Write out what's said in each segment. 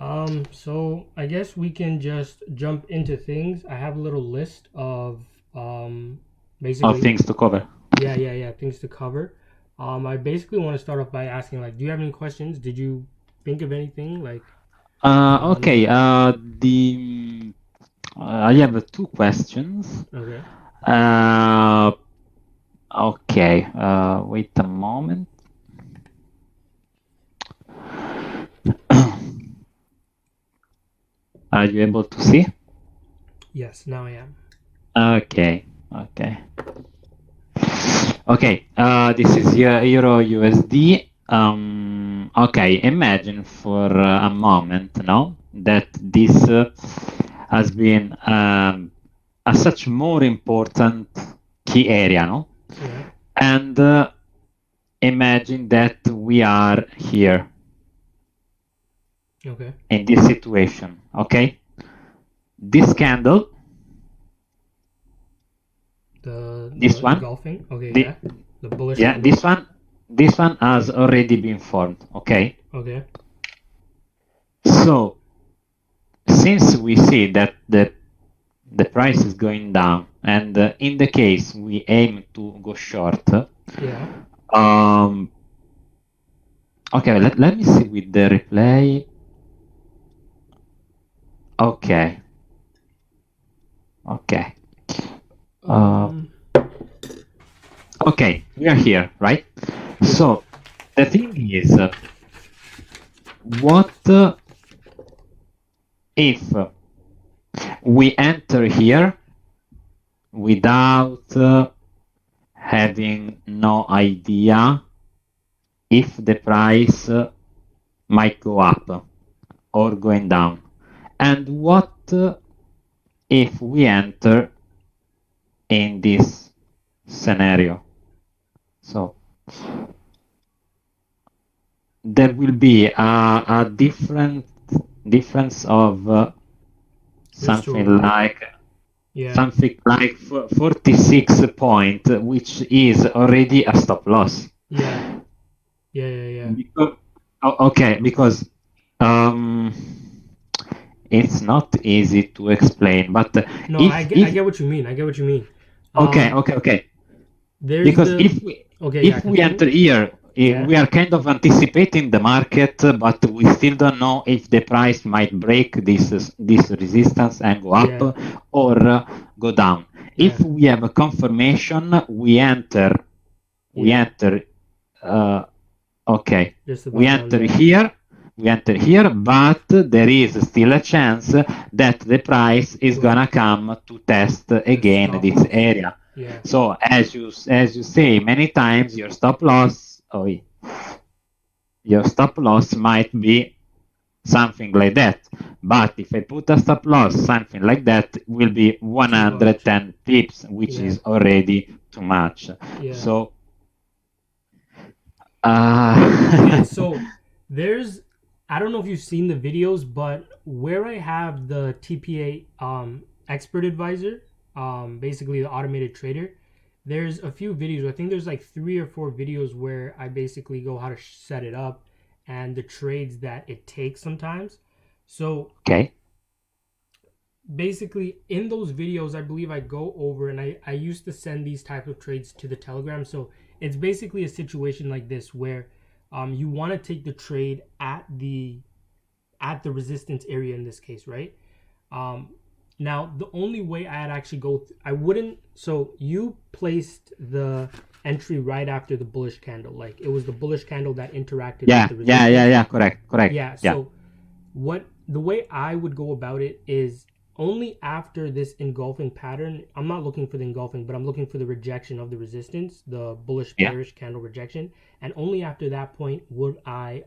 So I guess we can just jump into things. I have a little list of Of basically things to cover. yeah things to cover. I basically want to start off by asking like, do you have any questions? Did you think of anything like on Okay. your I have two questions. okay? Uh, okay. Wait a moment. Are you able to see? Yes, now I am. Okay. Okay. Okay. This is Euro USD. Okay. Imagine for a moment, no, that this has been a such more important key area, no? Yeah. And imagine that we are here Okay. in this situation, okay? This candle, The this one, engulfing. Okay, the, yeah. The bullish yeah, candle. this one has already been formed, okay? Okay. So since we see that the price is going down, and in the case we aim to go short, Yeah. um, okay, let me see with the replay. Okay, okay. Uh, Um. okay, we are here, right? Yeah. So the thing is, what if we enter here without having no idea if the price might go up or going down? And what if we enter in this scenario? So there will be a difference of Risk to something reward. like Yeah. 46 point, which is already a stop loss. Yeah. Yeah. Because, okay, because um, it's not easy to explain, but No, I if get. I if get what you mean. I get what you mean. okay, Um. okay, okay, There's because the. Okay. Yeah. if we Continue. enter here, Yeah. we are kind of anticipating the market, but we still don't know if the price might break this resistance and go up Yeah. or go down. Yeah. If we have a confirmation, we Yeah. enter uh, okay, Just we about down enter there. here, but there is still a chance that the price is Go gonna come to test the again stop this loss. area. Yeah. So as you say many times, your stop loss might be something like that. But if I put a stop loss, something like that will be Too much. 110 pips, which Yeah. is already too much. Yeah. So Okay. uh, So there's. I don't know if you've seen the videos, but where I have the TPA expert advisor, basically the automated trader, there's a few videos. I think there's like 3 or 4 videos where I basically go how to set it up and the trades that it takes sometimes. So okay. basically in those videos, I believe I go over, and I used to send these type of trades to the Telegram. So it's basically a situation like this where you want to take the trade at the resistance area in this case, right? Um, Now, the only way I'd actually I wouldn't. So you placed the entry right after the bullish candle. Like it was the bullish candle that interacted with the resistance. Yeah. Correct. Yeah. Yeah. So what the way I would go about it is only after this engulfing pattern. I'm not looking for the engulfing, but I'm looking for the rejection of the resistance, the bullish Yeah. bearish candle rejection, and only after that point would I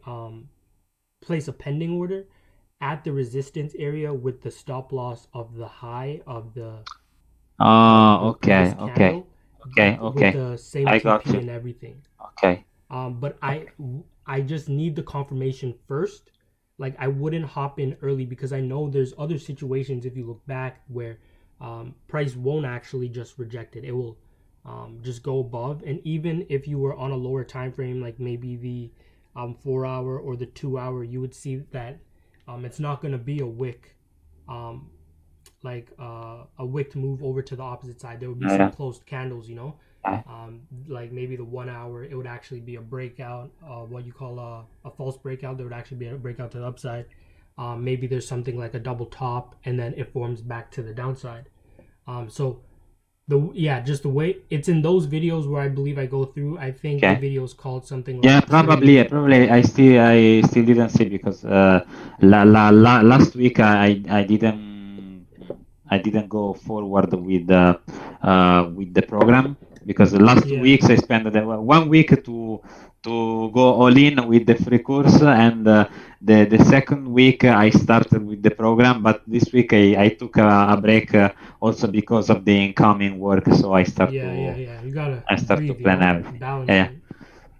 place a pending order at the resistance area with the stop loss of the high of this Okay. candle with Okay. the same I got TP you. and everything. Okay. But I just need the confirmation first. Like I wouldn't hop in early because I know there's other situations if you look back where price won't actually just reject it. It will just go above. And even if you were on a lower time frame, like maybe the 4 hour or the 2 hour, you would see that It's not going to be a wick, um, a wicked move over to the opposite side. There would be some Yeah. closed candles, you know. Yeah. Like maybe the 1 hour, it would actually be a breakout, what you call a false breakout. There would actually be a breakout to the upside. Maybe there's something like a double top, and then it forms back to the downside. So just the way it's in those videos where I believe I go through. I think the Okay. video is called something Yeah, like probably. trade. Probably. I still didn't see because last week I didn't go forward with the program because the last two Yeah, weeks I spent 1 week to go all in with the free course, and the second week I started with the program, but this week I took a break also because of the incoming work, so yeah. You gotta I start to breathe, plan everything. balance Yeah, it.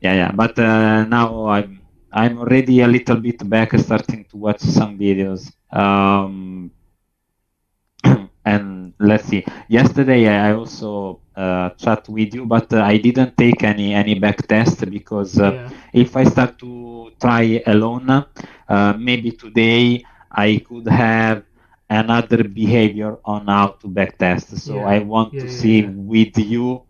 yeah. But now I'm already a little bit back, starting to watch some videos. And let's see. Yesterday I also chat with you, but I didn't take any back test because Yeah, if I start to try alone, maybe today I could have another behavior on how to back test. So I want to see yeah. with you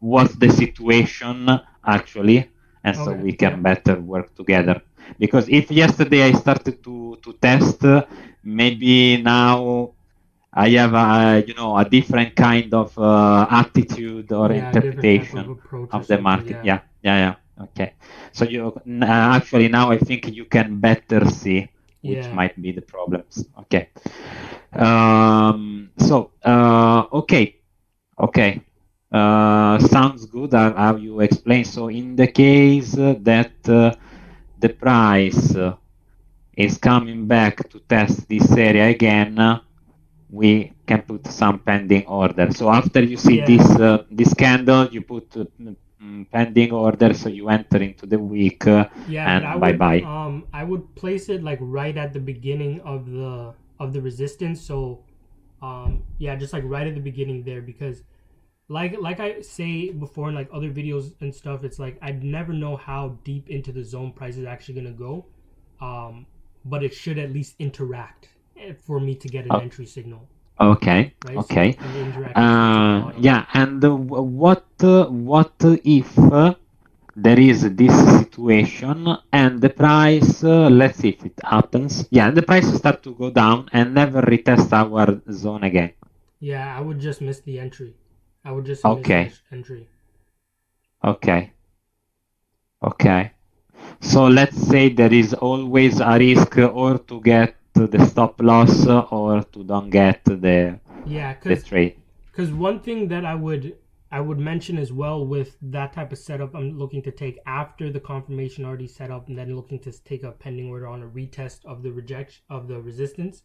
what's the situation actually, and so Okay, we yeah, can better work together. Because if yesterday I started to test, maybe now I have a different kind of attitude or yeah. Different type of interpretation approach or of the something. market. Yeah, Yeah. Okay. So actually now I think you can better see which yeah, might be the problems. Okay. Okay. Okay. Sounds good how you explain. So in the case that the price is coming back to test this area again, we can put some pending order. So after you see yeah, this candle, you put pending order, so you enter into the week yeah. But and bye bye. I would place it like right at the beginning of the resistance. So, yeah, just like right at the beginning there, because like I say before in like other videos and stuff, it's like I'd never know how deep into the zone price is actually gonna go, um, but it should at least interact for me to get an Oh, entry signal, okay, right? So okay. and the interaction should to the bottom. Yeah, and what if there is this situation and the price, let's see if it happens. Yeah, the price start to go down and never retest our zone again. Yeah, I would just miss the entry. I would just miss the Okay, entry. okay, okay. So let's say there is always a risk or to get the stop loss or to don't get Yeah, the trade. because one thing that I would mention as well with that type of setup I'm looking to take after the confirmation already set up and then looking to take a pending order on a retest of the rejection of the resistance.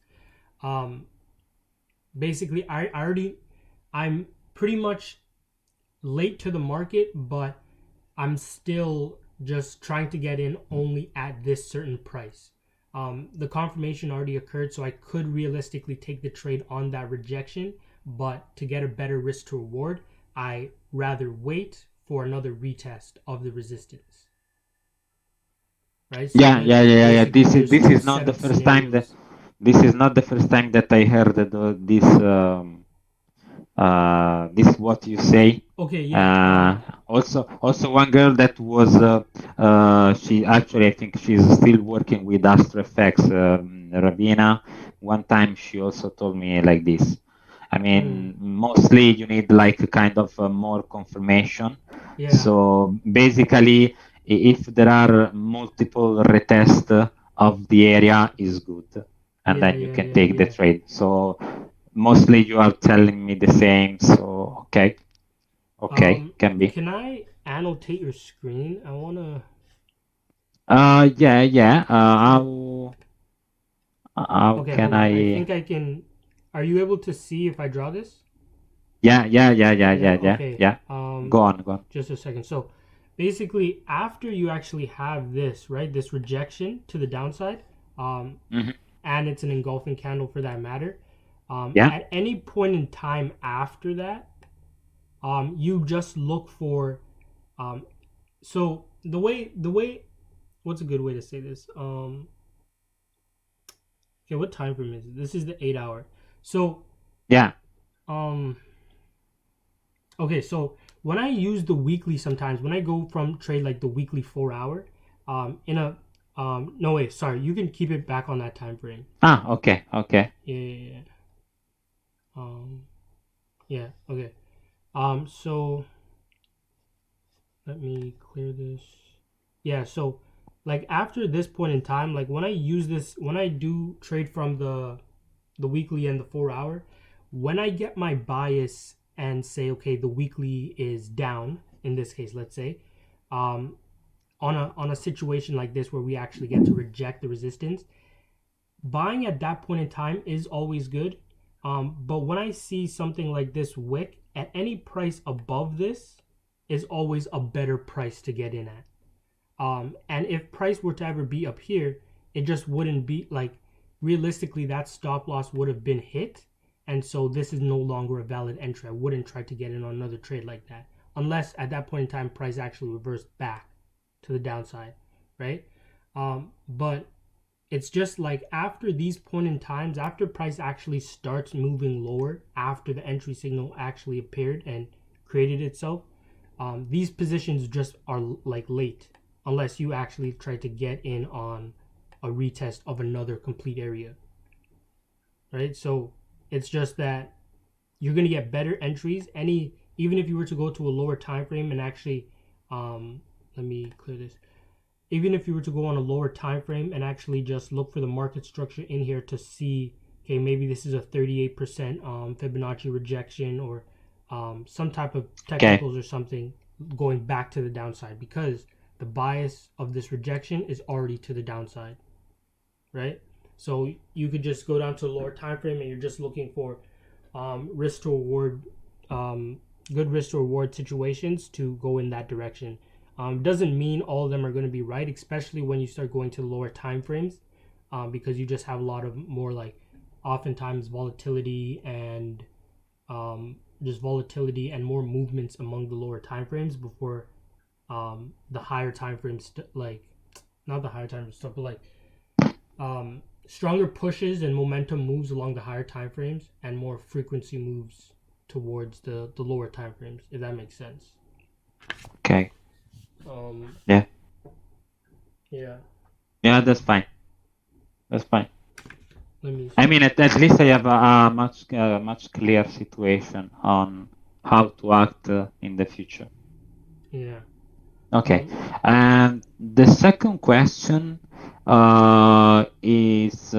Um, Basically, I'm pretty much late to the market, but I'm still just trying to get in only at this certain price. The confirmation already occurred, so I could realistically take the trade on that rejection, but to get a better risk to reward, I rather wait for another retest of the resistance. Right? So Yeah, yeah, yeah, yeah, yeah. basically, there's This two is not the setup first time that scenarios. I heard that this is what you say. Okay, yeah. Also one girl that was she actually I think she's still working with Astro Effects, Ravina. One time she also told me like this. I Mm, mean, mostly you need like a kind of more confirmation. yeah, So basically, if there are multiple retests of the area, is good, and then you can take the yeah. trade. So mostly you are telling me the same. So okay, okay, can be. Can I annotate your screen? I wanna. Yeah, yeah. Okay, How okay, can hold on. I I? think I can. Are you able to see if I draw this? Yeah, yeah, yeah, yeah, Yeah. yeah, yeah, Okay. yeah. Go on, go on. Just a second. So, basically, after you actually have this, right, this rejection to the downside, um, Hmm. and it's an engulfing candle for that matter. Yeah, At any point in time after that, you just look for. Um, so the way, what's a good way to say this? Okay, what time frame is it? This is the 8 hour. So Yeah. um okay, so when I use the weekly, sometimes when I go from trade like the weekly 4 hour, in a no wait, sorry, you can keep it back on that time frame. Ah, okay, okay. Yeah. Um yeah, okay. So let me clear this. Yeah, so like after this point in time, like when I use this, when I do trade from the weekly and the 4 hour, when I get my bias and say, okay, the weekly is down, in this case, let's say, um, on a situation like this where we actually get to reject the resistance, buying at that point in time is always good. But when I see something like this wick at any price above this is always a better price to get in at. And if price were to ever be up here, it just wouldn't be like realistically that stop loss would have been hit. And so this is no longer a valid entry. I wouldn't try to get in on another trade like that unless at that point in time price actually reversed back to the downside, right? But it's just like after these point in times, after price actually starts moving lower, after the entry signal actually appeared and created itself, these positions just are like late unless you actually try to get in on a retest of another complete area, right? So it's just that you're going to get better entries any, even if you were to go to a lower time frame and actually let me clear this, even if you were to go on a lower time frame and actually just look for the market structure in here to see, okay, maybe this is a 38% Fibonacci rejection or some type of technicals or something going back to the downside, because the bias of this rejection is already to the downside, right? So you could just go down to a lower time frame and you're just looking for risk to reward, good risk to reward situations to go in that direction. Doesn't mean all of them are going to be right, especially when you start going to lower time frames, because you just have a lot of more like oftentimes volatility and just volatility and more movements among the lower time frames before the higher time frames like not the higher time stuff, but like stronger pushes and momentum moves along the higher time frames and more frequency moves towards the lower time frames, if that makes sense. Okay. Yeah. Yeah, that's fine. That's fine. Let me see. I mean, at least I have a much clear situation on how to act in the future. Yeah. Okay. And the second question is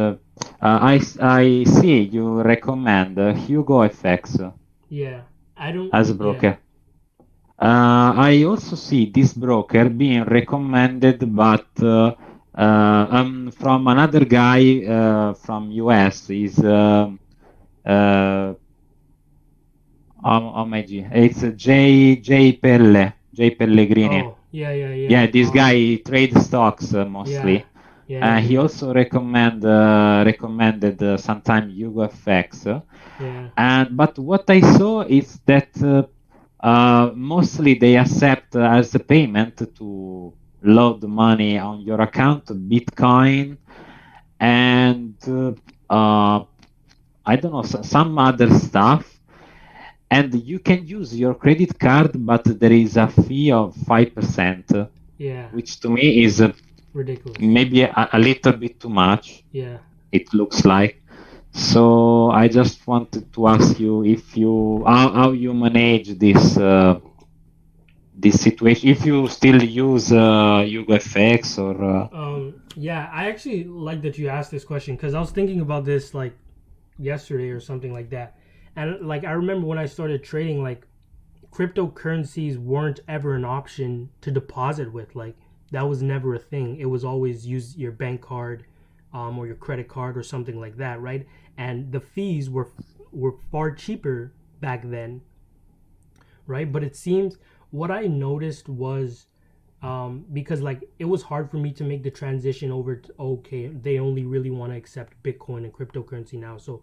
I see you recommend Hugo FX. Yeah. I don't. As a broker. I also see this broker being recommended, but from another guy from US. Is it's J Pellegrini. Oh, yeah. Yeah, this guy trades stocks mostly. He also recommended sometime Hugo FX. But what I saw is that mostly they accept as a payment to load money on your account Bitcoin and I don't know, some other stuff. And you can use your credit card, but there is a fee of 5%. Yeah. Which to me is ridiculous. Maybe a little bit too much. Yeah. It looks like. So I just wanted to ask you if you how you manage this this situation, if you still use UFX or. Yeah, I actually like that you asked this question because I was thinking about this like yesterday or something like that, and like I remember when I started trading, like cryptocurrencies weren't ever an option to deposit with. Like that was never a thing. It was always use your bank card, or your credit card or something like that, right? And the fees were far cheaper back then, right? But it seems what I noticed was because like it was hard for me to make the transition over to, okay, they only really want to accept Bitcoin and cryptocurrency now. So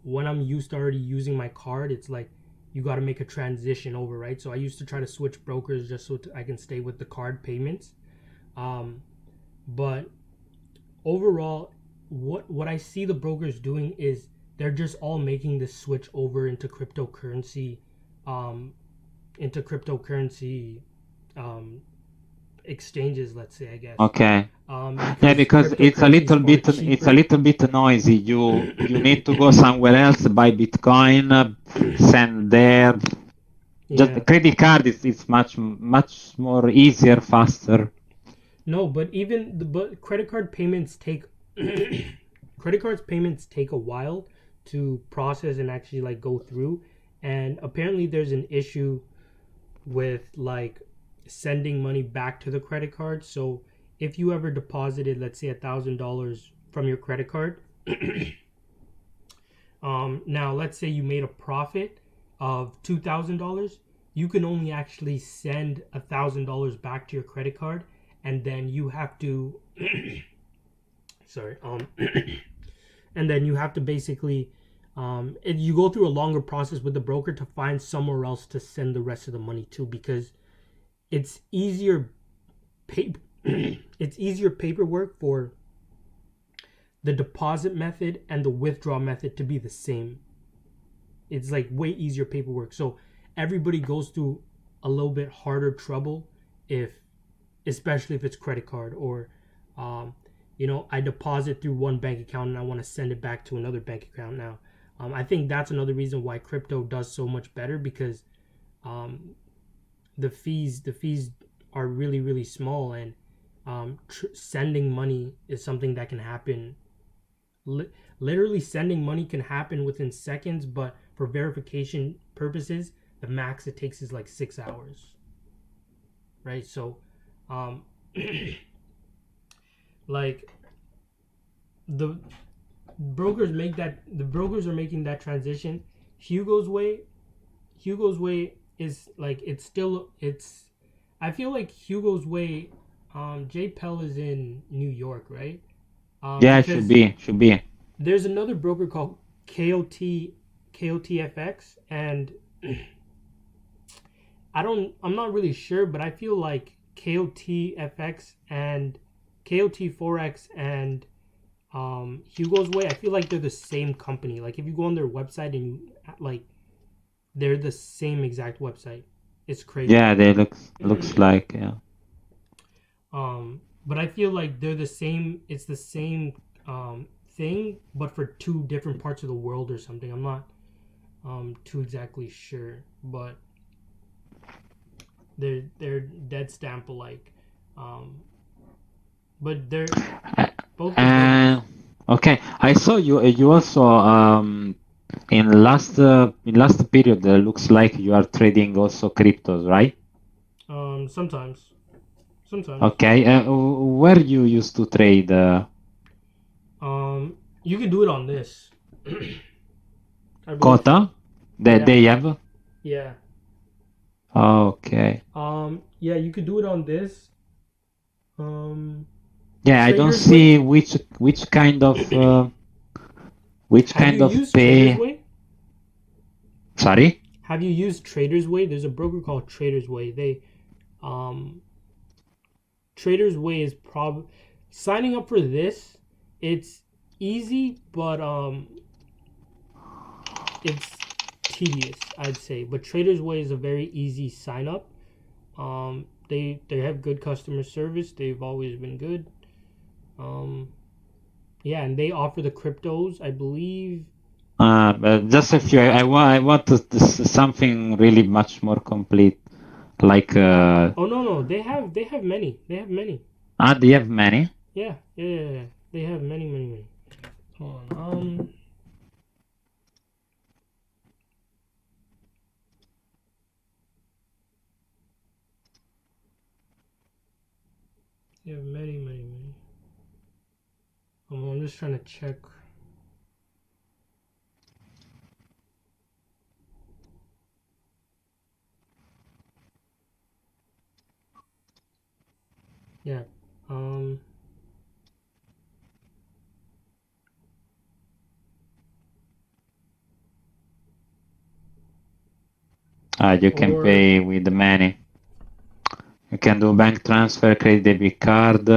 when I'm used to already using my card, it's like you got to make a transition over, right? So I used to try to switch brokers just so I can stay with the card payments. But overall, what I see the brokers doing is they're just all making this switch over um, into cryptocurrency um, exchanges. Let's say, I guess, Okay. Yeah, because because it's a cryptocurrency is far cheaper. little bit noisy. You need to go somewhere else, buy Bitcoin, send there. Just the Yeah. credit card is it's much more easier, faster. No, but but credit card payments take credit cards payments take a while to process and actually like go through, and apparently there's an issue with like sending money back to the credit card. So if you ever deposited, let's say $1,000 from your credit card, now let's say you made a profit of $2,000, you can only actually send $1,000 back to your credit card, and then you have to sorry and then you have to basically you go through a longer process with the broker to find somewhere else to send the rest of the money to, because it's easier it's easier paperwork for the deposit method and the withdrawal method to be the same. It's like way easier paperwork, so everybody goes through a little bit harder trouble if especially if it's credit card, or um, I deposit through one bank account and I want to send it back to another bank account now. I think that's another reason why crypto does so much better, because um, the fees are really really small, and sending money is something that can happen. Literally sending money can happen within seconds, but for verification purposes, the max it takes is like 6 hours, right? So um, like the the brokers are making that transition. Hugo's way is like it's I feel like Hugo's way. J Pell is in New York, right? Yeah, Because should be. there's another broker called KOTFX, and I'm not really sure, but I feel like KOTFX and KOT4X and Hugo's Way, I feel like they're the same company. Like if you go on their website and like they're the same exact website. It's crazy. Yeah, they looks like, yeah. But I feel like they're the same. It's the same thing, but for two different parts of the world or something. I'm not too exactly sure, but they're dead stamp alike. Um, but they're Uh, both the brokers. okay, I saw you also in last period looks like you are trading also cryptos, right? Sometimes, sometimes. Okay, where you used to trade? You can do it on this. I believe so. Kota? Yeah, They have? yeah. Okay. Yeah, you could do it on this. Um, Yeah, I don't Traders Way. see which kind of which Have kind you of used Traders pay. Way? Sorry? Have you used Traders Way? There's a broker called Traders Way. Um, Traders Way is signing up for this. It's easy, but it's tedious, I'd say. But Traders Way is a very easy sign up. They have good customer service. They've always been good. Um, yeah, and they offer the cryptos, I believe. But just a few. I want something really much more complete. Like Oh no, they have many. They have many. do you have many? Yeah. They have many. Hold on. They have many. I'm just trying to check. Yeah. Um. You can Or pay with the money. You can do bank transfer, credit debit card.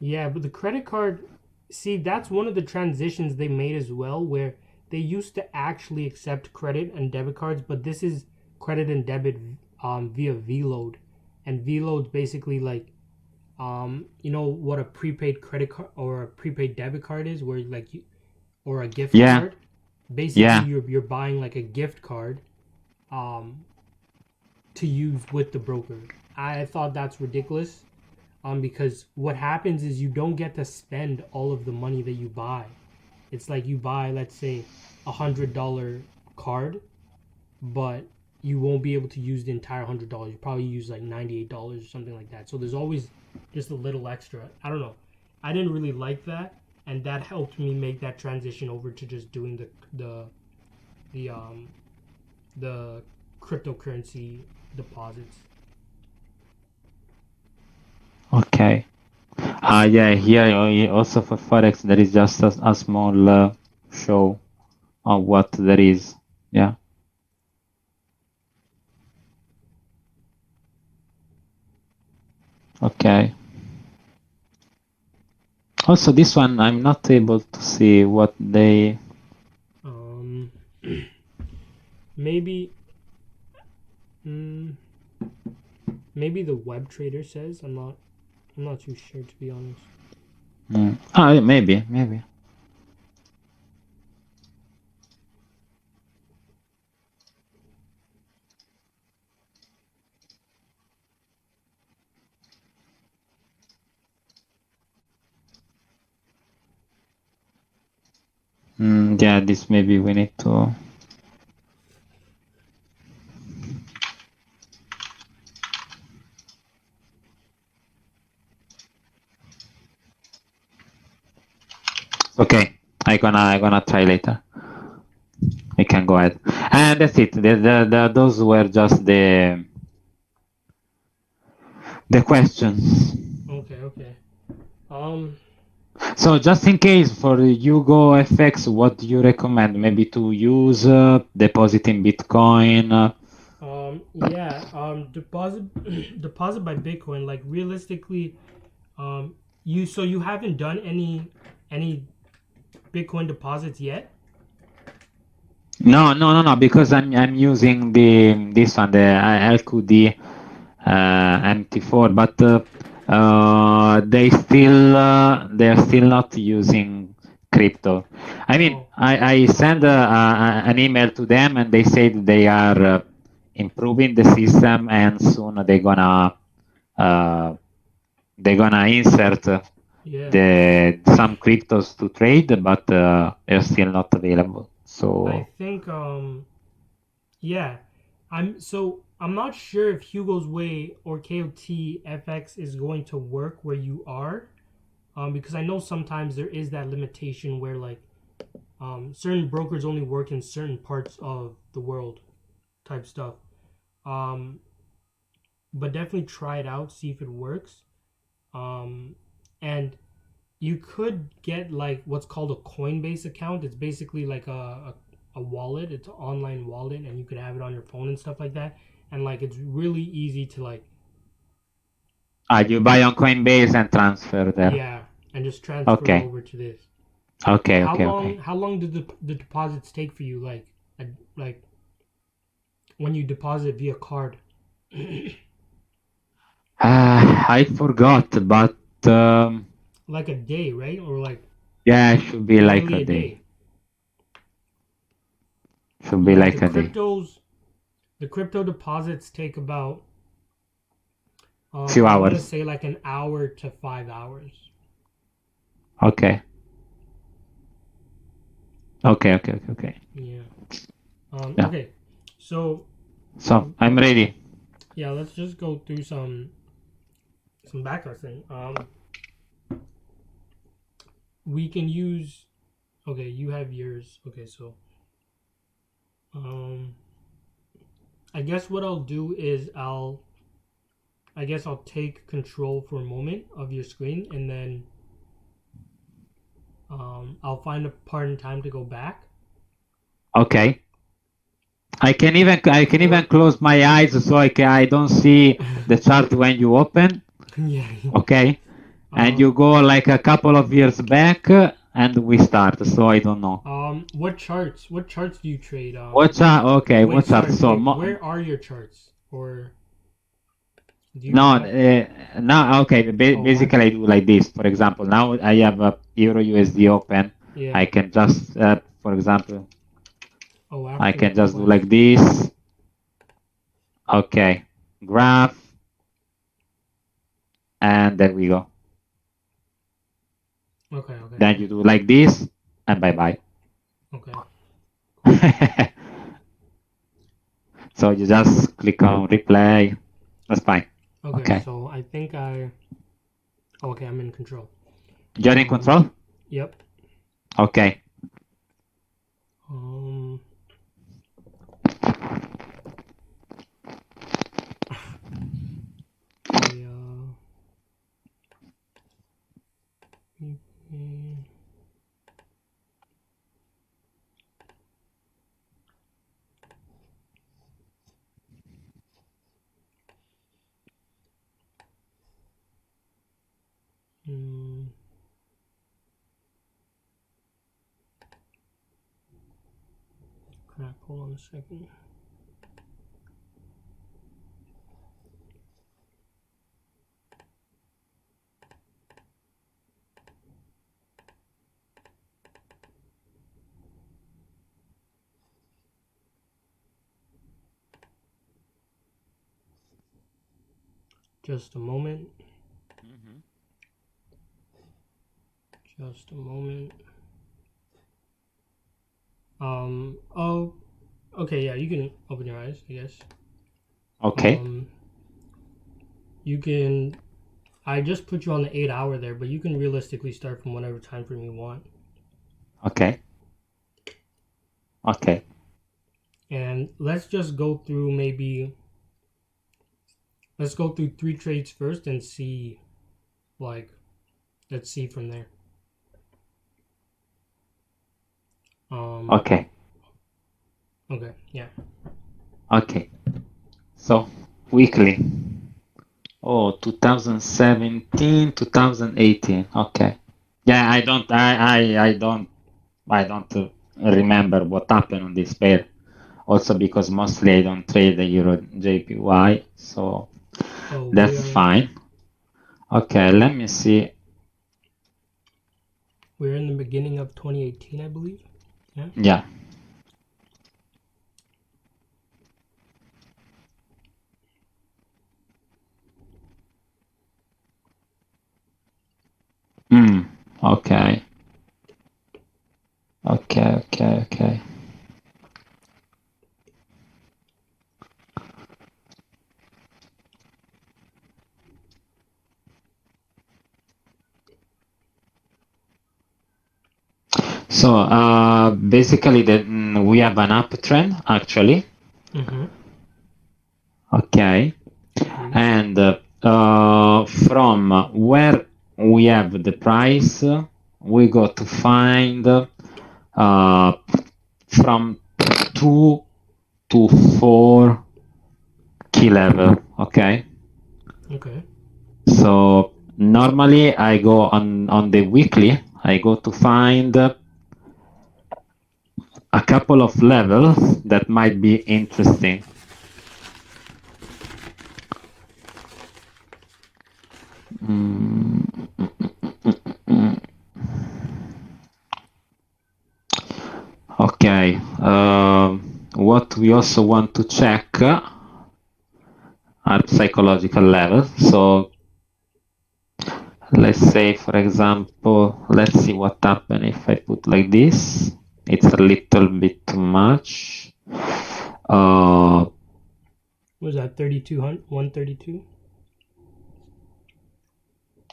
yeah, but the credit card. See, that's one of the transitions they made as well, where they used to actually accept credit and debit cards, but this is credit and debit via VLoad, and VLoad's basically like you know what a prepaid credit card or a prepaid debit card is, where like you, or a gift Yeah, card. Basically, yeah. you're buying like a gift card um to use with the broker. I thought that's ridiculous. Because what happens is you don't get to spend all of the money that you buy. It's like you buy, let's say, $100 card, but you won't be able to use the entire $100. You probably use like $98 or something like that. So there's always just a little extra. I don't know. I didn't really like that, and that helped me make that transition over to just doing the cryptocurrency deposits. Okay. Yeah, here also for Forex there is just a small show of what there is. Yeah. Okay. Also, this one I'm not able to see what they. Maybe, maybe the web trader says. I'm not too sure, to be honest. Maybe. Yeah, this maybe we need to. Okay, I gonna try later. We can go ahead, and that's it. Those were just the questions. Okay. So just in case for Hugo FX, what do you recommend? Maybe to use deposit in Bitcoin. Deposit by Bitcoin. Like realistically, you haven't done any Bitcoin deposits yet? No, because I'm using this one, the LQD MT4, but they're still not using crypto. I mean, I send an email to them and they said they are improving the system and soon they're gonna insert some cryptos to trade, but they're still not available. So I think I'm not sure if Hugo's Way or KOT FX is going to work where you are, because I know sometimes there is that limitation where like certain brokers only work in certain parts of the world, type stuff. But definitely try it out, see if it works. And you could get like what's called a Coinbase account. It's basically like a wallet. It's an online wallet, and you could have it on your phone and stuff like that. And like it's really easy to like. You buy on Coinbase and transfer there. Yeah, and just transfer over to this. Okay. How long did the deposits take for you? Like when you deposit via card. I forgot, but like a day, right? Or like yeah, it should be like a day. Should be like a day. The crypto deposits take about few hours. I'm gonna say like an hour to 5 hours. Okay. Yeah. Okay. So I'm ready. Yeah, let's just go through some background thing. We can use. Okay, you have yours. Okay, so I guess what I'll do is I'll take control for a moment of your screen, and then I'll find a part in time to go back. Okay. I can even close my eyes so I don't see the chart when you open. Yeah. Okay. And you go like a couple of years back, and we start. So I don't know. What charts? What charts do you trade? What's up? Okay, Wait, what's up? sorry. So Wait, where are your charts? Or do you no, have? now okay. Oh, Basically, I do like this. For example, now I have a Euro USD open. yeah. I can just, for example, Oh, I after can just do class. like this. Okay, graph, and there we go. Okay, okay. Then you do like this, and bye bye. Okay. So you just click on replay. That's fine. Okay, so I think okay, I'm in control. You're in control? Yep. Okay. Crap, hold on a second. Just a moment. Just a moment. Oh, okay, yeah, you can open your eyes, I guess. Okay. You can, I just put you on the 8 hour there, but you can realistically start from whatever time frame you want. Okay. Okay. And let's just go through let's go through 3 trades first and see, let's see from there. Okay. Okay, yeah. Okay. So, weekly. Oh, 2017, 2018. Okay. Yeah, I don't remember what happened on this pair. Also because mostly I don't trade the Euro JPY, so that's fine. Okay, let me see. We're in the beginning of 2018, I believe. Yeah. Yeah. Okay. Okay. So basically, we have an uptrend actually. Okay, and from where we have the price, we go to find from 2 to 4 key level. Okay. Okay. So normally I go on the weekly. I go to find a couple of levels that might be interesting. Okay. What we also want to check are psychological levels. So let's say, for example, let's see what happens if I put like this. It's a little bit too much. Was that 3200? 132?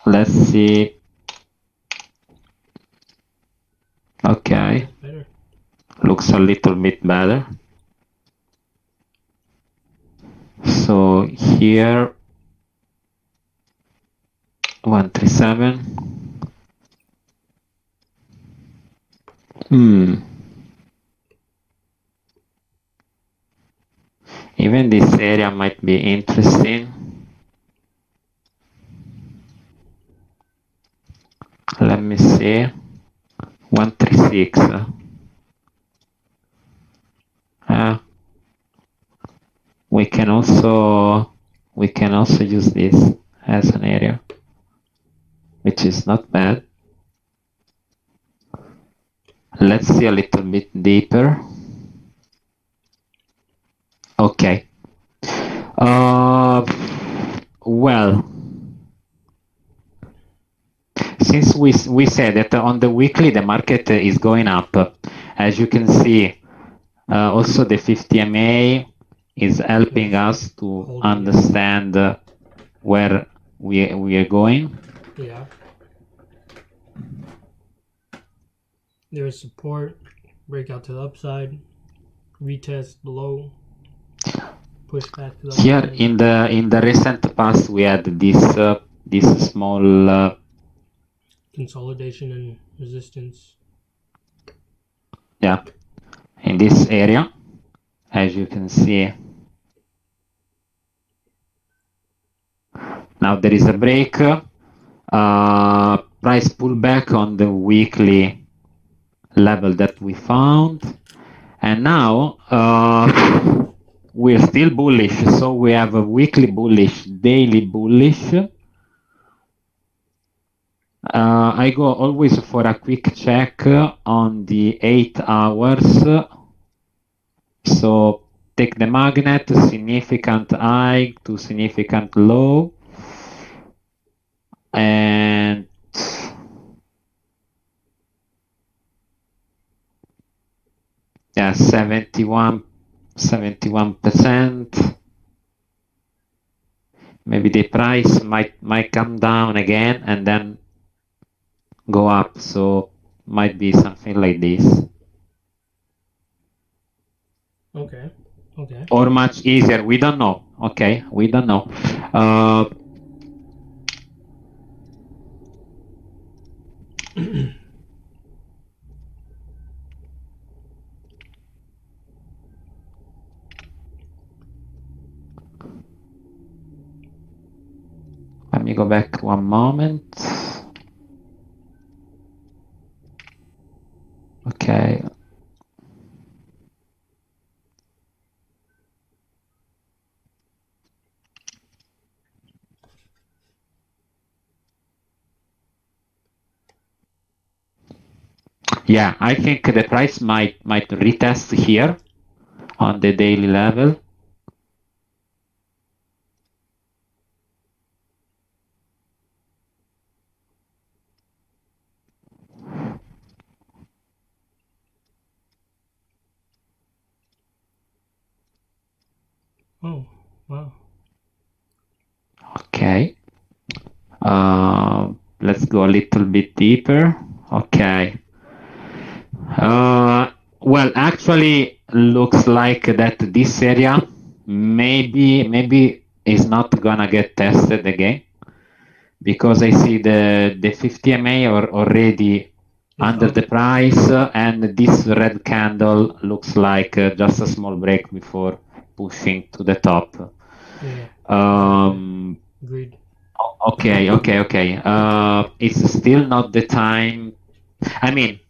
Let's see. Okay. Better. Looks a little bit better. So here 137. Even this area might be interesting. Let me see. 136. We can also use this as an area, which is not bad. Let's see a little bit deeper. Okay. Well, since we said that on the weekly the market is going up, as you can see, also the 50 MA is helping us to understand where we are going. Yeah. There's support, breakout to the upside, retest below, push back to the Here upside. in the recent past we had this small consolidation and resistance. Yeah, in this area, as you can see. Now there is a break, price pullback on the weekly level that we found, and now we're still bullish, so we have a weekly bullish, daily bullish. I go always for a quick check on the 8 hours. So take the magnet, significant high to significant low, and yeah, 71%. Maybe the price might come down again and then go up, so might be something like this. Okay. Or much easier, we don't know. Okay, we don't know. Let me go back one moment. Okay. Yeah, I think the price might retest here on the daily level. Oh, wow. Okay. Let's go a little bit deeper. Okay. Well, actually, looks like that this area maybe is not gonna get tested again, because I see the 50 MA are already under the price, and this red candle looks like just a small break before pushing to the top. Yeah. Agreed. Okay. It's still not the time. I mean,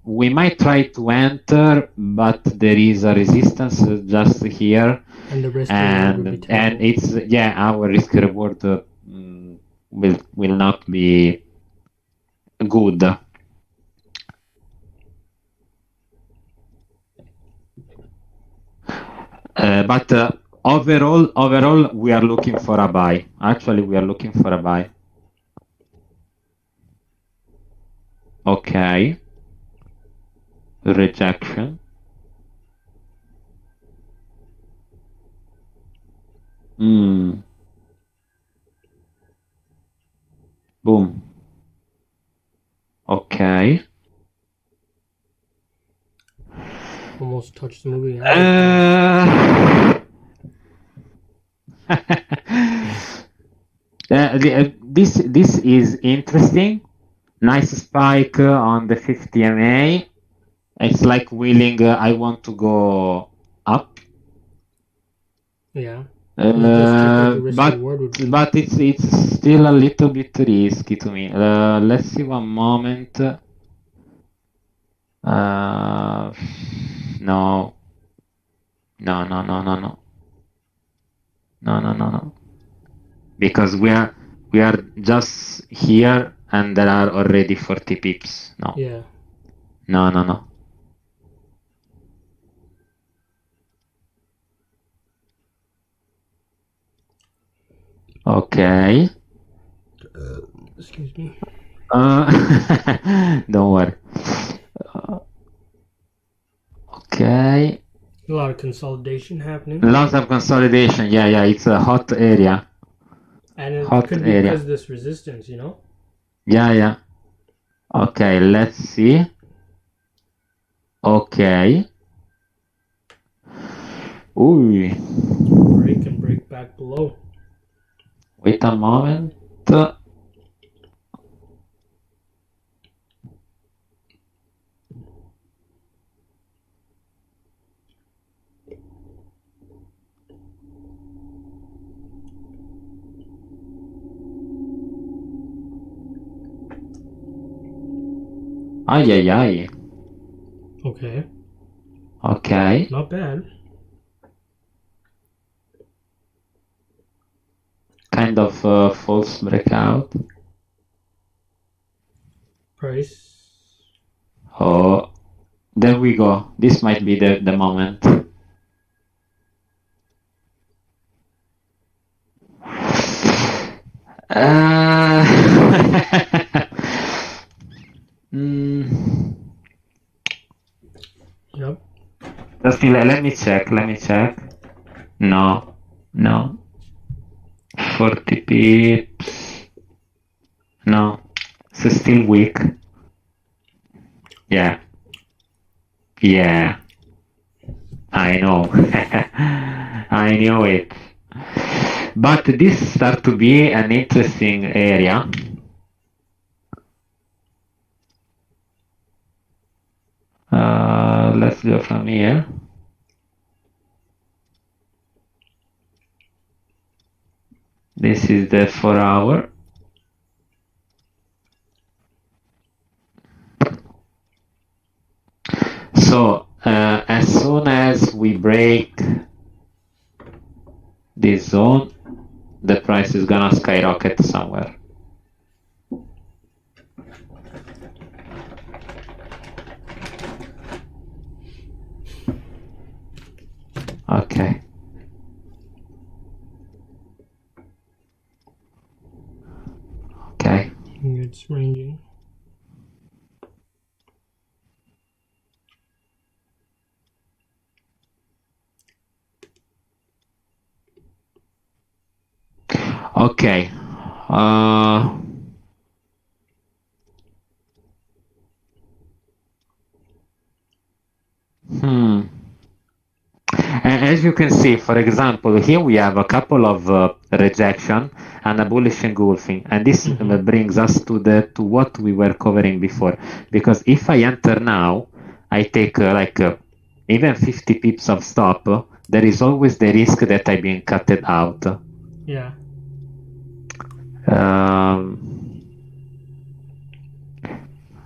we might try to enter, but there is a resistance just here, and the risk reward would be terrible. And it's our risk reward will not be good. But overall, we are looking for a buy. Actually, we are looking for a buy. Okay. Rejection. Boom. Okay. Almost touched the movie. This is interesting. Nice spike on the 50 MA. It's like willing. I want to go up. Yeah. You just took like the risk reward would be. But it's still a little bit risky to me. Let's see one moment. No. No, no, no, no, no. No, no, no, no. Because we are just here and there are already 40 pips. No. Yeah. No, no, no. Okay. Excuse me. Don't worry. Okay. A lot of consolidation happening. Lots of consolidation. Yeah, yeah. It's a hot area. And it Hot could be area. because of this resistance, you know? Yeah, yeah. Okay, let's see. Okay. Ooh. Break and break back below. Wait a moment. Ay, ay, ay. Okay. Okay. Not bad. Kind of false breakout. Price. Oh, there we go. This might be the moment. Mm, Yep. just let me check. Let me check. No, no. 40 pips. No, it's still weak. Yeah. Yeah. I know. I knew it. But this start to be an interesting area. Let's go from here. This is the 4 hour. So as soon as we break this zone, the price is gonna skyrocket somewhere. Okay. Okay. It's ranging. Okay. As you can see, for example, here we have a couple of rejection and a bullish engulfing, and this brings us to what we were covering before. Because if I enter now, I take even 50 pips of stop. There is always the risk that I'm being cutted out. Yeah.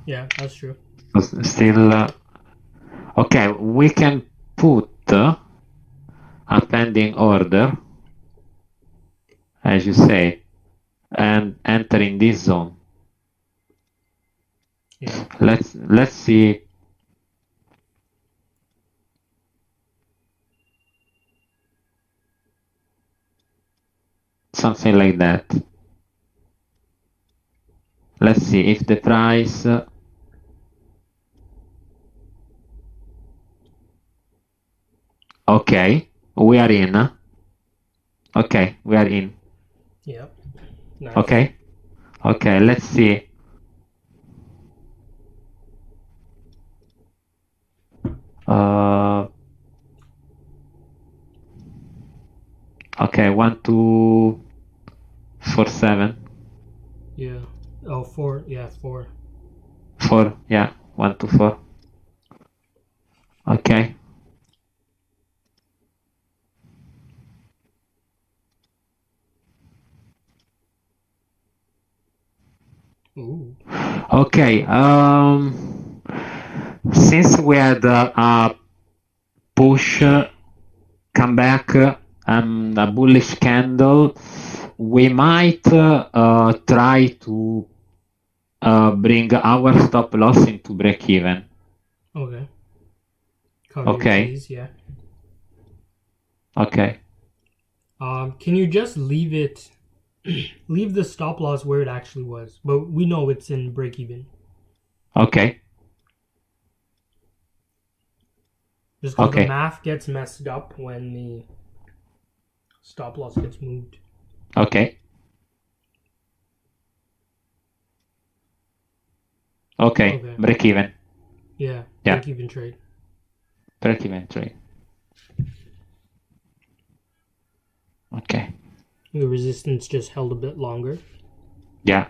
Yeah, that's true. Still, okay, we can put a pending order, as you say, and enter in this zone. Yeah. Let's see. Something like that. Let's see if the price. Okay, we are in. Okay, we are in. Yeah. Nice. Okay. Okay, let's see. Okay, 1247. Yeah. Oh, 4. Yeah, 4. 4. Yeah, 124. Okay. Ooh. Okay. Since we had a push, comeback, a bullish candle, we might try to bring our stop loss into break even. Okay. Cover your Okay. T's, yeah. Okay. Can you just leave it, leave the stop loss where it actually was? But we know it's in break even. Okay. Just because the Okay. math gets messed up when the stop loss gets moved. Okay. Okay. Okay. Break even. Yeah. Yeah. Break even trade. Break even trade. Okay. The resistance just held a bit longer. Yeah.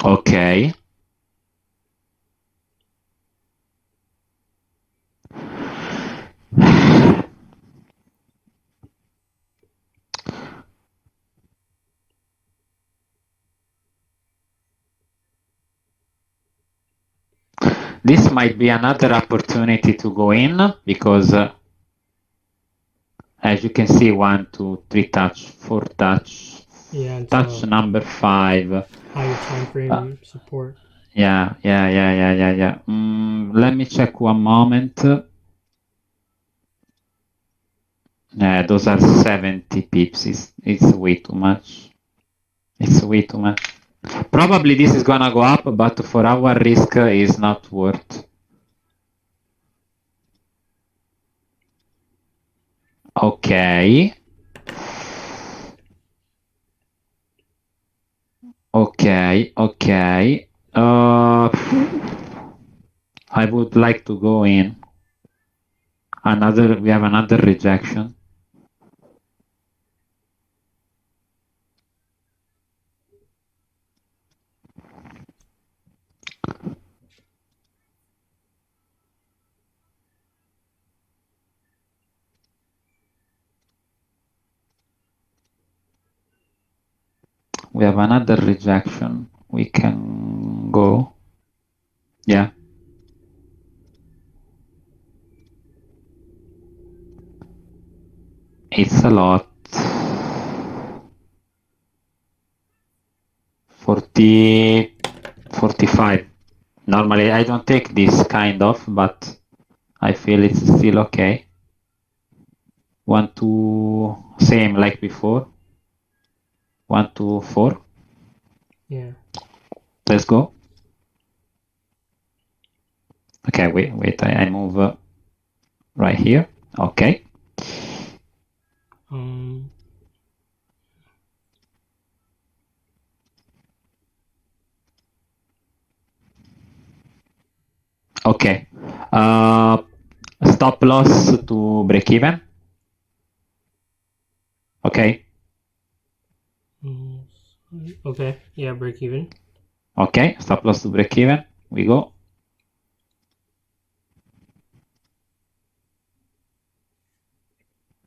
Okay. This might be another opportunity to go in because, as you can see, 1, 2, 3 touch, 4 touch, Yeah, and touch number 5. higher time frame support. Yeah. Let me check one moment. Yeah, those are 70 pips. It's way too much. It's way too much. Probably this is gonna go up, but for our risk, is not worth. Okay. Okay. I would like to go in. We have another rejection. We have another rejection. We can go. Yeah. It's a lot. 40, 45. Normally I don't take this kind of, but I feel it's still okay. 1, 2, same like before. 1, 2, 4. Yeah. Let's go. Okay, wait, I move right here. Okay. Okay. Stop loss to break even. Okay. Okay. Yeah, break even. Okay. Stop loss to break even. We go.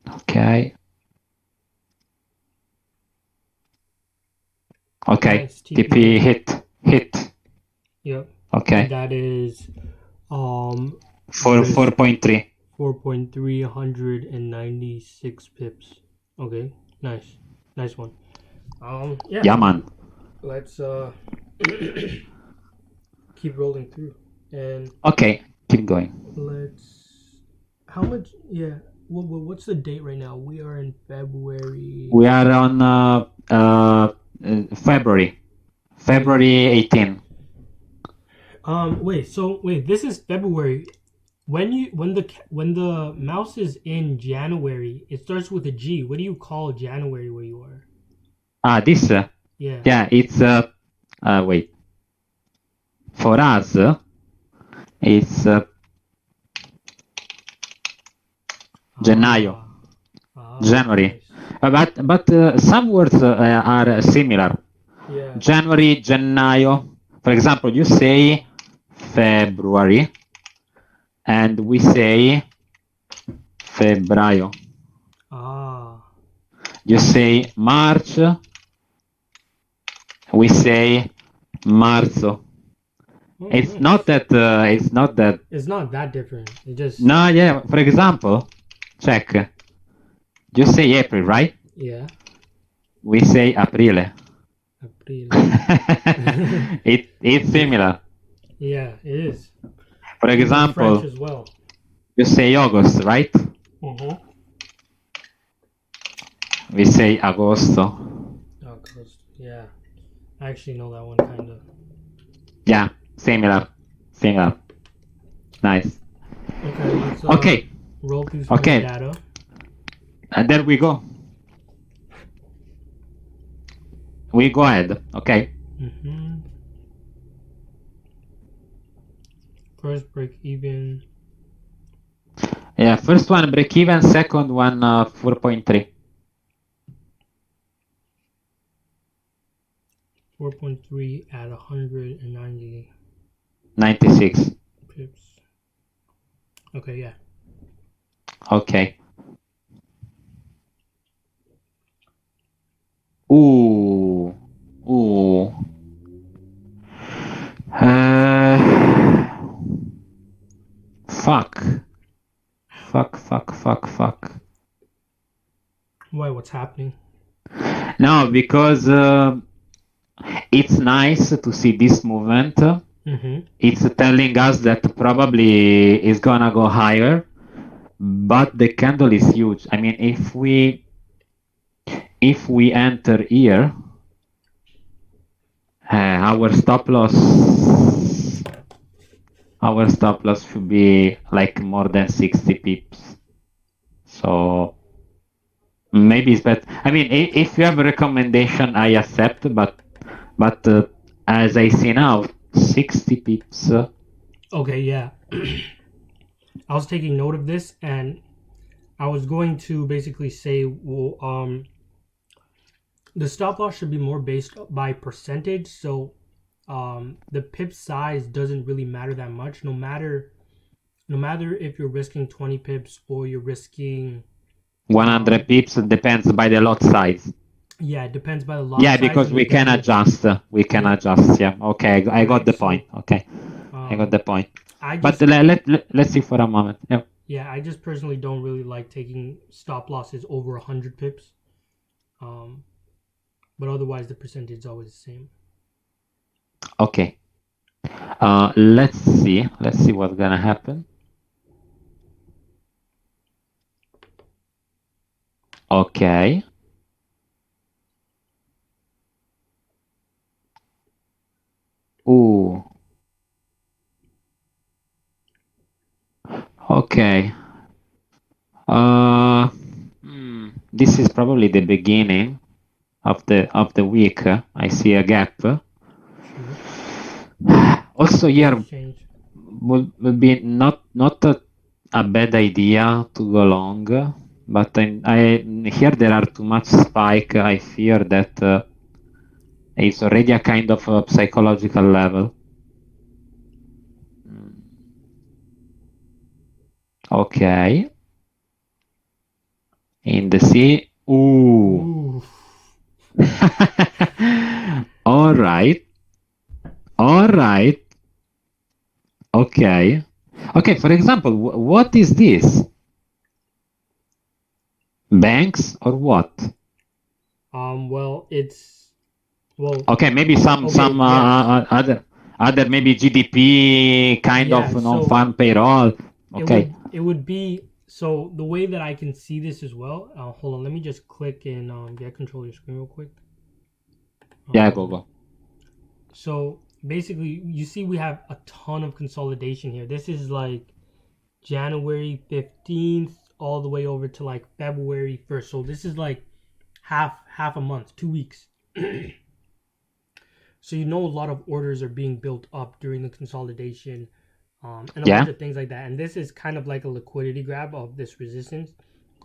Okay. Okay. Nice, TP hit. Yep. Okay. And that is 4.3. 4.3, 196 pips. Okay. Nice one. Yeah. Yeah, man. Let's keep rolling through. And Okay, keep going. how much? Yeah. What's the date right now? We are in February. We are on February 18. Wait. This is February. When the mouse is in January, it starts with a G. What do you call January where you are? This. Yeah. Yeah, it's wait. For us, it's gennaio. January. Nice. But some words are similar. Yeah. January, gennaio. For example, you say February, and we say febbraio. You say March, we say marzo. It's not that. It's not that. It's not that different. It just. No, yeah. For example, check. You say April, right? Yeah. We say aprile. Aprile. It's similar. Yeah, it is. For example, French as well. You say August, right? We say agosto. August. Yeah. I actually know that one kind of. Yeah, similar. Nice. Okay, let's roll through some data. And there we go. We go ahead, okay? First break even. Yeah, first one break even, second one 4.3. 4.3 at 190. 96 pips. Okay, yeah. Okay. Ooh. Fuck. Why? What's happening? No, because it's nice to see this movement. It's telling us that probably it's gonna go higher, but the candle is huge. I mean, if we enter here, our stop loss should be like more than 60 pips. So maybe it's better. I mean, if you have a recommendation, I accept, but as I see now, 60 pips. Okay, yeah. I was taking note of this, and I was going to basically say, well, the stop loss should be more based by percentage. So, the pip size doesn't really matter that much. No matter if you're risking 20 pips or you're risking 100 pips, depends by the lot size. Yeah, it depends by the lot size. Yeah, because we can adjust. Yeah. Okay, I got the point. Okay, I got the point. But let's see for a moment. Yeah. Yeah, I just personally don't really like taking stop losses over 100 pips. But otherwise, the percentage is always the same. Okay. Let's see what's gonna happen. Okay. Ooh. Okay. This is probably the beginning of the week. I see a gap. Also here would be not a bad idea to go long, but I here there are too much spike. I fear that it's already a kind of a psychological level. Okay. In the sea. Ooh. All right. Okay. For example, what is this? Banks or what? Well, it's Okay, maybe some other maybe GDP kind of non-farm payroll. Okay. It would be, so the way that I can see this as well. Hold on, let me just click and get control of your screen real quick. Yeah, go. So basically, you see we have a ton of consolidation here. This is like January 15th all the way over to like February 1st. So this is like half a month, 2 weeks. So a lot of orders are being built up during the consolidation, and a bunch of things like that. And this is kind of like a liquidity grab of this resistance.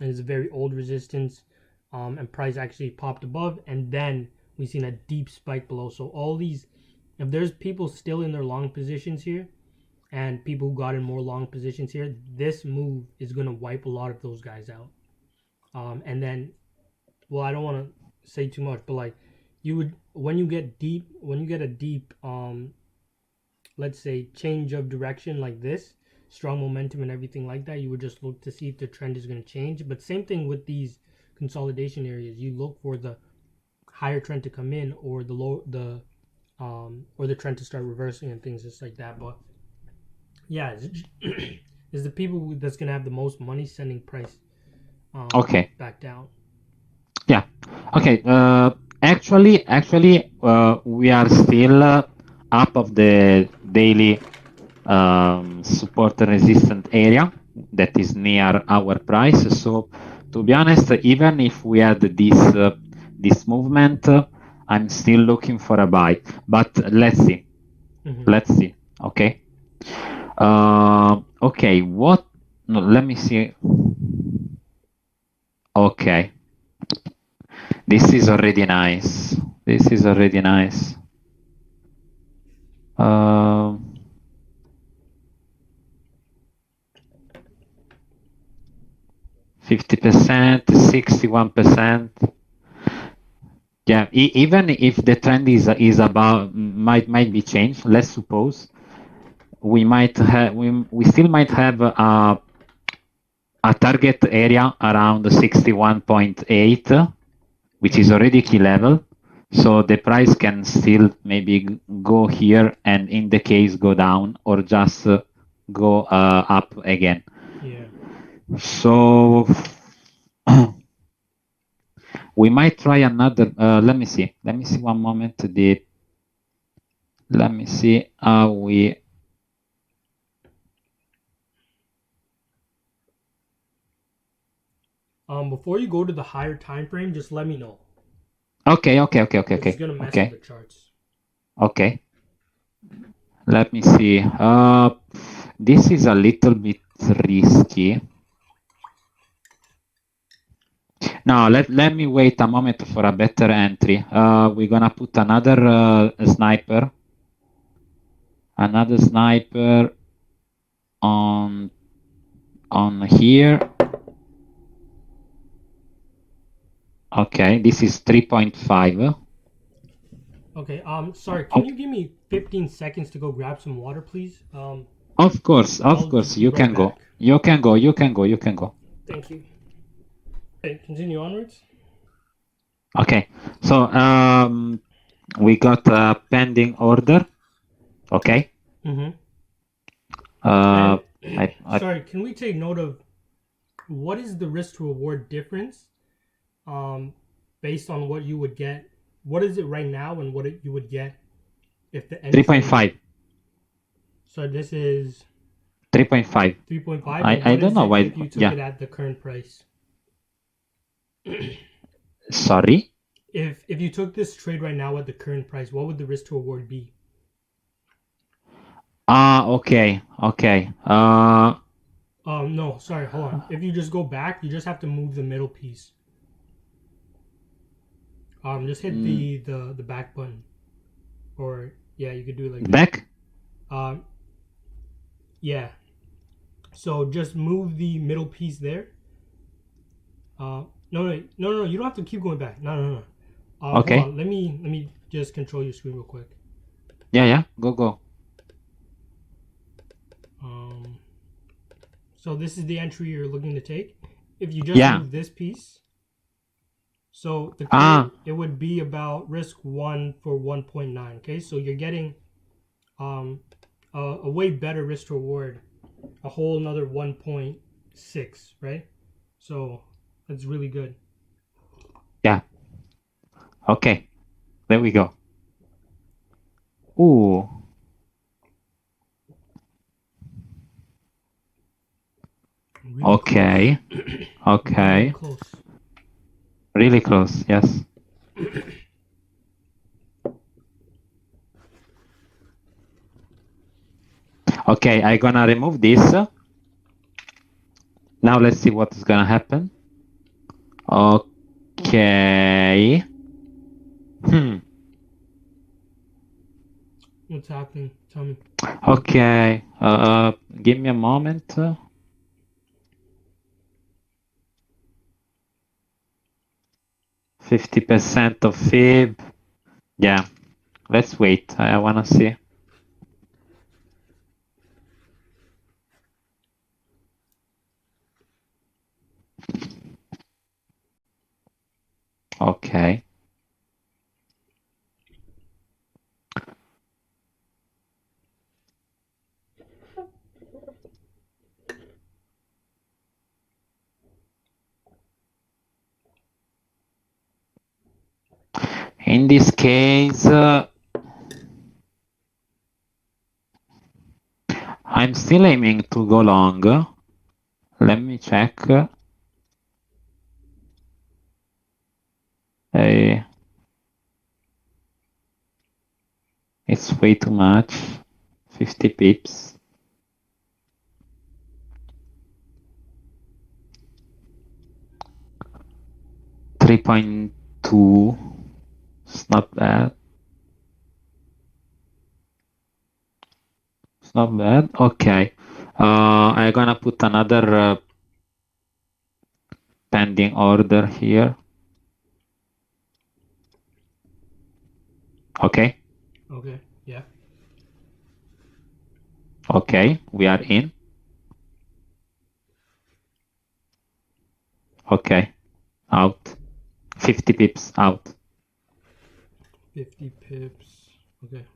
And it's a very old resistance, and price actually popped above, and then we've seen a deep spike below. So all these, if there's people still in their long positions here, and people who got in more long positions here, this move is going to wipe a lot of those guys out. And then, well, I don't want to say too much, but like you would, when you get a deep, let's say change of direction like this, strong momentum and everything like that, you would just look to see if the trend is going to change. But same thing with these consolidation areas, you look for the higher trend to come in, or the low, or the trend to start reversing and things just like that. But yeah, is the people that's gonna have the most money sending price back down. Yeah. Okay. Actually, we are still up of the daily support and resistance area that is near our price. So, to be honest, even if we had this movement, I'm still looking for a buy. But let's see. Let's see. Okay. Okay. What? No, let me see. Okay. This is already nice. This is already nice. 50%, 61%. Yeah, even if the trend is about might be changed. Let's suppose we might have we still might have a target area around 61.8, which is already key level. So the price can still maybe go here and in the case go down, or just go up again. Yeah. So we might try another. Let me see. Let me see one moment. Let me see how we. Before you go to the higher time frame, just let me know. Okay. It's gonna mess up the charts. Okay. Let me see. This is a little bit risky. No, let me wait a moment for a better entry. We're gonna put another sniper. Another sniper on here. Okay, this is 3.5. Okay, sorry, can you give me 15 seconds to go grab some water, please? Of course, you can go. You can go. Thank you. Okay, continue onwards. Okay, so we got a pending order. Okay. Sorry, can we take note of what is the risk to reward difference based on what you would get? What is it right now and what you would get if the entry 3.5. So this is 3.5. 3.5. I don't know why. If you took it at the current price. Sorry? If you took this trade right now at the current price, what would the risk to reward be? Okay. No, sorry, hold on. If you just go back, you just have to move the middle piece. Just hit the back button, or yeah, you could do it like back. Yeah. So just move the middle piece there. No, you don't have to keep going back. No. Okay. Hold on. Let me just control your screen real quick. Yeah. Go. So this is the entry you're looking to take. If you just move this piece. So the it would be about risk 1 for 1.9. Okay, so you're getting a way better risk to reward, a whole another 1.6, right? So that's really good. Yeah. Okay. There we go. Ooh. Really okay. Close. Okay. Really close. Really close, yes. Okay, I'm gonna remove this. Now let's see what is gonna happen. Okay. What's happening? Tell me. Okay. Give me a moment. 50% of fib. Yeah. Let's wait. I wanna see. Okay. In this case, I'm still aiming to go long. Let me check. It's way too much. 50 pips. 3.2. It's not bad. It's not bad. Okay. I'm gonna put another pending order here. Okay. Okay. Yeah. Okay. We are in. Okay. Out. 50 pips out. 50 pips. Okay.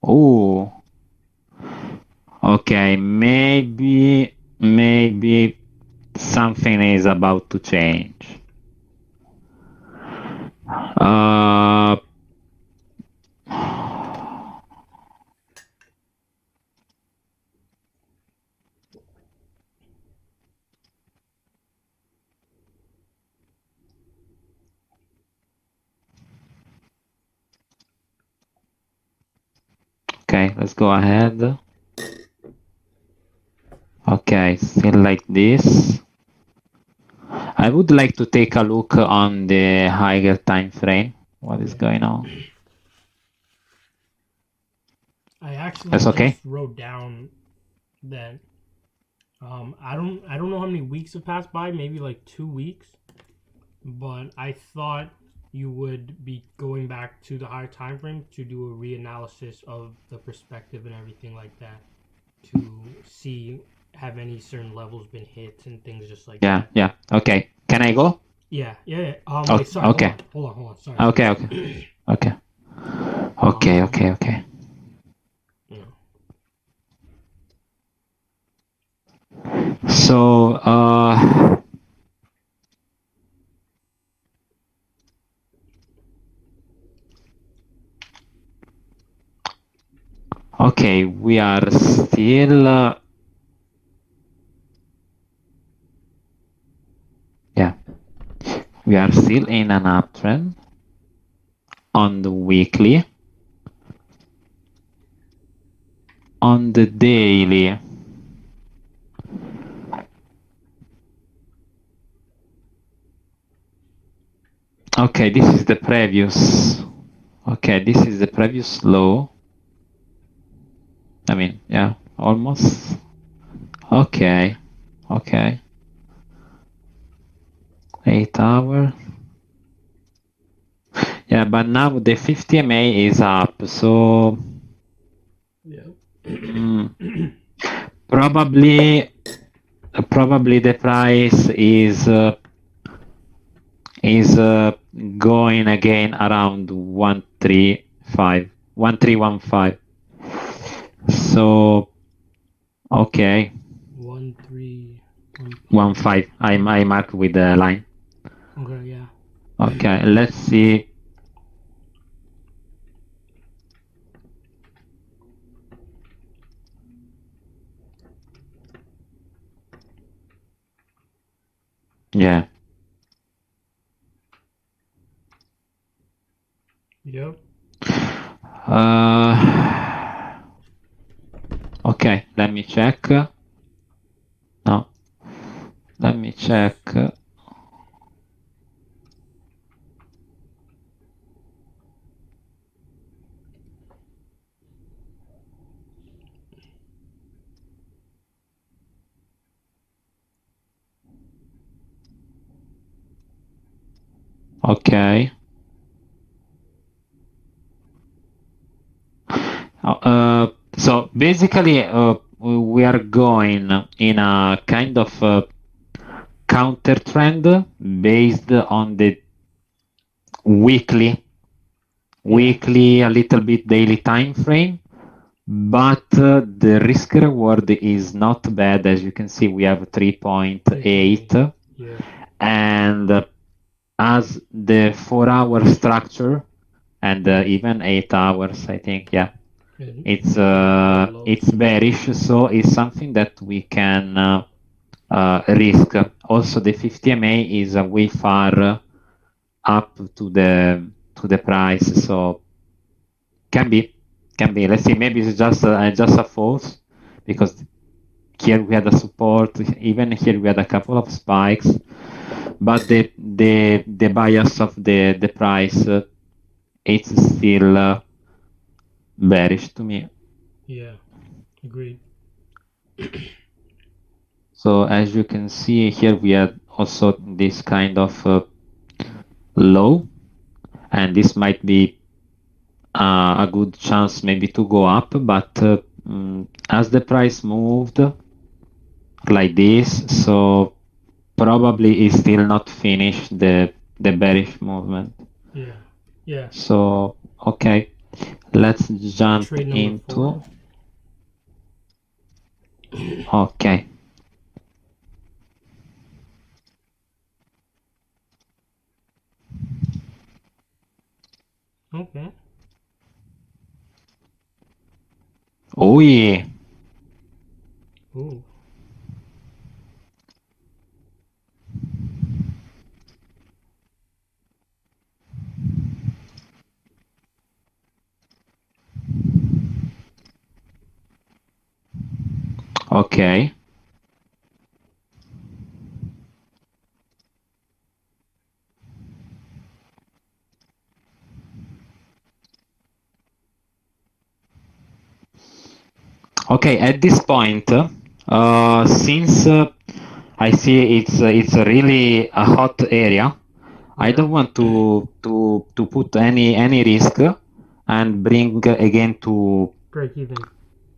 Oh. Okay. Maybe something is about to change. Okay, let's go ahead. Okay, still like this. I would like to take a look on the higher time frame. What is going on? I actually That's okay. just wrote down that I don't know how many weeks have passed by, maybe like 2 weeks, but I thought you would be going back to the higher time frame to do a reanalysis of the perspective and everything like that to see have any certain levels been hit and things just like that. Yeah. Okay. Can I go? Yeah. Oh, Wait, sorry. okay. Hold on. Sorry. Okay. Yeah. So, okay, we are still, we are still in an uptrend on the weekly. On the daily, okay, this is the previous. Okay, this is the previous low. I mean, yeah, almost. Okay. 8 hour. Yeah, but now the 50 MA is up, so Yeah. probably the price is going again around 1315. So okay. 1315. I mark with the line. Okay, yeah. Okay, let's see. Yeah. Yep. let me check. No. Let me check. Okay. So basically, we are going in a kind of counter trend based on the weekly, a little bit daily time frame, but the risk reward is not bad. As you can see, we have 3.8, Yeah. and as the 4-hour structure and even 8 hours, I think, yeah, it's bearish, so it's something that we can risk. Also, the 50 MA is way far up to the price, so can be. Let's see, maybe it's just a false, because here we had a support, even here we had a couple of spikes, but the bias of the price, it's still bearish to me. Yeah, agreed. So as you can see here, we had also this kind of low, and this might be a good chance maybe to go up, but as the price moved like this, so probably is still not finished the bearish movement. Yeah. So okay, let's jump Trade number into 4. Okay. Okay. Oh yeah. Ooh. Okay. Okay, at this point, since I see it's really a hot area, I Yeah. don't want to put any risk and bring again to Break even.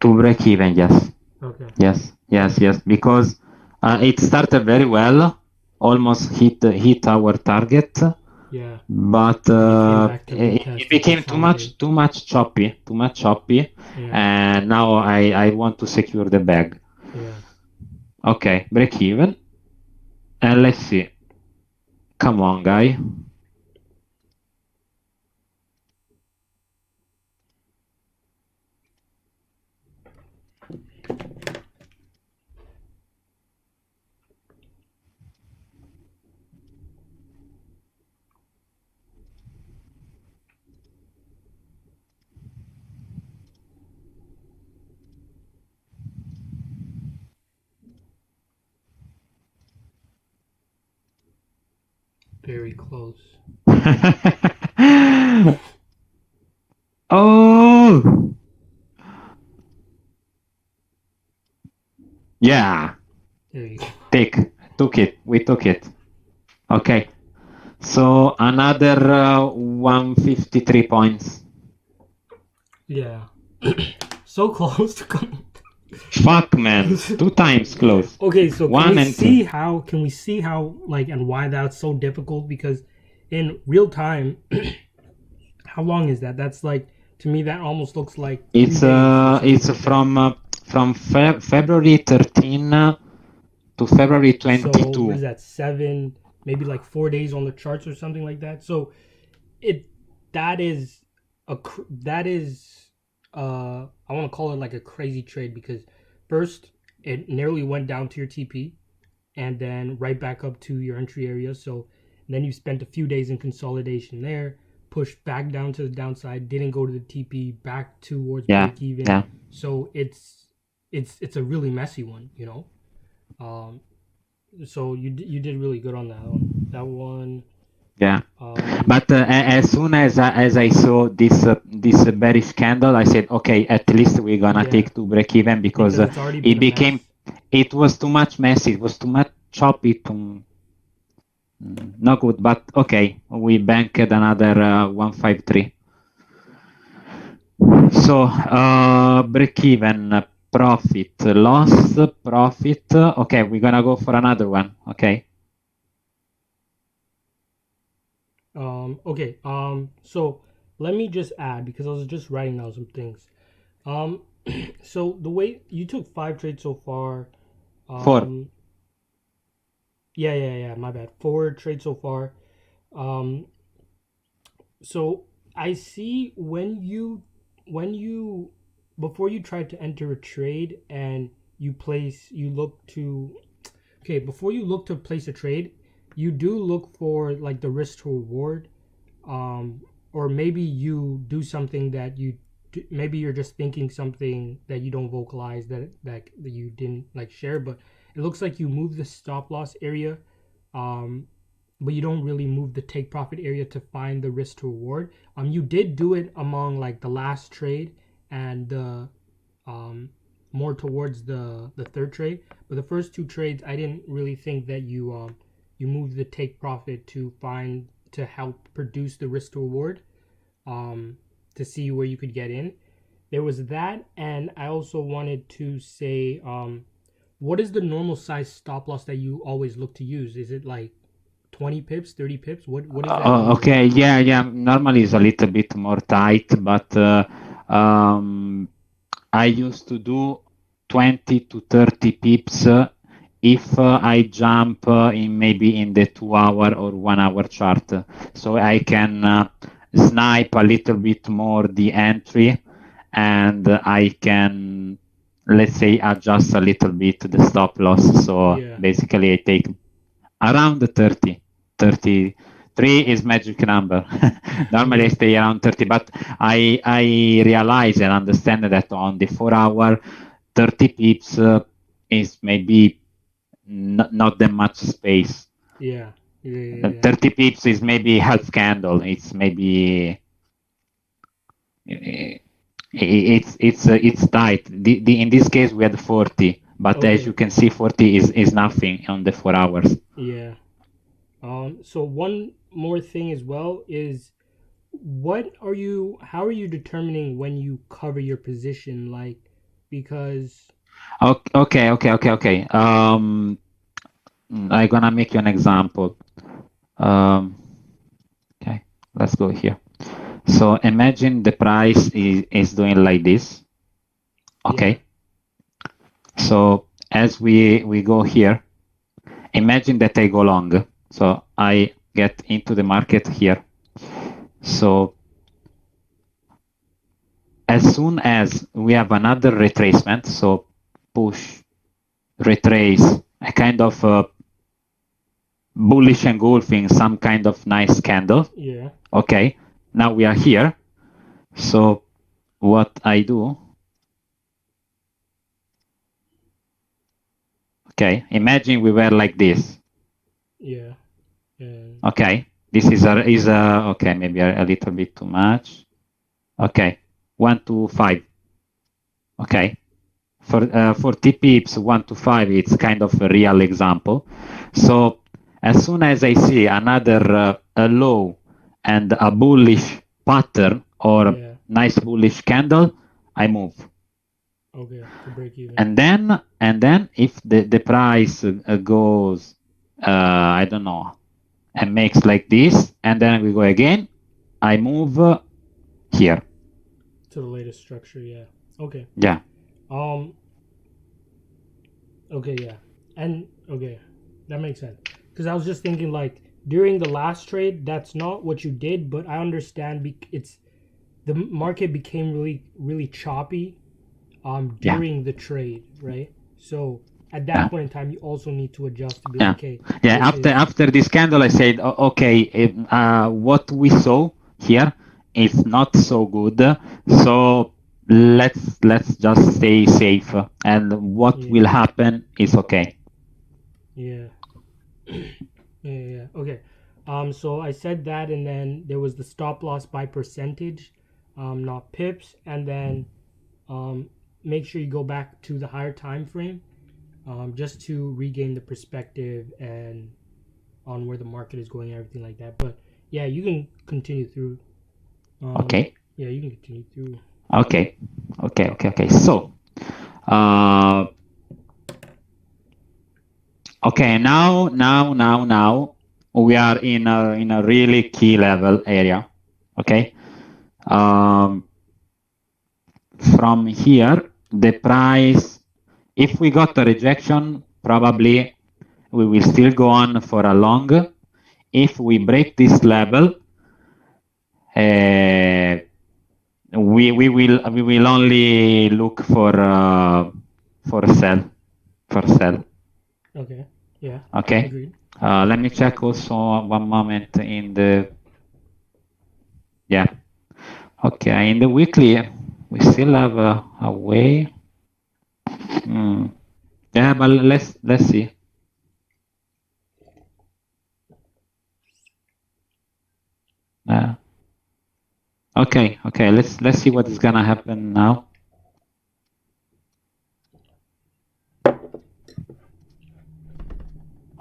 break even. Yes, Okay. yes, because it started very well, almost hit our target, Yeah. but Then it came back to it retest and became consolidate. too much choppy, Yeah. and now I want to secure the bag. Yeah. Okay, break even, and let's see. Come on, guy. Very close. Oh, yeah. There you go. We took it. Okay. So another 153 points. Yeah. So close to come. Fuck, man. 2 times close. Okay, so One and two. can we see how like and why that's so difficult? Because in real time, how long is that? That's like, to me that almost looks like 2 It's days or something it's like that. from February 13 to February So what 22. is that, 7, maybe like 4 days on the charts or something like that? So it that is that is I want to call it like a crazy trade, because first it nearly went down to your TP and then right back up to your entry area. So then you spent a few days in consolidation there, pushed back down to the downside, didn't go to the TP, back towards Yeah, break even. yeah. So it's a really messy one, you know. So you did really good on that one. That one. Yeah. But as soon as I saw this bearish candle, I said, okay, at least we're gonna take to break even because it's already been it became, it was too much messy, it was too much choppy, not good. But okay, we banked another 153. So break even, profit, loss, profit. Okay, we're gonna go for another one. Okay. Okay. So let me just add because I was just writing down some things. So the way you took 5 trades so far. 4. Yeah. My bad. 4 trades so far. So I see when you before you try to enter a trade and you look to okay, before you look to place a trade, you do look for like the risk to reward, or maybe you do something that maybe you're just thinking something that you don't vocalize that you didn't like share, but it looks like you move the stop loss area, um, but you don't really move the take profit area to find the risk to reward. You did do it among like the last trade and the more towards the third trade, but the first 2 trades I didn't really think that you moved the take profit to help produce the risk to reward, to see where you could get in. There was that, and I also wanted to say, what is the normal size stop loss that you always look to use? Is it like 20 pips, 30 pips? What is that number? Okay, yeah. Normally it's a little bit more tight, but I used to do 20 to 30 pips if I jump in maybe in the 2 hour or 1 hour chart, so I can snipe a little bit more the entry, and I can, let's say, adjust a little bit the stop loss. So basically I take around 30. 33 is magic number. Normally I stay around 30, but I realize and understand that on the 4 hour, 30 pips is maybe not that much space. 30 pips is maybe half candle. It's maybe it's tight. In this case we had 40, but as you can see, 40 is nothing on the 4 hours. Yeah. So one more thing as well is, how are you determining when you cover your position? Like, because okay. I'm gonna make you an example. Okay, let's go here. So imagine the price is doing like this. Okay. So as we go here, imagine that I go long. So I get into the market here. So as soon as we have another retracement, so push, retrace, a kind of bullish engulfing, some kind of nice candle. Yeah. Okay. Now we are here. So what I do, okay, imagine we were like this. Yeah. Okay, this is okay, maybe a little bit too much. Okay, 1 to 5. Okay, for T pips 1 to 5, it's kind of a real example. So as soon as I see another a low and a bullish pattern or nice bullish candle, I move. Okay, to break even. And then if the price goes, I don't know, and makes like this, and then we go again, I move here. To the latest structure, yeah. Okay. Yeah. Okay, yeah. And okay, that makes sense. Because I was just thinking, like, during the last trade, that's not what you did, but I understand the market became really choppy during the trade, right? So at that point in time, you also need to adjust to be like, okay. Yeah, after this candle, I said, okay, what we saw here is not so good. So let's just stay safe, and what will happen is okay. Yeah. Yeah. Okay. So I said that, and then there was the stop loss by percentage, not pips, and then make sure you go back to the higher time frame, just to regain the perspective and on where the market is going and everything like that. But yeah, you can continue through. Okay. Yeah, you can continue through. Okay. So, okay, now we are in a really key level area. Okay. From here, the price, if we got a rejection, probably we will still go on for a long. If we break this level, we will only look for sell. Okay. Yeah. Okay. Agreed. Let me check also one moment in the, yeah. Okay, in the weekly we still have a way. Yeah, but let's see. Okay, let's see what is gonna happen now.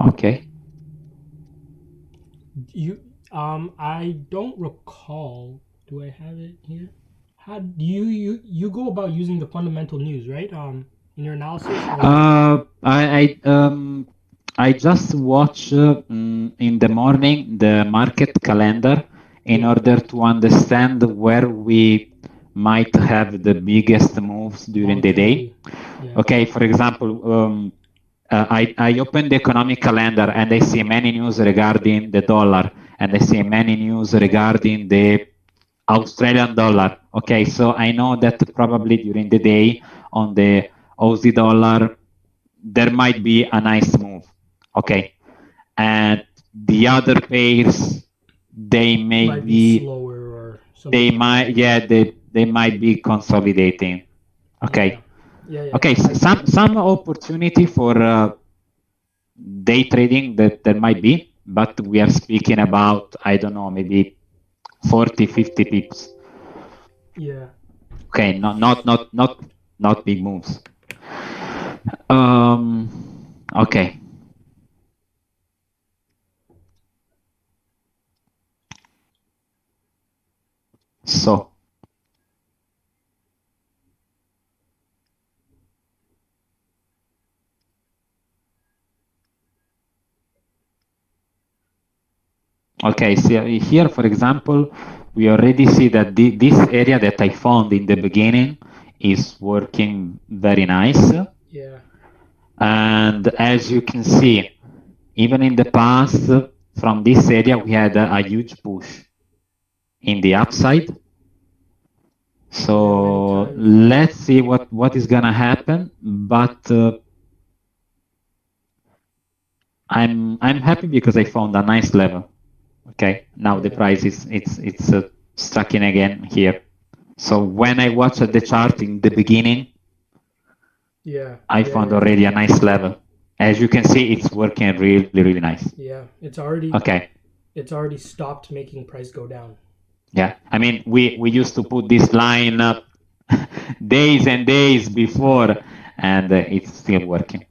Okay. I don't recall. Do I have it here? How do you go about using the fundamental news, right? In your analysis. I just watch in the morning the market calendar in order to understand where we might have the biggest moves during the day. Yeah. Okay, for example, I open the economic calendar and I see many news regarding the dollar, and I see many news regarding the Australian dollar. Okay, so I know that probably during the day on the Aussie dollar there might be a nice move. Okay, and the other pairs they may be slower or something. They might, yeah, they might be consolidating. Okay. Yeah. Okay, some opportunity for day trading that there might be, but we are speaking about, I don't know, maybe 40, 50 pips. Yeah. Okay, not big moves. Okay. So. Okay, so here, for example, we already see that this area that I found in the beginning is working very nice. Yeah. And as you can see, even in the past, from this area, we had a huge push in the upside. So let's see what is gonna happen. But I'm happy because I found a nice level. Okay, now the price is it's stuck in again here. So when I watched the chart in the beginning, I found already a nice level. As you can see, it's working really nice. Yeah, it's already okay. It's already stopped making price go down. Yeah, I mean we used to put this line up days and days before, and it's still working.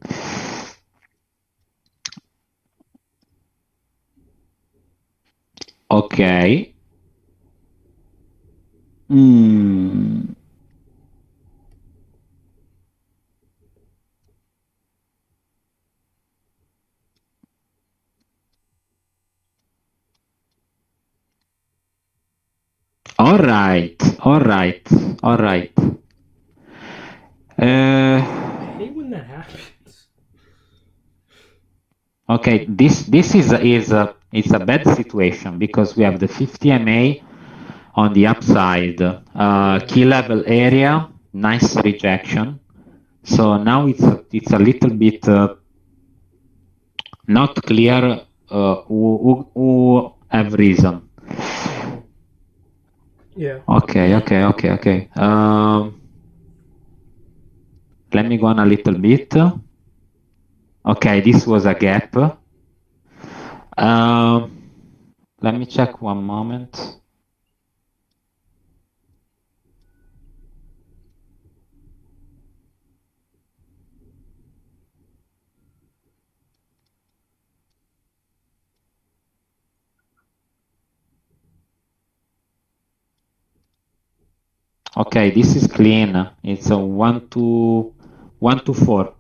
Okay. All right. I hate when that happens. Okay, this is it's a bad situation because we have the 50 MA on the upside, key level area, nice rejection. So now it's a little bit not clear who have reason. Yeah. Okay. Let me go on a little bit. Okay, this was a gap. Let me check one moment. Okay, this is clean. It's a 1 to 4.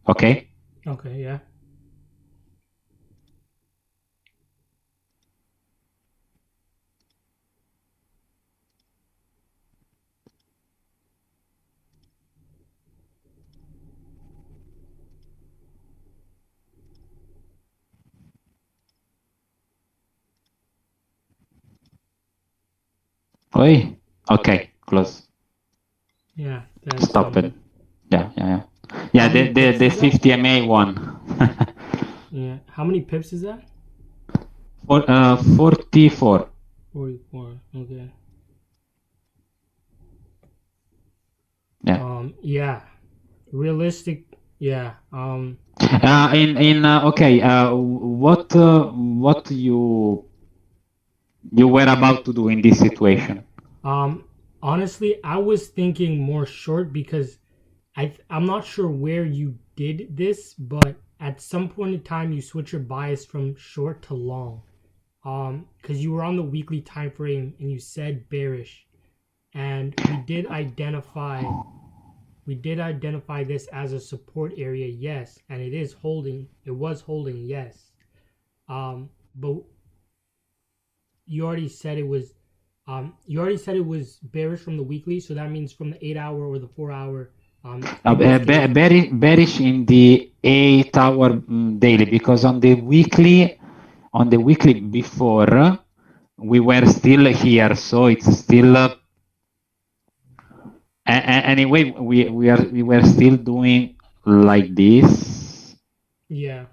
Okay. Okay, yeah. Oi. Okay, close. Yeah, that's Stop it. Yeah. How Yeah, many pips the is that? 50 MA one. Yeah. How many pips is that? 44. 44. Okay. Yeah. Yeah. Realistic. Yeah. Okay. What you were about to do in this situation? Honestly, I was thinking more short because I'm not sure where you did this, but at some point in time you switch your bias from short to long. Because you were on the weekly time frame and you said bearish, and we did identify this as a support area, yes, and it was holding, yes. But you already said it was bearish from the weekly, so that means from the 8 hour or the 4 hour. In this case, Bearish in the 8 hour daily, because on the weekly before we were still here, so it's still anyway we were still doing like this, yeah,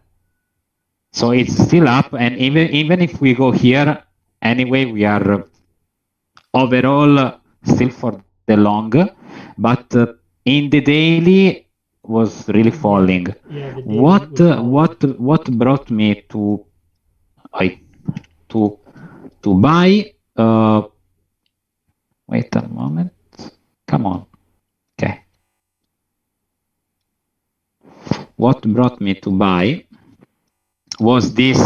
so it's still up, and even if we go here anyway, we are overall still for the long, but in the daily was really falling. yeah, the daily was falling. What brought me to I to buy? Wait a moment. Come on. Okay. What brought me to buy was this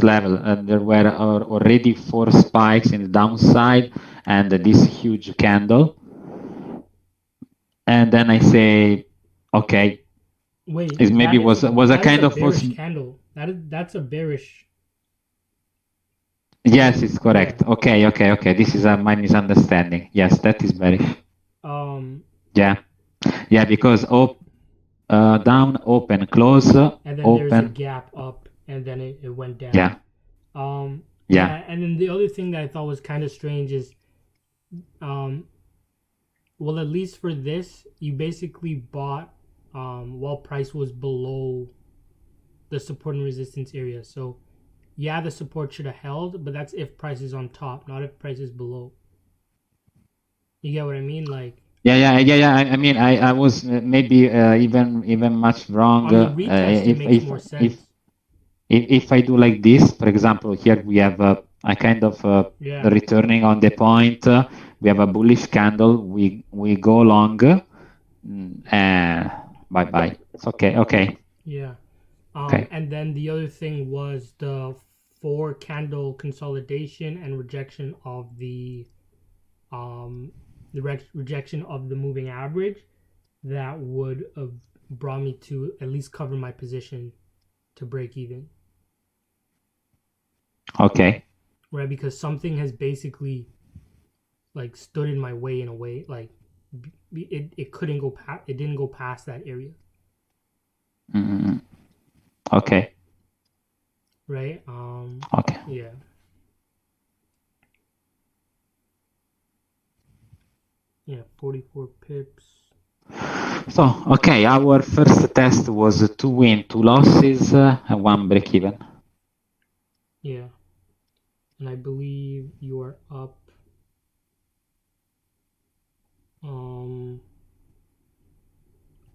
level. There were already 4 spikes in the downside and this huge candle. And then I say, okay, Wait, it maybe was a that is kind a of bearish candle. That's a bearish. Yes, it's correct. Yeah. Okay. This is my misunderstanding. Yes, that is bearish. Yeah, because down, open, close, And then there's a open. gap up, and then it went down. Yeah. Yeah, and then the other thing that I thought was kind of strange is, well, at least for this, you basically bought while price was below the support and resistance area. So, yeah, the support should have held, but that's if price is on top, not if price is below. You get what I mean? Like, Yeah. I mean, I was maybe even much wrong. on the retest, it makes more sense. If I do like this, for example, here we have a kind of Yeah. returning on the point. We have a bullish candle. We go long. Bye bye. It's okay. Okay. Yeah. Okay. And then the other thing was the 4 candle consolidation and rejection of the rejection of the moving average that would have brought me to at least cover my position to break even. Okay. Right, because something has basically like stood in my way in a way, like it couldn't go past, it didn't go past that area. Okay. Right. Okay. Yeah. Yeah. 44 pips. So, okay, our first test was 2 win, 2 losses, and 1 break even. Yeah. And I believe you are up.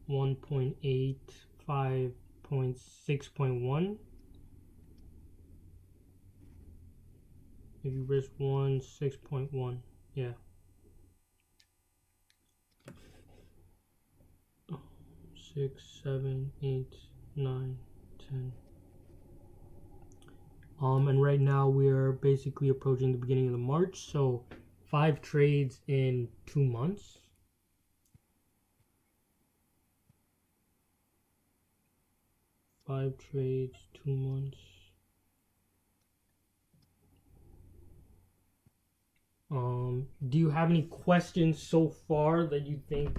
1.85.6.1. If you risk 1, 6.1. Yeah. 6, 7, 8, 9, 10. And right now we're basically approaching the beginning of the March, so 5 trades in 2 months. 5 trades, 2 months. Do you have any questions so far that you think?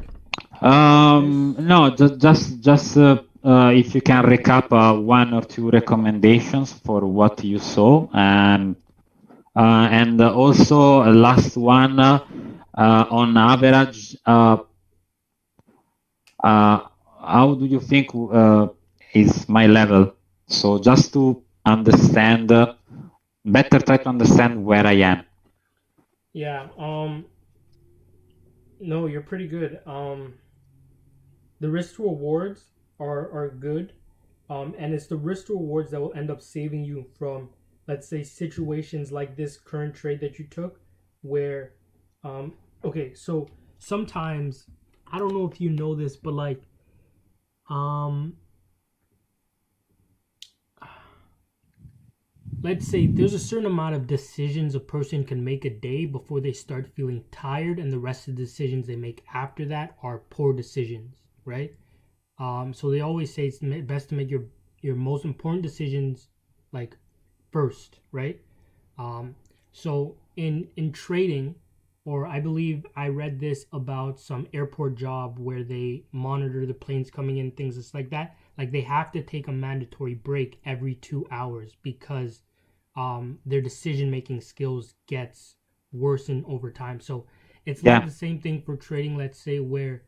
No, just if you can recap one or two recommendations for what you saw, and also last one on average, how do you think is my level? So just to understand, better try to understand where I am. Yeah. No, you're pretty good. The risk to rewards are good. And it's the risk to rewards that will end up saving you from, let's say, situations like this current trade that you took, where, okay, so sometimes, I don't know if you know this, but like, let's say there's a certain amount of decisions a person can make a day before they start feeling tired, and the rest of the decisions they make after that are poor decisions, right? So they always say it's best to make your most important decisions like first, right? So in trading, or I believe I read this about some airport job where they monitor the planes coming in, things just like that. Like they have to take a mandatory break every 2 hours because their decision making skills gets worsened over time. So it's like the same thing for trading. Let's say where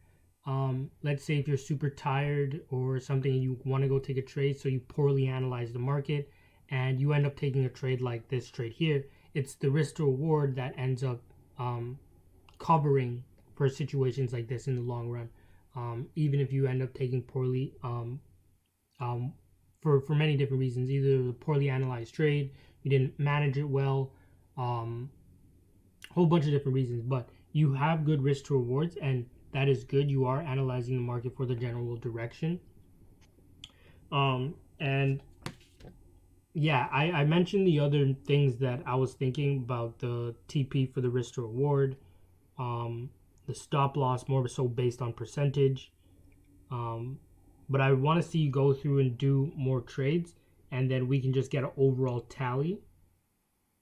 let's say if you're super tired or something and you want to go take a trade, so you poorly analyze the market and you end up taking a trade like this trade here, it's the risk to reward that ends up covering for situations like this in the long run. Even if you end up taking poorly, for many different reasons, either the poorly analyzed trade, you didn't manage it well, whole bunch of different reasons, but you have good risk to rewards, and that is good. You are analyzing the market for the general direction. And yeah, I mentioned the other things that I was thinking about: the TP for the risk to reward, the stop loss more so based on percentage. But I want to see you go through and do more trades, and then we can just get an overall tally.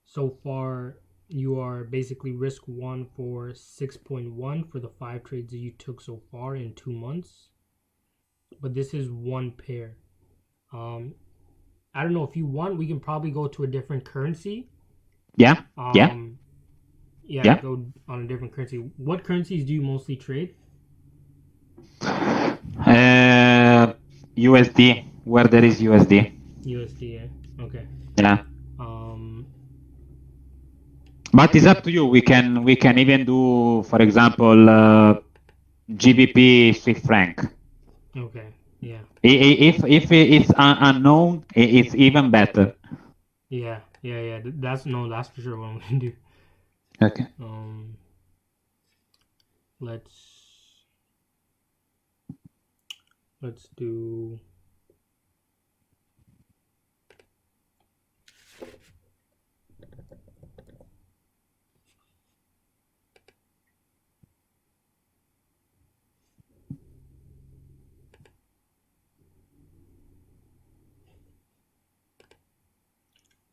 So far, you are basically risk 1 for 6.1 for the 5 trades that you took so far in 2 months. But this is one pair. I don't know, if you want, we can probably go to a different currency. Yeah. Go on a different currency. What currencies do you mostly trade? USD, where there is USD. USD, yeah. Okay. Yeah. But it's up to you. We can even do, for example, GBP Swiss franc. Okay. Yeah. If it's unknown, it's even better. Yeah. That's for sure what I'm gonna do. Okay. Let's do.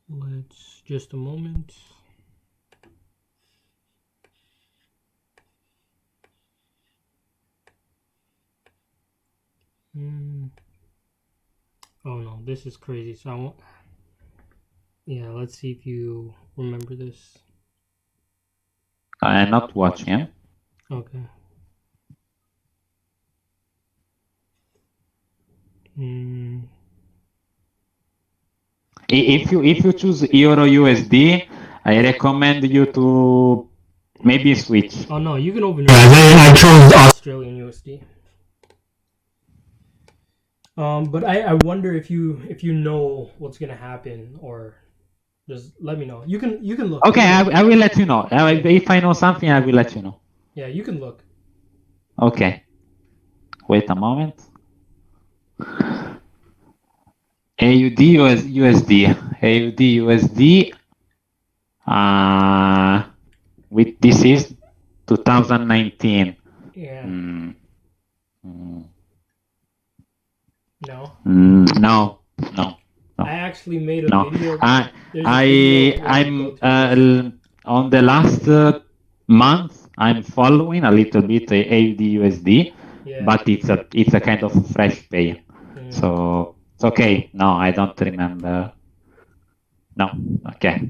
Let's just a moment. Oh no, this is crazy. So I won't. Yeah, let's see if you remember this. I'm not watching. Okay. If you choose Euro USD, I recommend you to maybe switch. Oh no, you can open your eyes. I chose Australian USD. But I wonder if you know what's gonna happen, or just let me know. You can look. You Okay, can look. I will let you know. Okay. If I know something, I will let you know. Yeah, you can look. Okay. Wait a moment. AUD USD. AUD USD. With this is 2019. Yeah. Mm, mm, No. no, no, I no, actually made a no. video. I There's a video where I go I'm through this. on the last month. I'm following a little bit AUD USD, Yeah. but it's a kind of fresh pay. Mm. So it's okay. No, I don't remember. No, okay.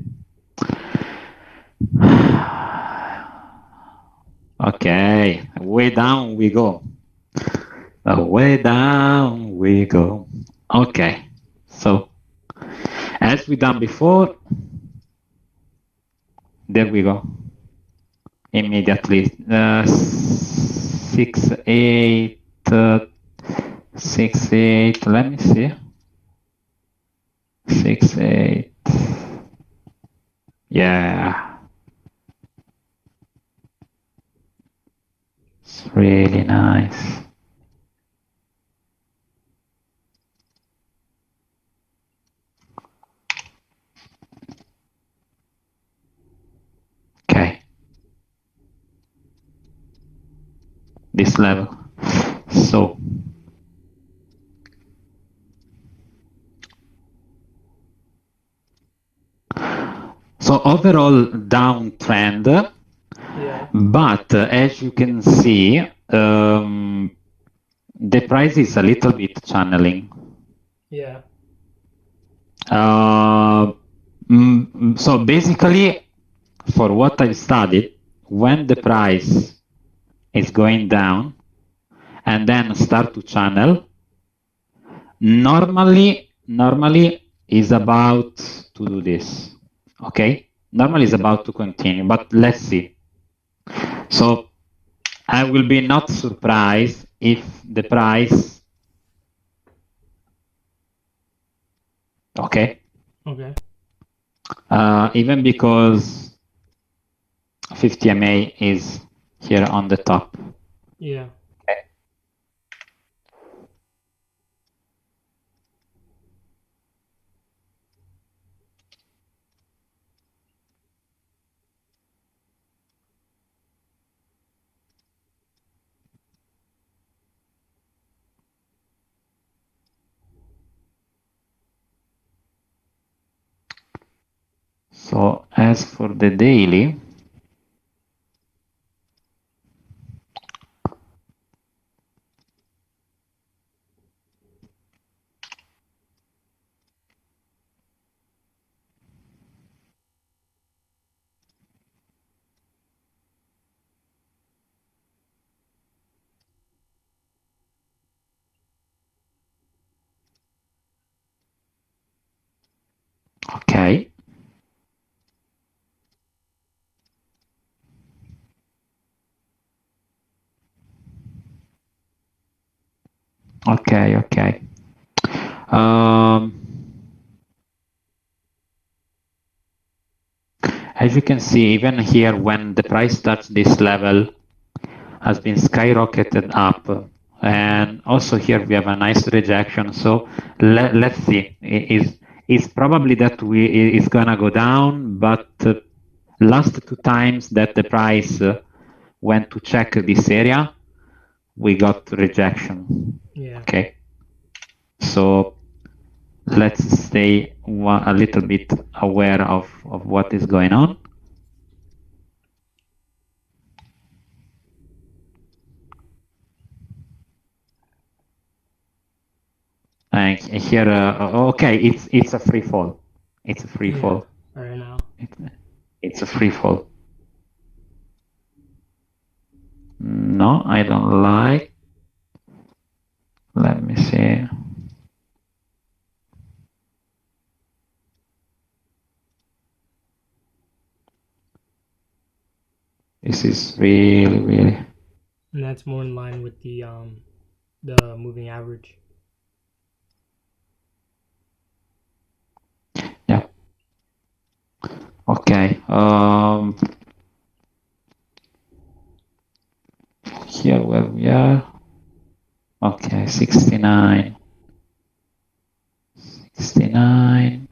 Okay, way down we go. Way down we go. Okay, so as we done before, there we go. Immediately, 6 8 6 8. Let me see. 6 8. Yeah, it's really nice. Okay, this level. So overall downtrend, Yeah. but as you can see, the price is a little bit channeling. Yeah. So basically, for what I've studied, when the price is going down and then start to channel, normally is about to do this. Okay? Normally is about to continue, but let's see. So I will be not surprised if the price, okay, Okay. even because 50 MA is here on the top. Yeah. So as for the daily, okay, okay. Um, as you can see, even here, when the price touched this level, has been skyrocketed up. And also here we have a nice rejection. So let's see. Is probably that is gonna go down, but last two times that the price went to check this area, we got rejection. Yeah. Okay. So let's stay a little bit aware of what is going on. And here, okay, it's a free fall. It's a free Yeah. fall. Right now. It's a free fall. No, I don't like. Let me see. This is really. And that's more in line with the moving average. 59, 69.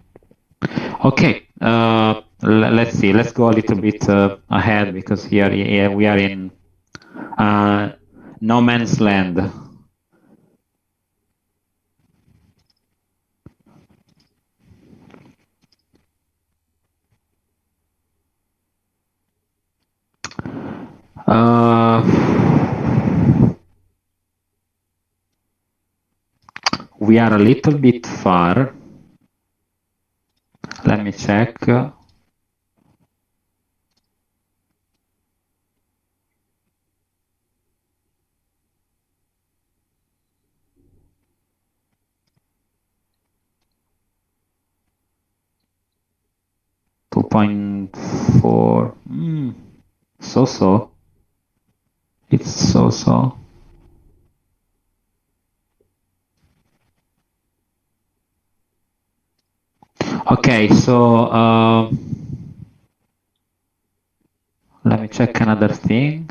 Okay, let's see. Let's go a little bit ahead because here we are in no man's land. We are a little bit far. Let me check. .4. So. It's so. Okay, so let me check another thing.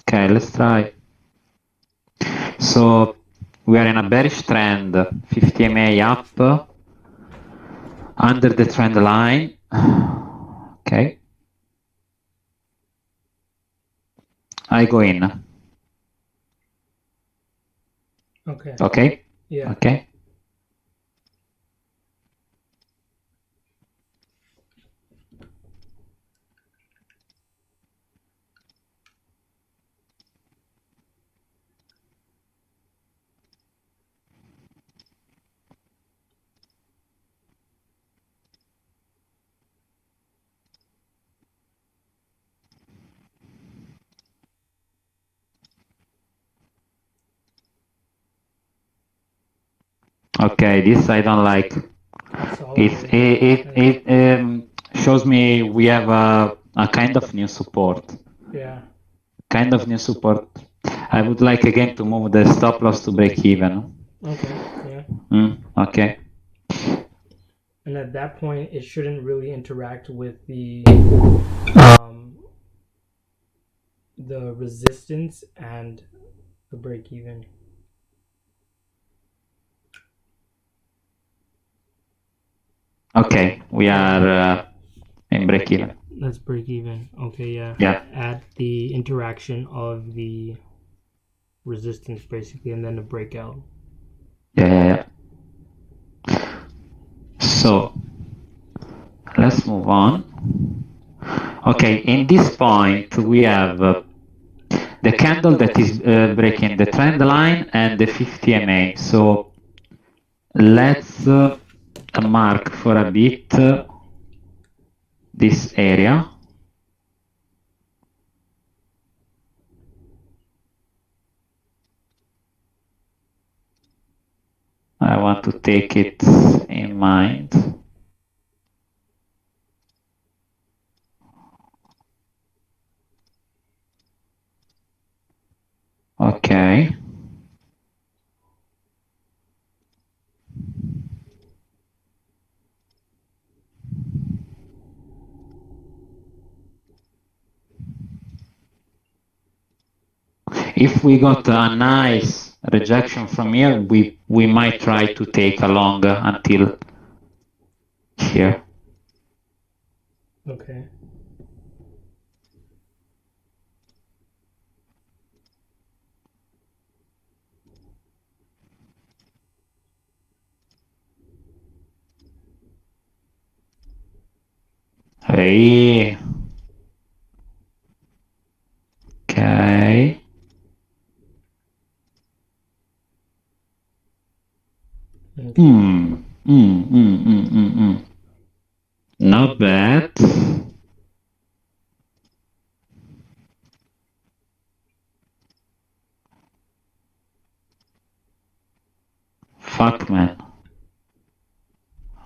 Okay, let's try. So we are in a bearish trend, 50 MA up, under the trend line. Okay. I go in. Okay. Okay? Yeah. Okay. Okay, this I don't like. It shows me we have a kind of new support. Yeah. Kind of new support. I would like again to move the stop loss to break even. Okay. Yeah. Okay. And at that point, it shouldn't really interact with the resistance and the break even. Okay, we are in break even. Let's break even. Okay, yeah. Yeah. At the interaction of the resistance, basically, and then the breakout. Yeah. So let's move on. Okay, in this point we have the candle that is breaking the trend line and the 50 MA. So let's mark for a bit this area. I want to take it in mind. Okay. If we got a nice rejection from here, we might try to take a long until here. Okay. Hey. Okay. Not bad. Fuck, man.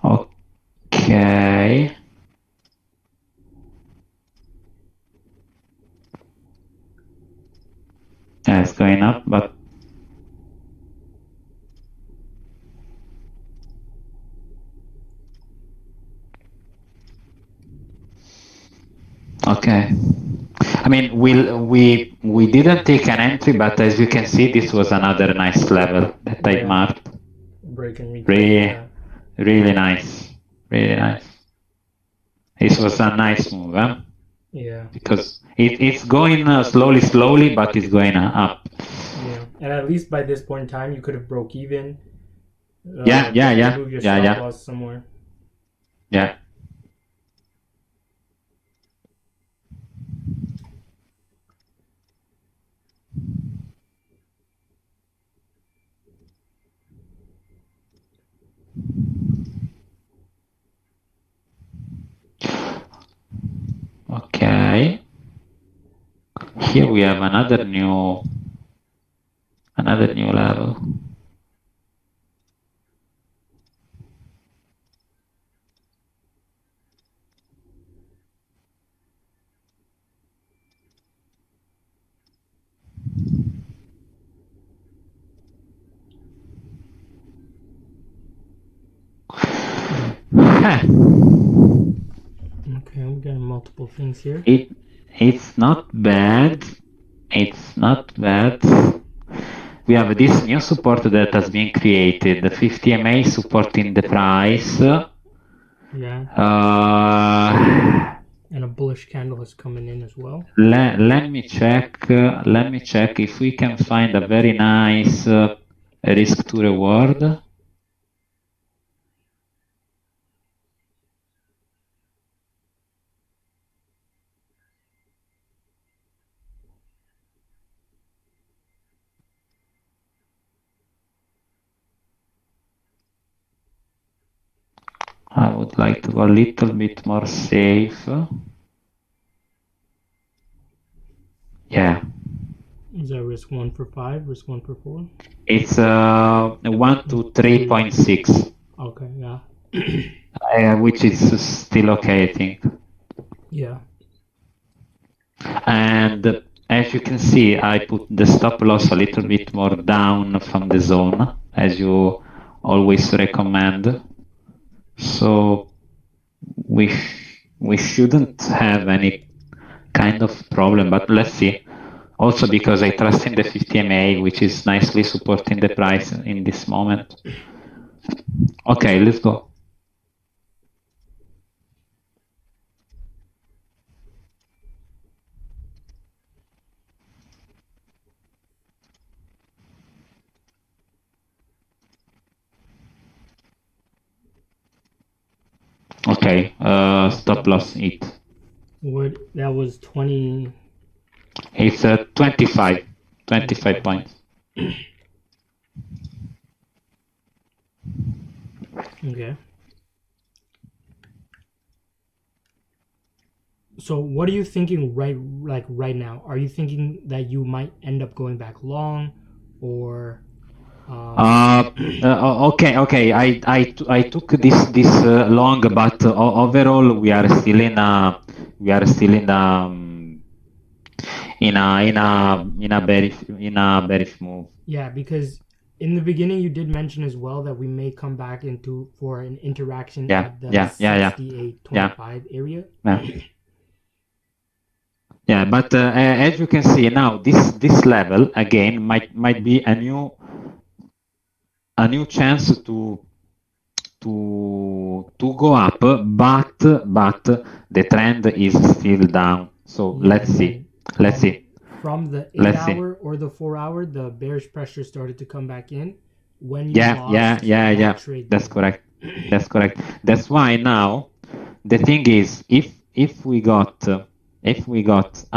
Okay. Yeah, it's going up, but I mean, we didn't take an entry, but as you can see, this was another nice level that I Yeah. marked. Break and retest. Really, Yeah. really nice. Really nice. This was a nice move, huh? Yeah. Because it's going slowly, but it's going up. Yeah. And at least by this point in time, you could have broke even. Yeah. Move your stop loss somewhere. Yeah. Okay. Here we have another new level. Okay, we got multiple things here. It's not bad. It's not bad. We have this new support that has been created, the 50 MA supporting the price. Yeah. And a bullish candle is coming in as well. Let me check. Let me check if we can find a very nice risk to reward. I would like to go a little bit more safe. Yeah. Is that risk 1 for 5, risk 1 for 4? It's 1 to 3.6. Okay, yeah. Which is still okay, I think. Yeah. And as you can see, I put the stop loss a little bit more down from the zone, as you always recommend. So we shouldn't have any kind of problem, but let's see. Also because I trust in the 50 MA, which is nicely supporting the price in this moment. Okay, let's go. Okay, stop loss 8. What, that was 20? It's 25 points. Okay. So what are you thinking right now? Are you thinking that you might end up going back long, or? Okay. I took this long, but overall we are still in a bearish move. Yeah, because in the beginning you did mention as well that we may come back for an interaction at the 68.25 area. Yeah, but as you can see now, this level again might be a new chance to go up, but the trend is still down. So Yeah, let's see. From the 8-hour or the 4-hour, the bearish pressure started to come back in. When you lost that trade. That's correct. That's why now the thing is, if we got a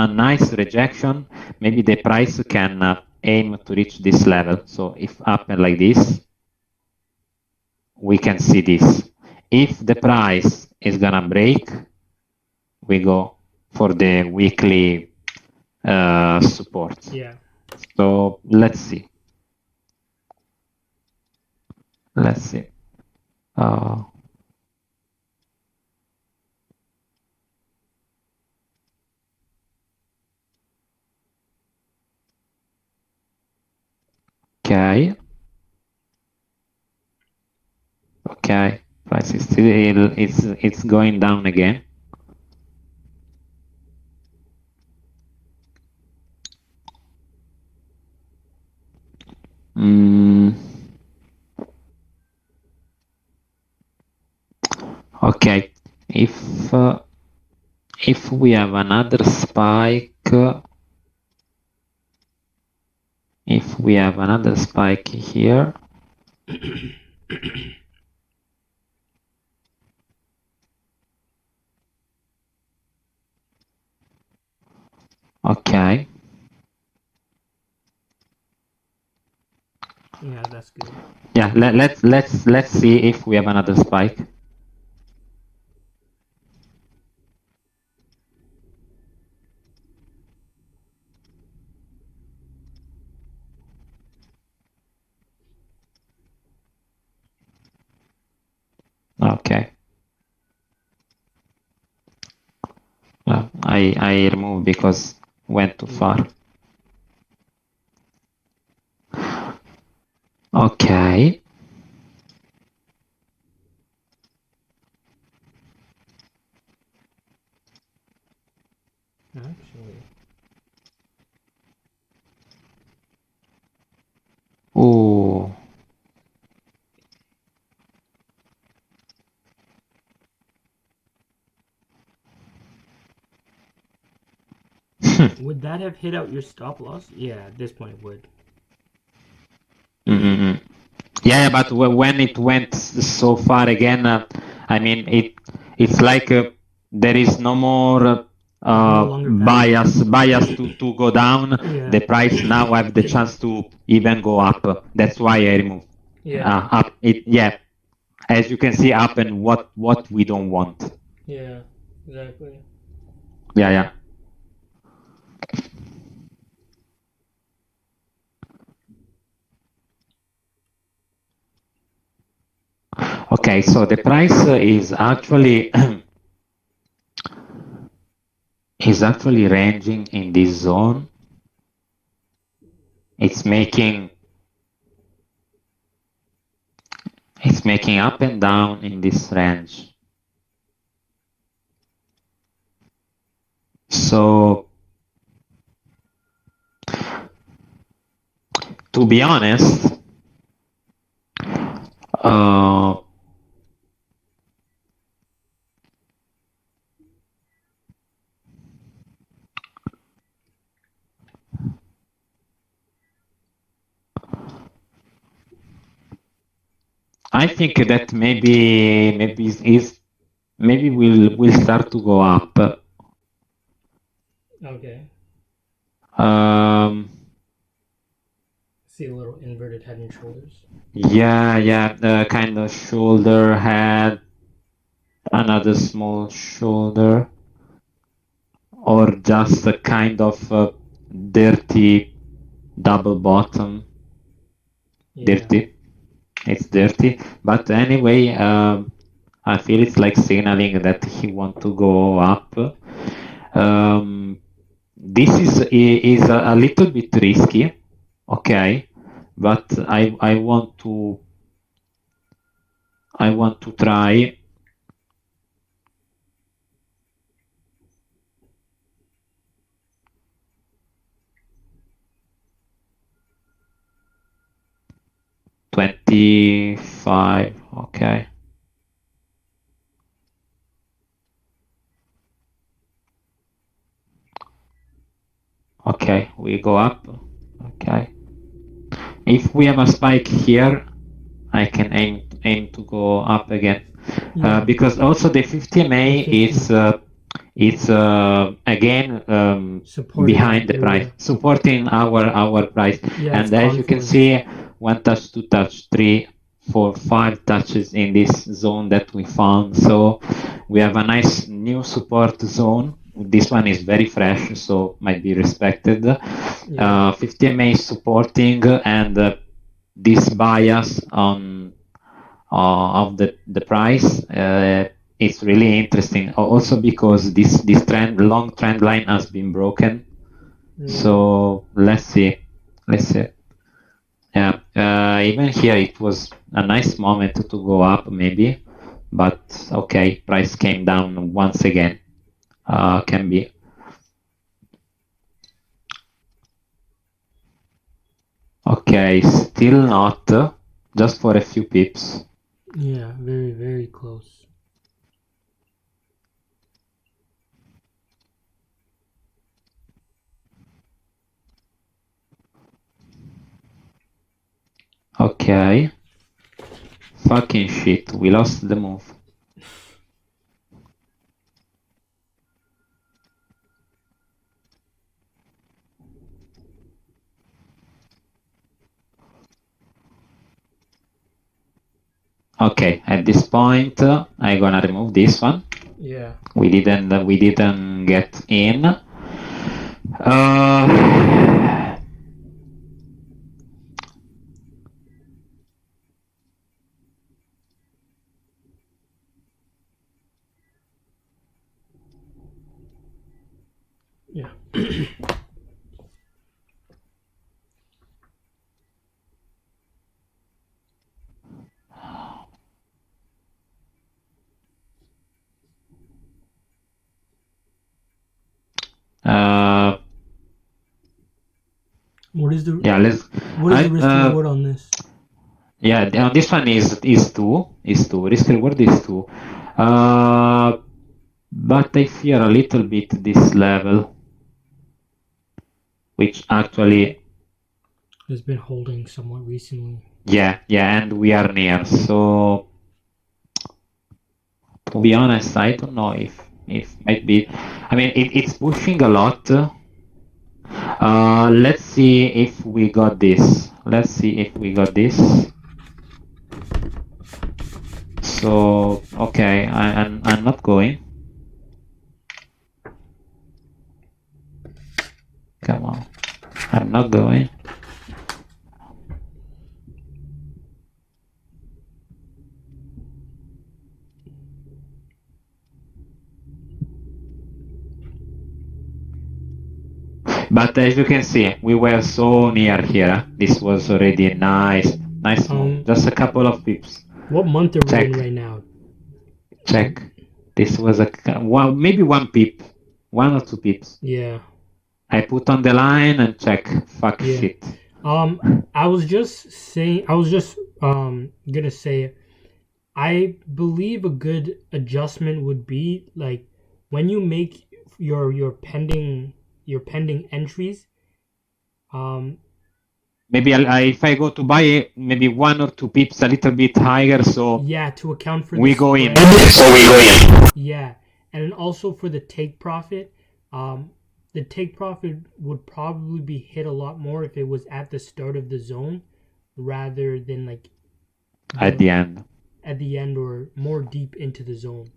nice rejection, maybe the price can aim to reach this level. So if happen like this, we can see this. If the price is gonna break, we go for the weekly support. Yeah. So let's see. Okay. Price is still it's going down again. Mm, okay, if we have another spike, here, okay. Yeah, that's good. Yeah, let's see if we have another spike. Okay. I remove because went too far. Okay. Actually. Ooh. Would that have hit out your stop loss? Yeah, at this point it would. Mm-mm. Yeah, but when it went so far again, I mean it's like there is no more No longer panic. bias to go down. Yeah. The price now have the chance to even go up. That's why I remove. Yeah. Up. Yeah. As you can see, up and what we don't want. Yeah. Exactly. Yeah. Okay, so the price is actually ranging in this zone. It's making up and down in this range. So to be honest, I think that maybe we'll start to go up. Okay. Um, See a little inverted head and shoulders. yeah, the kind of shoulder head, another small shoulder, or just a kind of dirty double bottom. Yeah. Dirty. It's dirty. But anyway, I feel it's like signaling that he want to go up. This is a little bit risky, okay, but I want to try. $25, okay. Okay, we go up. Okay. If we have a spike here, I can aim to go up again. Yeah. Because also the 50 MA is it's again Supporting behind that the price, area. supporting our price. Yeah, And it's as you can confluence. see, 1 touch, 2 touch, 3, 4, 5 touches in this zone that we found. So we have a nice new support zone. This one is very fresh, so might be respected. Yeah. 50 MA is supporting, and this bias on of the price is really interesting. Also because this long trend line has been broken. So let's see. Yeah, even here it was a nice moment to go up maybe, but okay, price came down once again. Can be. Okay. Okay, still not. Just for a few pips. Yeah, very, very close. Okay. Fucking shit, we lost the move. Okay, at this point, I'm gonna remove this one. Yeah. We didn't get in. Yeah. What is the Yeah, let's. what is the risk reward on this? Yeah, on this one is two. Risk reward is 2. But I fear a little bit this level, which actually, Has been holding somewhat recently. yeah, and we are near. So to be honest, I don't know if might be. I mean, it's pushing a lot. Let's see if we got this. Let's see if we got this. So okay, I'm not going. Come on, I'm not going. But as you can see, we were so near here. This was already a nice move. Just a couple of pips. What month are we in right now? Check. This was maybe 1 pip. 1 or 2 pips. Yeah. I put on the line and check. Fuck shit. I was just gonna say, I believe a good adjustment would be like when you make your pending entries. Maybe if I go to buy maybe 1 or 2 pips a little bit higher, so yeah, to account for we go in. Yeah, and also for the take profit, the take profit would probably be hit a lot more if it was at the start of the zone rather than like at the end. At the end or more deep into the zone.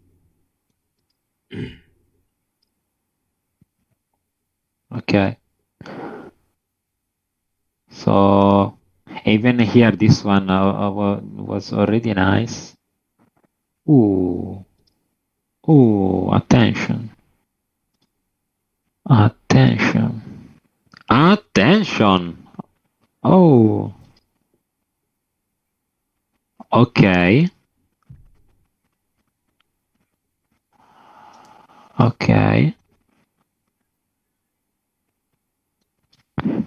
Okay. So even here, this one was already nice. Ooh, attention. Oh, okay.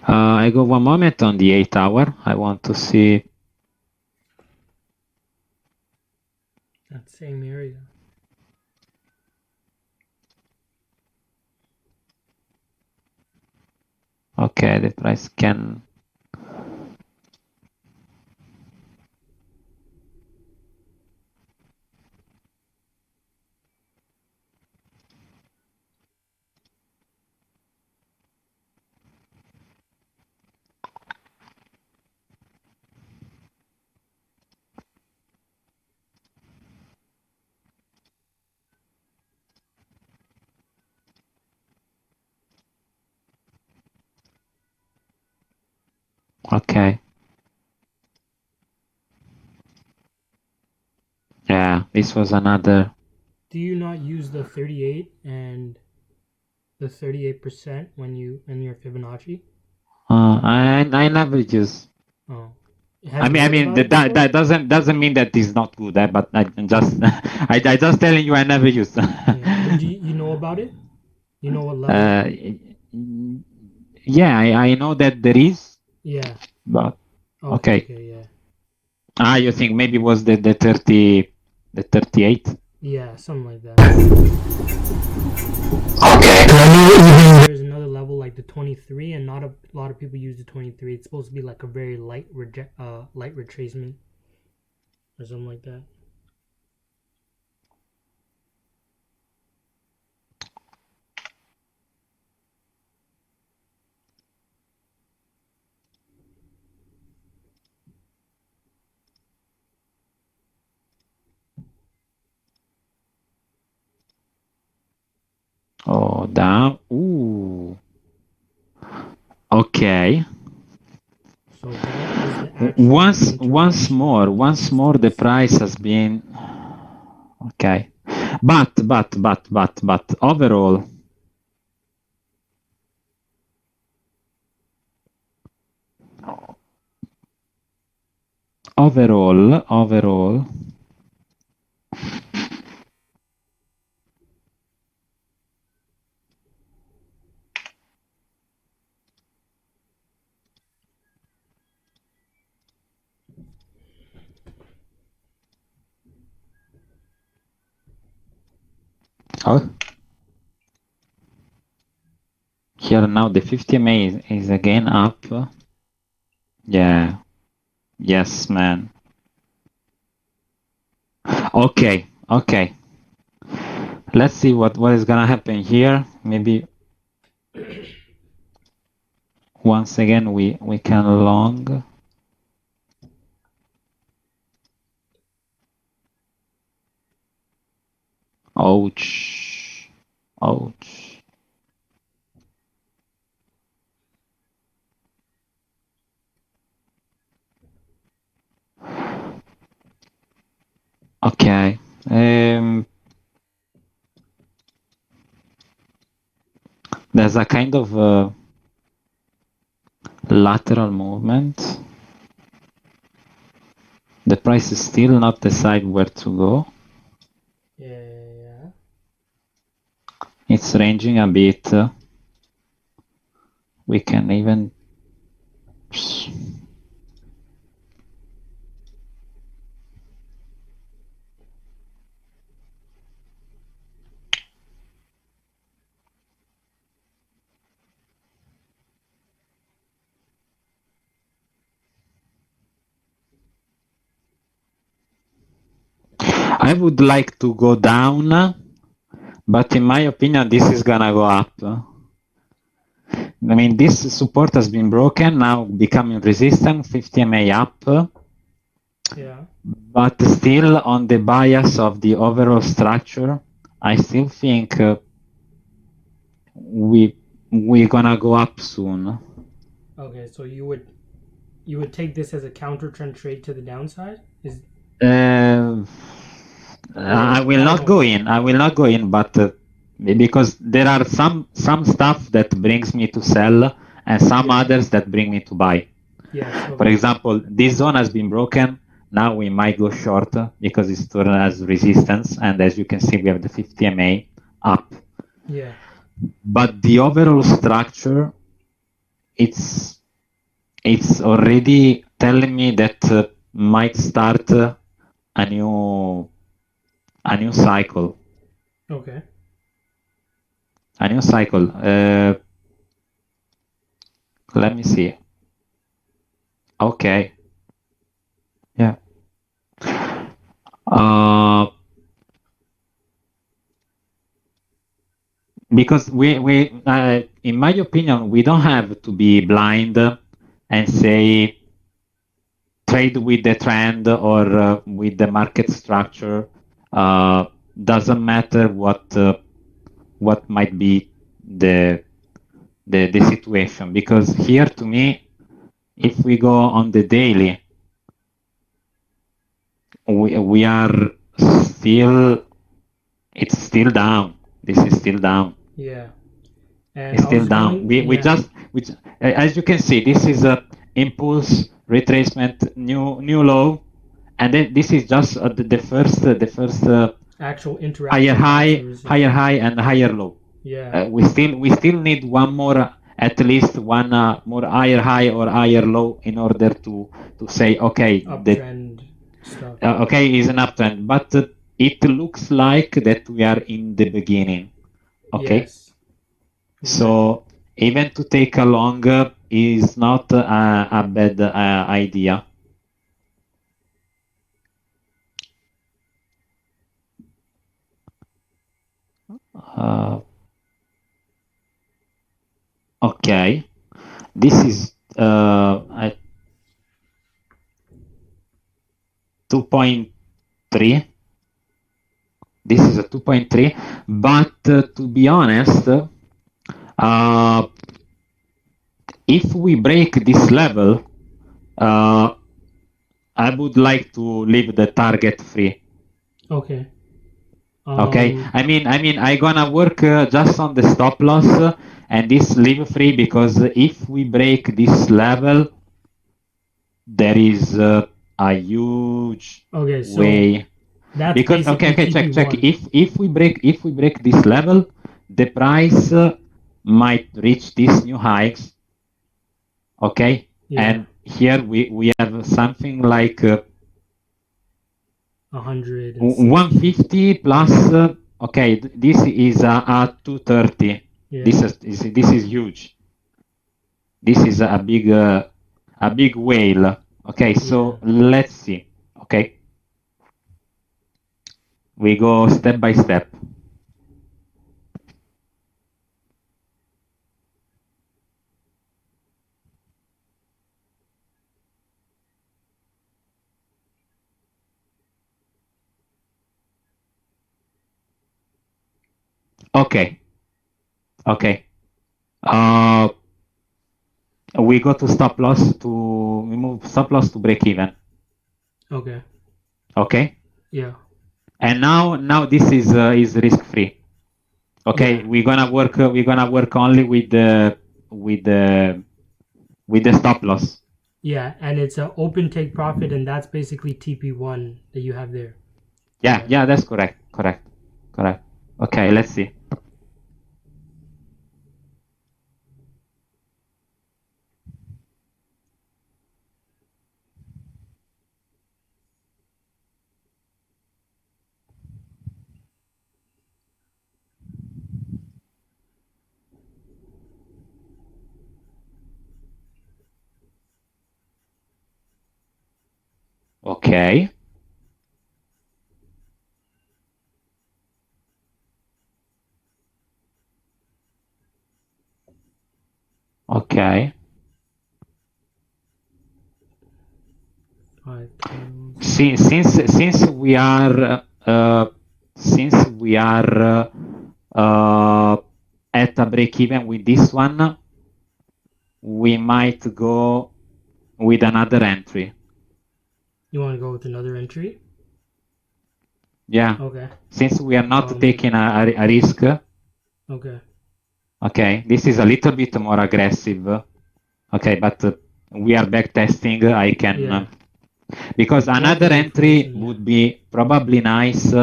I go one moment on the 8 hour. I want to see. That same area. Okay, the price can. Okay. Yeah, this was another. Do you not use the 38 and the 38% when you're Fibonacci? I never use. Oh. I mean that doesn't mean that it's not good, but I just I just telling you I never use. Yeah. But you know about it? You know what level? Yeah, I know that there is. Yeah. But Okay. Yeah. You think maybe it was the 38? Yeah, something like that. Okay. There's another level like the 23, and not a lot of people use the 23. It's supposed to be like a very light retracement or something like that. Oh, down. Ooh. Okay. So that is the actual Once more, the price has been okay. But overall, oh, here now the 50 MA is again up. Yeah. Yes, man. Okay. Let's see what is gonna happen here. Maybe once again we can long. Ouch. Okay. There's a kind of lateral movement. The price is still not decided where to go. Yeah. It's ranging a bit. We can even I would like to go down, but in my opinion, this is gonna go up. I mean, this support has been broken, now becoming resistant, 50 MA up. Yeah. But still on the bias of the overall structure, I still think we're gonna go up soon. Okay, so you would take this as a counter trend trade to the downside? I will not go in, but because there are some stuff that brings me to sell and some others that bring me to buy. Yes. Okay. For example, this zone has been broken. Now we might go short because it's turned as resistance, and as you can see, we have the 50 MA up. Yeah. But the overall structure, it's already telling me that might start a new cycle. Okay. A new cycle. Let me see. Okay. Yeah. Because we in my opinion, we don't have to be blind and say trade with the trend or with the market structure. Doesn't matter what might be the situation, because here to me, if we go on the daily, we are still, it's still down. This is still down. Yeah. And It's still down. As you can see, this is a impulse retracement, new low, and then this is just the first actual interaction. higher high and higher low. Yeah. We still need one more at least one more higher high or higher low in order to say, okay, uptrend stuff. Okay, is an uptrend, but it looks like that we are in the beginning. Okay, Yes. so even to take a long is not a bad idea. Okay, this is at 2.3. This is a 2.3, but to be honest, if we break this level, I would like to leave the target free. Okay. Okay, I mean, I gonna work just on the stop loss and this leave free, because if we break this level, there is a huge way. That's because basically check. TP1. If we break this level, the price might reach these new highs. Okay, and here we have something like 150 plus. Okay, this is a 230. Yeah. This is huge. This is a big whale. Okay, so let's see. Okay, we go step by step. Okay. We go to stop loss we move stop loss to break even. Okay. Yeah. And now this is risk free. Okay, we're gonna work only with the stop loss. Yeah, and it's an open take profit, and that's basically TP1 that you have there. Yeah, that's correct. Okay, let's see. Okay. Okay. Since we are at a break even with this one, we might go with another entry. You want to go with another entry? Yeah. Okay. Since we are not taking a risk. Okay. Okay, this is a little bit more aggressive. Okay, but we are back testing. I can because another entry would be probably nice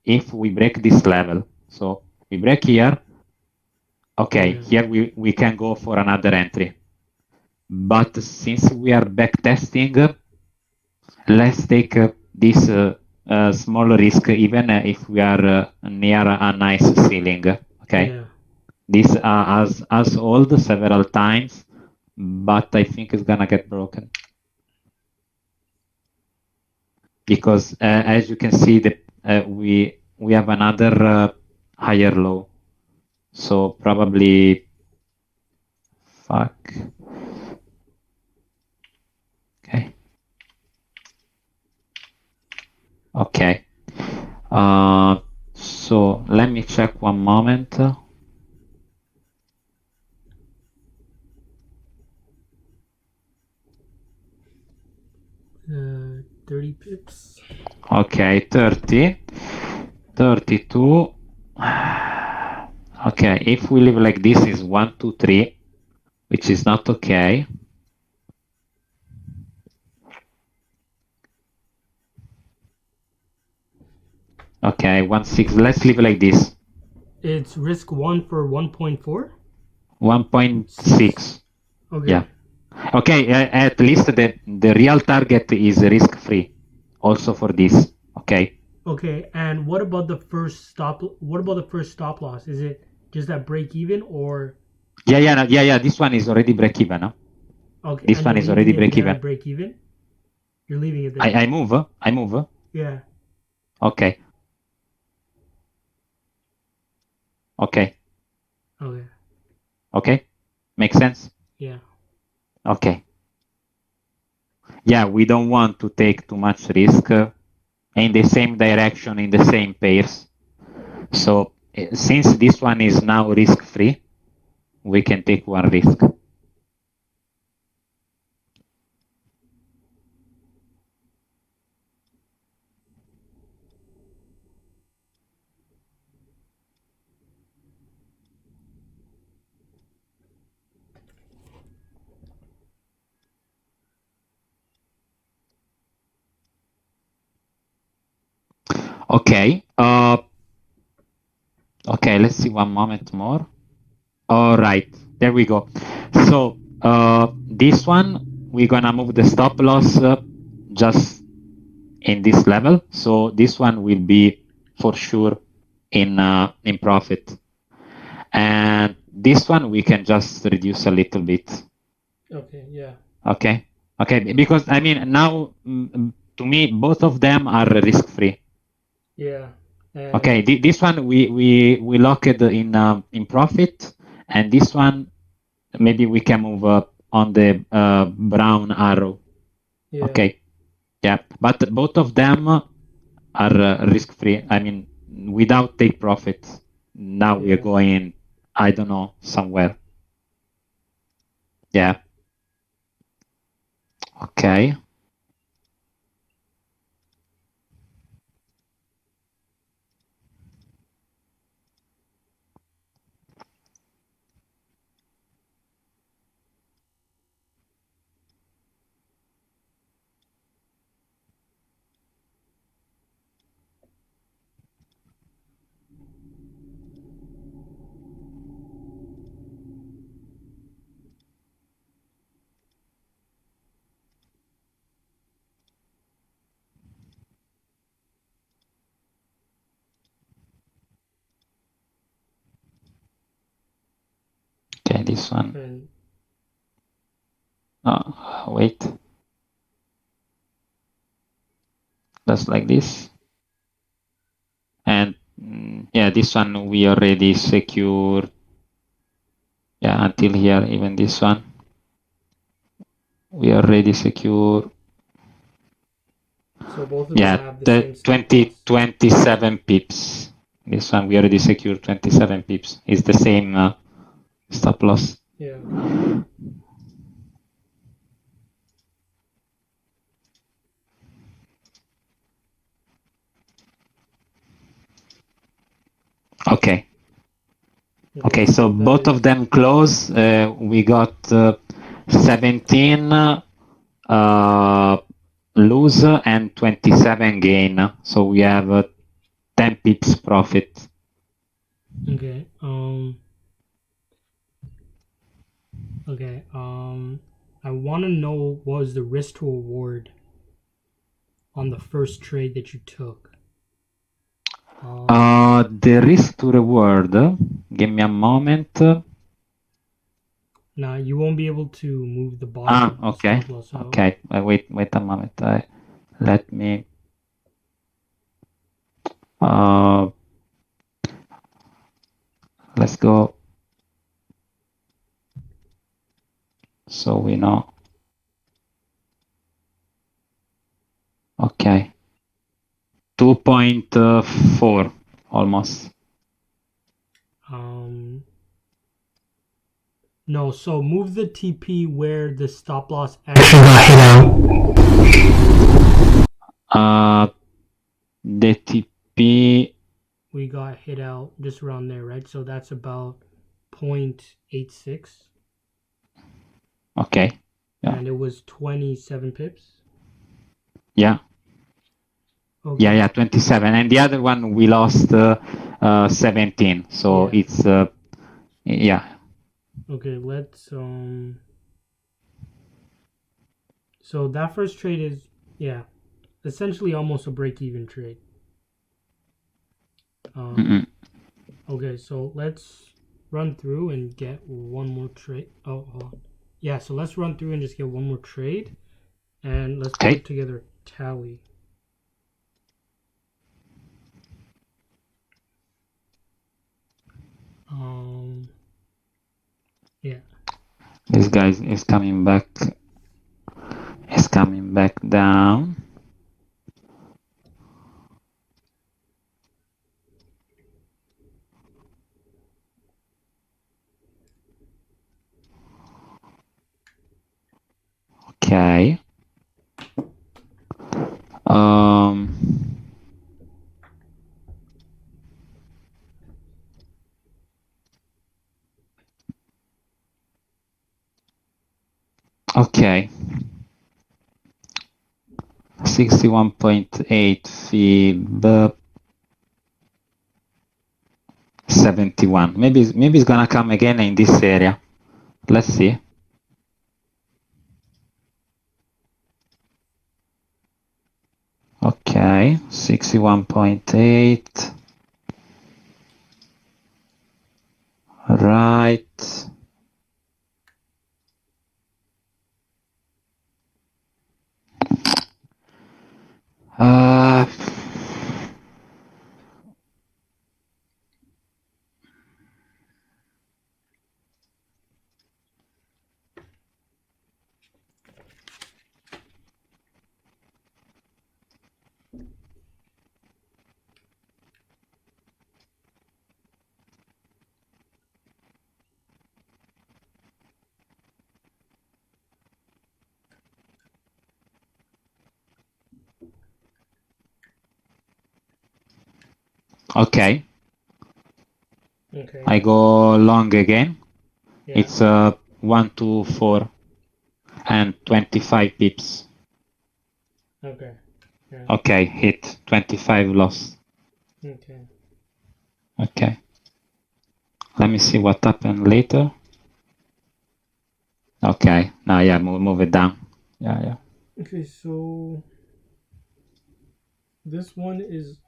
if we break this level. So we break here. Okay, here we can go for another entry. But since we are back testing, let's take this small risk, even if we are near a nice ceiling. Okay, this has hold several times, but I think it's gonna get broken because as you can see, we have another higher low, so probably fuck. Okay. So let me check one moment. 30 pips. Okay, 30. 32. Okay, if we leave like this is 1, 2, 3, which is not okay. Okay, 1, 6. Let's leave like this. It's risk 1 for 1.4? 1.6. Okay. Yeah. Okay, at least the real target is risk-free also for this. Okay. Okay, and what about the first stop? What about the first stop loss? Is it just at break even or? Yeah. This one is already break-even. Huh? Okay, This and one you're is already leaving it there break-even. at break even. You're leaving it there. I move. Yeah. Okay. Okay. Okay. Makes sense? Yeah. Okay. Yeah, we don't want to take too much risk in the same direction, in the same pairs. So since this one is now risk-free, we can take one risk. Okay. Okay, let's see one moment more. All right, there we go. So this one, we're gonna move the stop loss just in this level. So this one will be for sure in profit. And this one we can just reduce a little bit. Okay. Yeah. Okay. Because I mean now to me both of them are risk free. Yeah. And Okay, this one we lock it in profit, and this one maybe we can move up on the brown arrow. Yeah. Okay, yeah, but both of them are risk free. I mean, without take profits. Now we are Yeah. going, I don't know, somewhere. Yeah. Okay. Okay, this one. And Wait. Just like this. And yeah, this one we already secured. Yeah, until here, even this one. We already secure. so both of them Yeah, have the the same stop 27 pips. This one we already secured 27 pips. It's the same stop loss. Yeah. Okay. Okay, so both of them close. We got 17 lose and 27 gain. So we have 10 pips profit. Okay. Okay. I want to know what was the risk to reward on the first trade that you took. The risk to reward. Give me a moment. Now you won't be able to move the bottom Okay. stop loss out. Okay. Wait a moment. Let me. Let's go. So we know. Okay. 2.4 almost. No, so move the TP where the stop loss actually got hit out. The TP. We got hit out just around there, right? So that's about 0.86. Okay. Yeah. And it was 27 pips. Yeah. Okay. Yeah, 27. And the other one we lost 17. So yeah. It's yeah. Okay, let's so that first trade is, yeah, essentially almost a break-even trade. Okay, so let's run through and get one more trade. Oh, hold on. Yeah, so let's run through and just get one more trade, and let's put together a tally. Yeah. This guy is coming back. Is coming back down. Okay. Okay. 61.8 fib 71. Maybe it's gonna come again in this area. Let's see. Okay, 61.8. Right. Okay. Okay. I go long again. Yeah. It's 1, 2, 4 and 25 pips. Okay. Yeah. Okay, hit 25 loss. Okay. Okay. Let me see what happened later. Okay. Now, yeah, move it down. Yeah. Okay, so this one is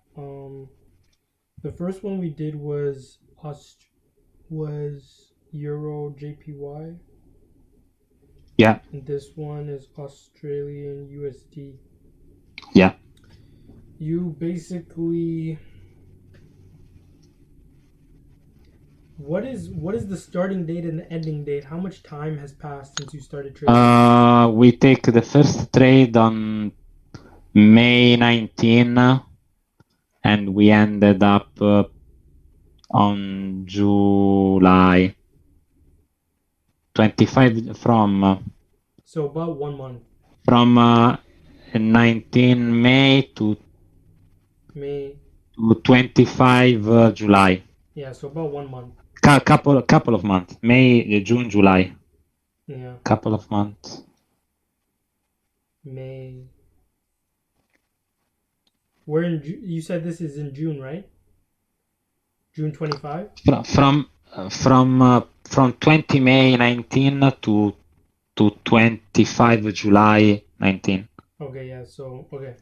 the first one we did was Euro JPY. Yeah. And this one is Australian USD. Yeah. You basically, what is the starting date and the ending date? How much time has passed since you started trading? We take the first trade on May 19 and we ended up on July 25 so about 1 month. From 19 May to 25 July. Yeah, so about 1 month. Couple of months. May, June, July. Yeah. Couple of months. May. You said this is in June, right? June 25? From 20 May 19 to 25 July 19. Okay, yeah, so okay.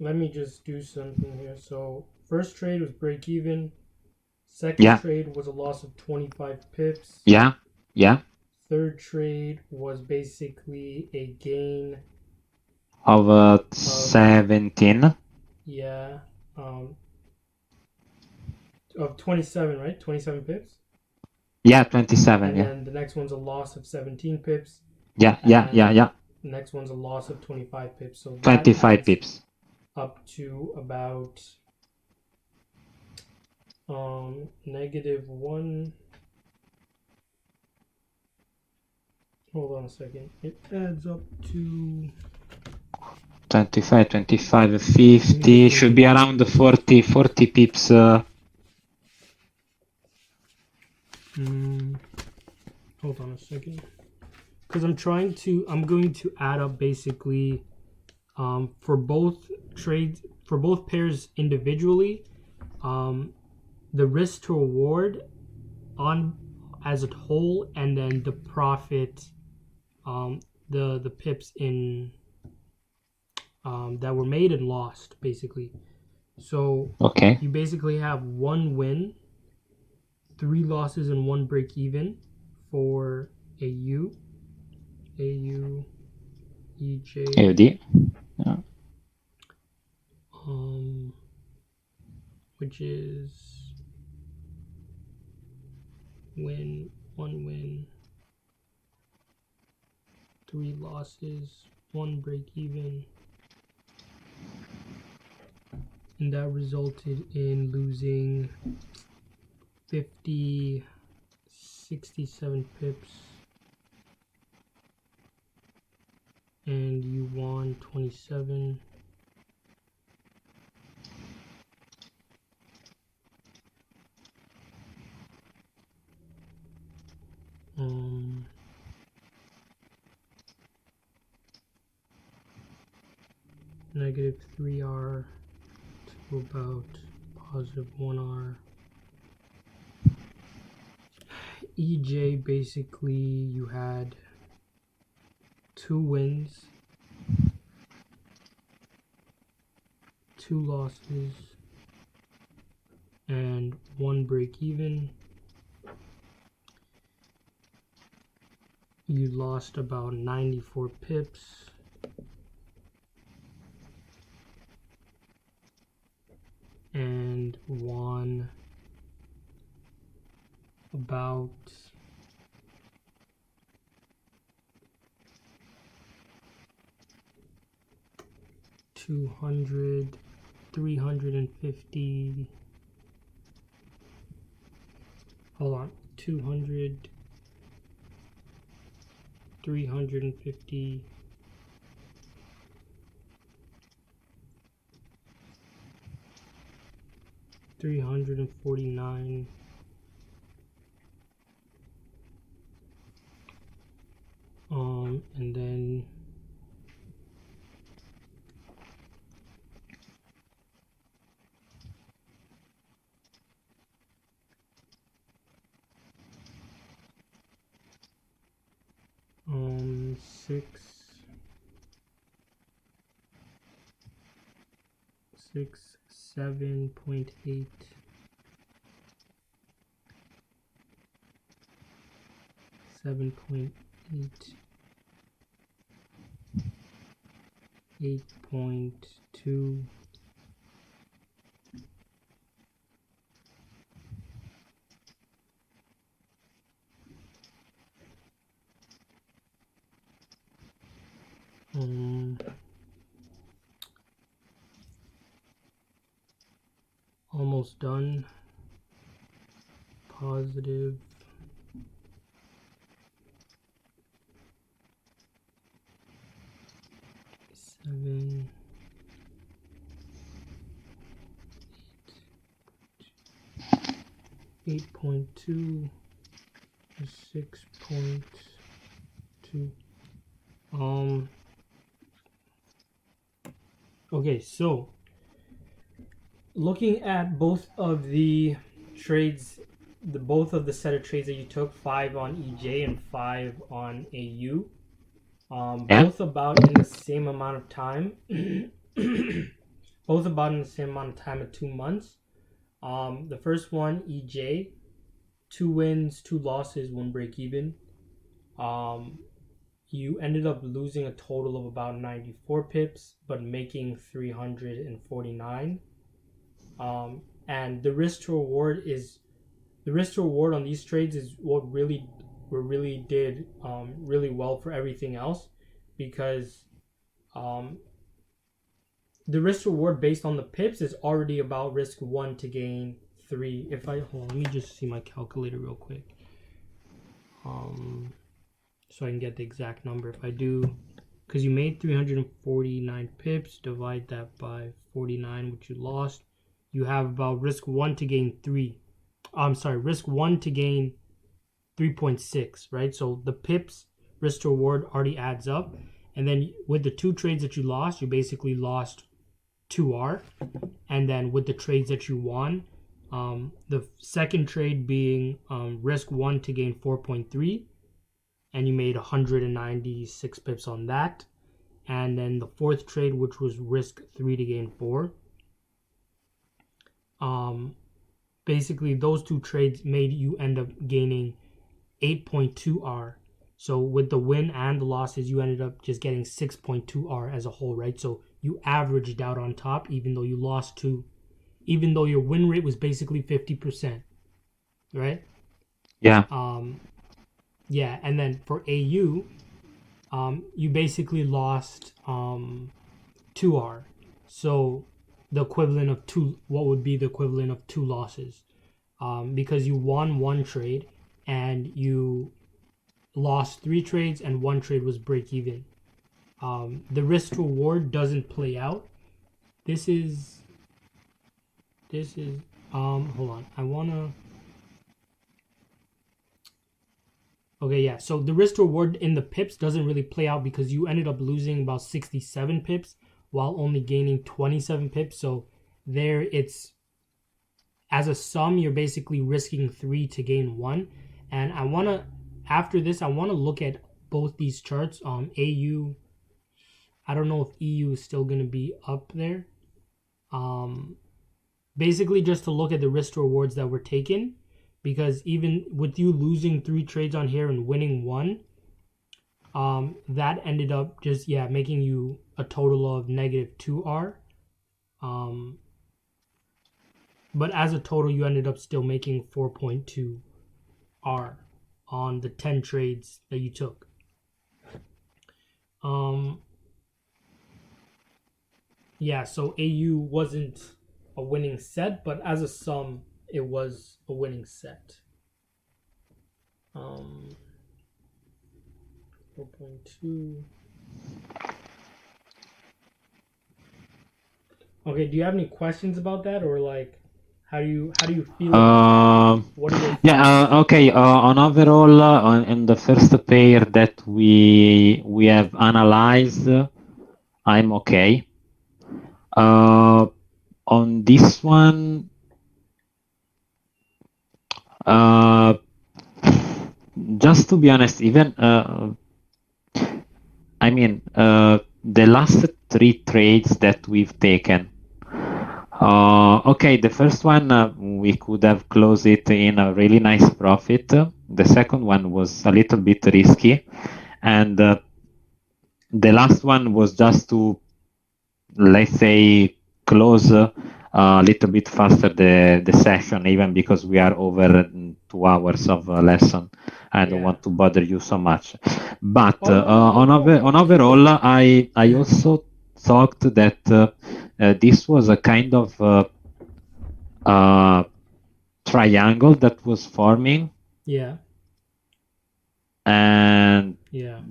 Let me just do something here. So first trade was break even. Second trade was a loss of 25 pips. Yeah. Third trade was basically a gain of 17. Yeah. Of 27, right? 27 pips? Yeah, 27. And then the next one's a loss of 17 pips. Yeah. The next one's a loss of 25 pips. So 25 pips. Up to about -1. Hold on a second. It adds up to 25, 50. Should be around 40 pips. Hold on a second. Because I'm going to add up basically for both trades, for both pairs individually, the risk to reward on as a whole, and then the profit, the pips in that were made and lost, basically. So Okay. you basically have 1 win, 3 losses, and 1 break even for AU, EJ, AUD. Yeah. which is win, 1 win, 3 losses, 1 break even, and that resulted in losing 67 pips, and you won 27. -3R to about +1R. EJ, basically you had 2 wins, 2 losses, and 1 break even. You lost about 94 pips. And won about 350. Hold on, 200, 350, 349, and then six 7.8, 7.8, 8.2, almost done, positive 7, 8.2, 6.2. Okay, so looking at both of the trades, both of the set of trades that you took, 5 on EJ and 5 on AU, both about in the same amount of time. Both about in the same amount of time of 2 months. The first one, EJ, 2 wins, 2 losses, 1 break even. You ended up losing a total of about 94 pips, but making 349. And the risk to reward on these trades is what really did really well for everything else, because the risk to reward based on the pips is already about risk 1 to gain 3. If I hold on, let me just see my calculator real quick, so I can get the exact number. If I do, because you made 349 pips, divide that by 49, which you lost, you have about risk 1 to gain 3. Risk 1 to gain 3.6, right? So the pips risk to reward already adds up, and then with the 2 trades that you lost, you basically lost 2R, and then with the trades that you won, The second trade being risk 1 to gain 4.3, and you made 196 pips on that. And then the fourth trade, which was risk 3 to gain 4. Basically, those two trades made you end up gaining 8.2 R. So with the win and the losses, you ended up just getting 6.2 R as a whole, right? So you averaged out on top, even though you lost 2, even though your win rate was basically 50%, right? Yeah. Yeah, and then for AU, you basically lost 2R. So the equivalent of 2, what would be the equivalent of 2 losses? Because you won 1 trade and you lost 3 trades and 1 trade was break even. The risk to reward doesn't play out. This is hold on. Okay, yeah. So the risk to reward in the pips doesn't really play out because you ended up losing about 67 pips while only gaining 27 pips. So there it's, as a sum, you're basically risking 3 to gain 1. And after this, I want to look at both these charts. AU, I don't know if EU is still going to be up there. Basically just to look at the risk to rewards that were taken, because even with you losing 3 trades on here and winning 1, that ended up just making you a total of negative 2R. But as a total, you ended up still making 4.2 R on the 10 trades that you took. Yeah, so AU wasn't a winning set, but as a sum, it was a winning set. 4.2. Okay, do you have any questions about that, or like, how do you feel about that? What are your thoughts? Okay. On overall, on the first pair that we have analyzed, I'm okay. On this one, just to be honest, even I mean, the last 3 trades that we've taken. Okay, the first one we could have closed it in a really nice profit. The second one was a little bit risky, and the last one was just to, let's say, close a little bit faster the session, even because we are over 2 hours of lesson. I don't want to bother you so much. But on overall, I also thought that this was a kind of triangle that was forming. Yeah. And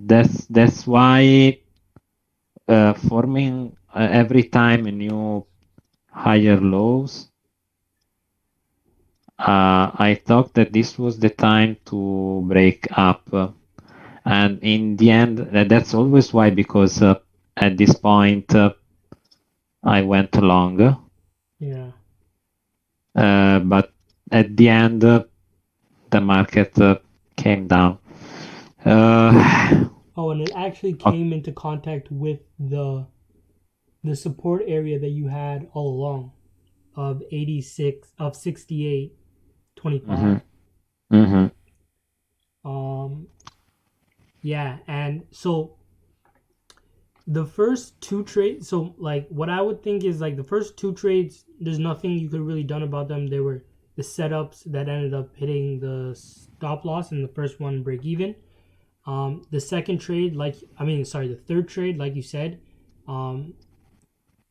that's why forming every time new higher lows, I thought that this was the time to break up. And in the end, that's always why, because at this point, I went long. Yeah. But at the end, the market came down. And it actually came into contact with the support area that you had all along of 68.25. Yeah, and so the first 2 trades, so like what I would think is like the first 2 trades, there's nothing you could really done about them. They were the setups that ended up hitting the stop loss, and the first one break even. The second trade, the third trade, like you said,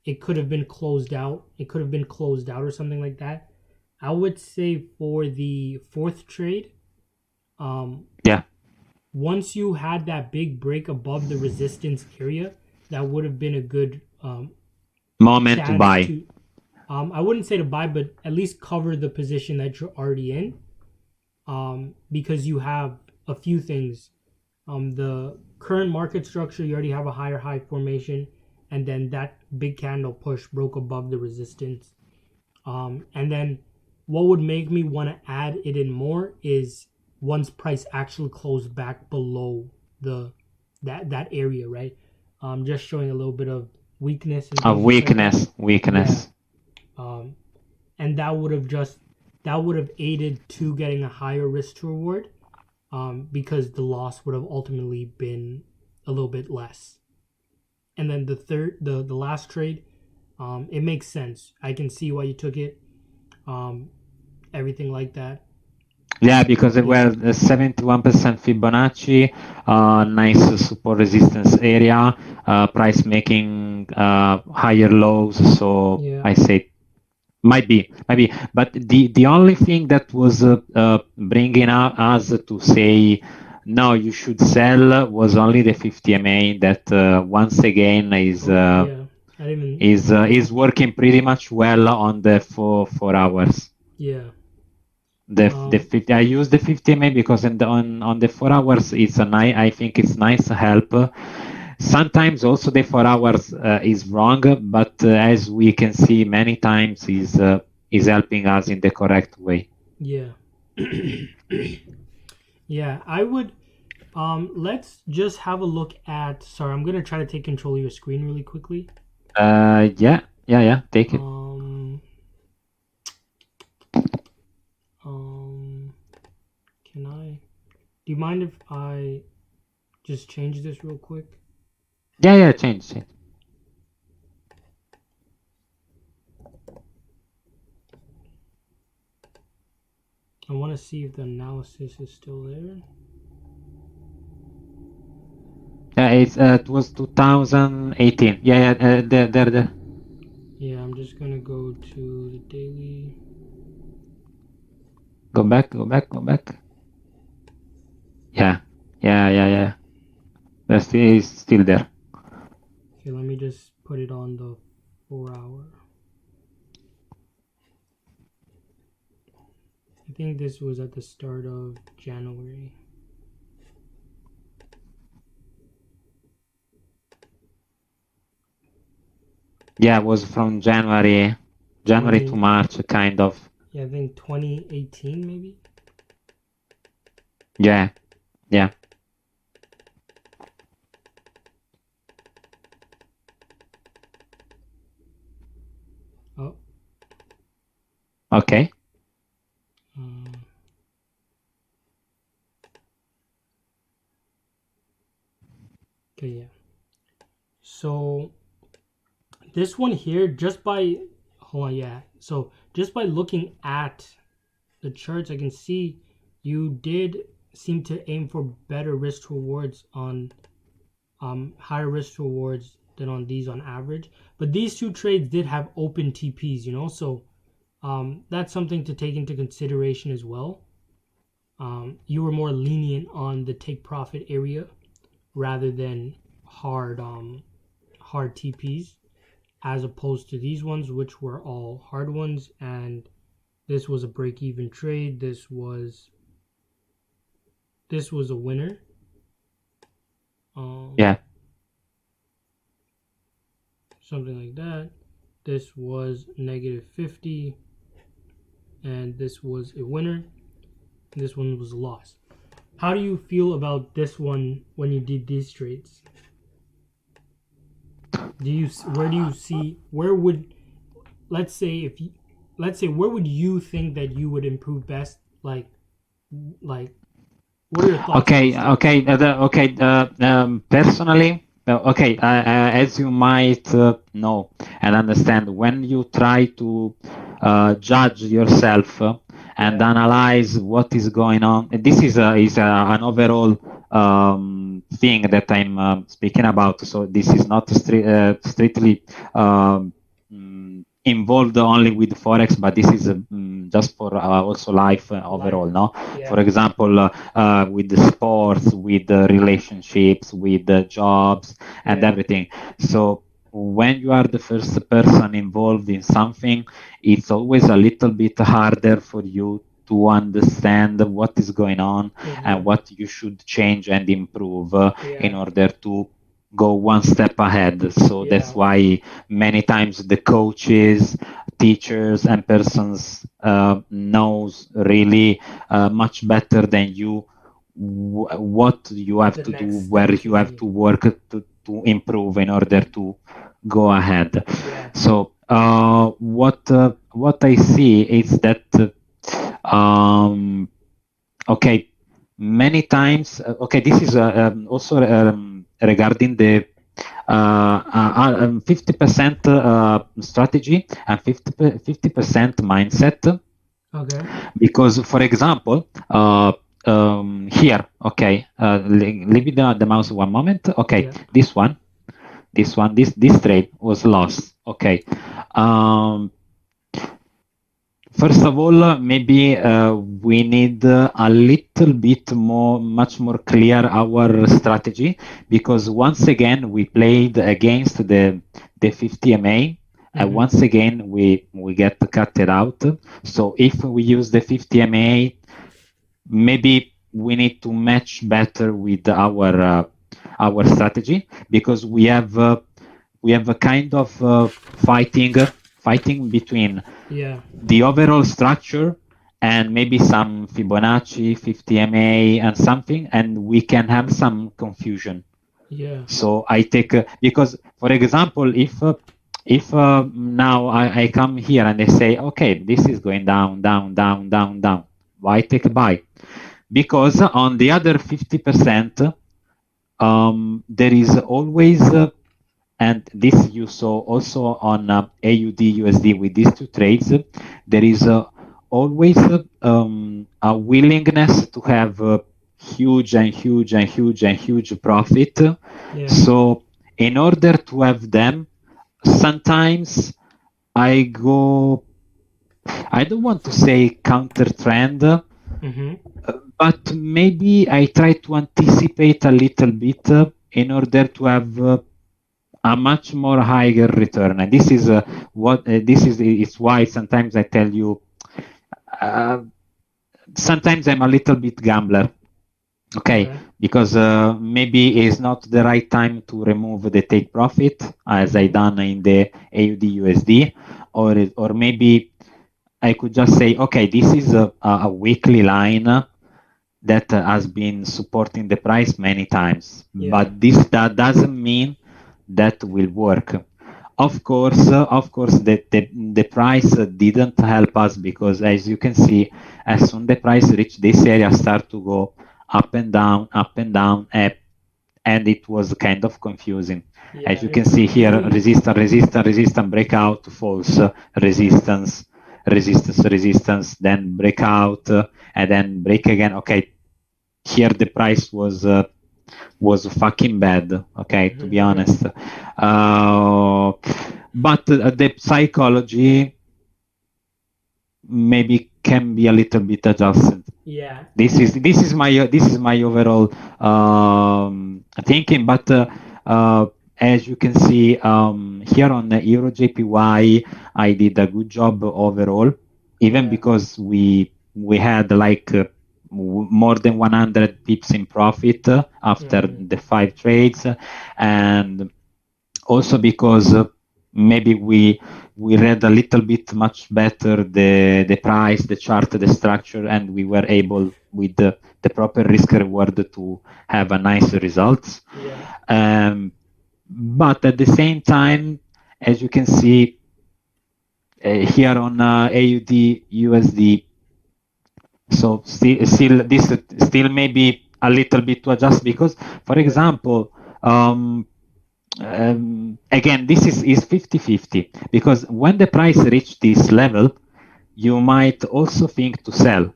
it could have been closed out. It could have been closed out or something like that. I would say for the fourth trade, once you had that big break above the resistance area, that would have been a good moment to buy. I wouldn't say to buy, but at least cover the position that you're already in, because you have a few things. The current market structure, you already have a higher high formation, and then that big candle push broke above the resistance. And then what would make me want to add it in more is once price actually closed back below that area, right? Just showing a little bit of weakness and things Weakness. Yeah. And that would have aided to getting a higher risk to reward, because the loss would have ultimately been a little bit less. And then the last trade, it makes sense. I can see why you took it, everything like that. Yeah, because it were 71% Fibonacci, nice support resistance area, price making higher lows. So Yeah. I say might be. But the only thing that was bringing us to say no, you should sell was only the 50 MA that once again is working pretty much well on the 4 hours. Yeah. The 50, I use the 50 MA because on the 4 hours it's I think it's nice help. Sometimes also the 4 hours is wrong, but as we can see many times is helping us in the correct way. Yeah. Yeah, I would. Let's just have a look at. Sorry, I'm gonna try to take control of your screen really quickly. Yeah. Take it. Can I? Do you mind if I just change this real quick? Yeah, change. I want to see if the analysis is still there. It was 2018. Yeah, there. Yeah, I'm just gonna go to the daily. Go back. Yeah. It's still there. Okay, let me just put it on the 4 hour. I think this was at the start of January. Yeah, it was from January to March, kind of. Yeah, I think 2018 maybe. Yeah. Oh. Okay. Okay, yeah. So this one here, just by So just by looking at the charts, I can see you did seem to aim for better risk rewards on higher risk rewards than on these on average. But these two trades did have open TPs, so that's something to take into consideration as well. You were more lenient on the take profit area rather than hard TPs, as opposed to these ones, which were all hard ones. And this was a break-even trade. This was a winner. Yeah. Something like that. This was -50, and this was a winner. And this one was a loss. How do you feel about this one when you did these trades? Where would where would you think that you would improve best? Like what are your thoughts? Personally, as you might know and understand, when you try to judge yourself and analyze what is going on, this is an overall thing that I'm speaking about. So this is not strictly involved only with forex, but this is just for also life overall. No, for example, with the sports, with the relationships, with the jobs and everything. So when you are the first person involved in something, it's always a little bit harder for you to understand what is going on and what you should change and improve in order to go one step ahead. So that's Yeah. why many times the coaches, teachers, and persons knows really much better than you what you have The to do, next where step to you have be. to work to improve in order to go ahead. Yeah. So what I see is that um, okay, many times. Okay, this is also regarding the 50% strategy and 50% mindset. Okay. Because, for example, here, okay, leave the mouse one moment. Okay, Yeah. this trade was lost. Okay. Um, First of all, maybe we need a little bit more, much more clear our strategy, because once again we played against the 50 MA, and Mm-hmm. once again we get cut it out. So if we use the 50 MA, maybe we need to match better with our strategy, because we have a kind of fighting between Yeah. the overall structure and maybe some Fibonacci, 50 MA, and something, and we can have some confusion. Yeah. So I take because, for example, if now I come here and they say, okay, this is going down, down, down, down, down. Why take a buy? Because on the other 50%, there is always and this you saw also on AUD USD with these two trades. There is always a willingness to have huge and huge and huge and huge profit. Yeah. So in order to have them, sometimes I go, I don't want to say counter trend, Mm-hmm. but maybe I try to anticipate a little bit in order to have a much more higher return. And this is what this is. It's why sometimes I tell you. Uh, Sometimes I'm a little bit gambler. Okay, Okay. because maybe it's not the right time to remove the take profit as I Mm-hmm. done in the AUD USD, or maybe I could just say, okay, this is a weekly line that has been supporting the price many times, Yeah. but that doesn't mean that will work. Of course, the price didn't help us, because as you can see, as soon the price reached this area, start to go up and down, and it was kind of confusing. As Yeah. you It can was see here, really. resistance, breakout, false, resistance, resistance, then breakout, and then break again. Okay, here the price was fucking bad. Okay, to be honest. But the psychology maybe can be a little bit adjusted. Yeah. This is my overall thinking. But as you can see here on the Euro JPY, I did a good job overall, even Yeah. because we had like more than 100 pips in profit after Mm-hmm. the 5 trades, and also because maybe we read a little bit much better the price, the chart, the structure, and we were able with the proper risk reward to have a nice results. Yeah. But at the same time, as you can see here on AUD USD, so still this still maybe a little bit to adjust, because, for Yeah. example, again, this is 50-50, because when the price reach this level, you might also think to sell,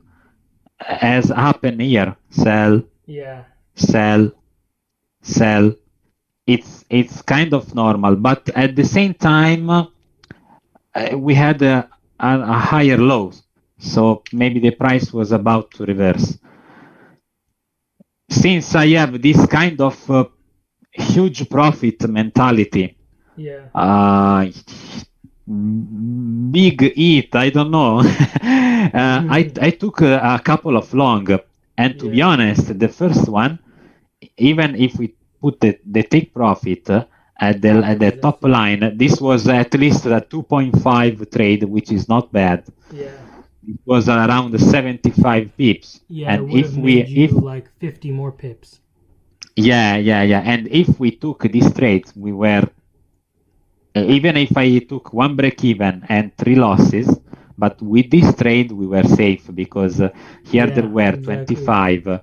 as happened here. Sell, Yeah. sell, sell. It's kind of normal, but at the same time, we had a higher low, so maybe the price was about to reverse. Since I have this kind of huge profit mentality, Yeah. big hit, I don't know. I took a couple of long, and to be Yeah. honest, the first one, even if we put the take profit at the top line, this was at least a 2.5 trade, which is not bad. Yeah. It was around 75 pips. Yeah, And it would have made you like 50 more pips. Yeah. And if we took this trade, we were, even if I took one break even and 3 losses, but with this trade we were safe, because here there were 25,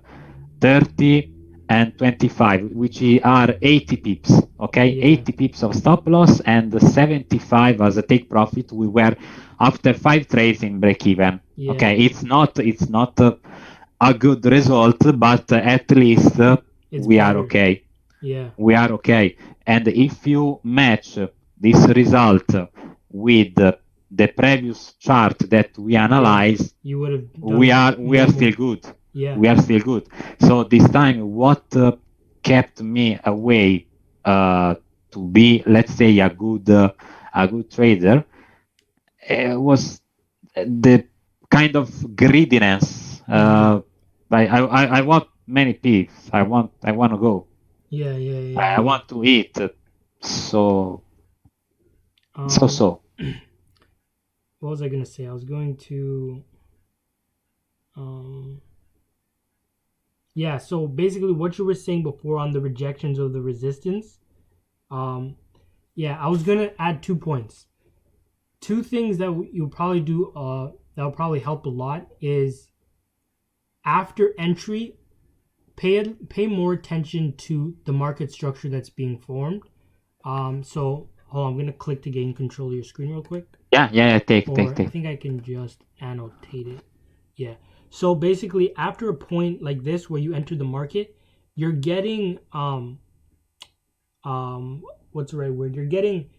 30, and 25, which are 80 pips. Okay, 80 pips of stop loss and 75 as a take profit. We were after 5 trades in break even. Okay, it's not a good result, but at least we are okay. Yeah. We are okay. And if you match this result with the previous chart that we analyzed, you would have we are still good. Yeah. We are still good. So this time, what kept me away to be, let's say, a good trader was the kind of greediness. I want many pips. I want to go. Yeah. I want to eat. So. What was I gonna say? I was going to. Yeah. So basically, what you were saying before on the rejections of the resistance. Yeah, I was gonna add 2 points. 2 things that you'll probably do. That'll probably help a lot is after entry, pay more attention to the market structure that's being formed. So hold on, I'm gonna click to gain control of your screen real quick. Yeah. Take. I think I can just annotate it. Yeah. So basically, after a point like this where you enter the market, you're getting what's the right word? You're getting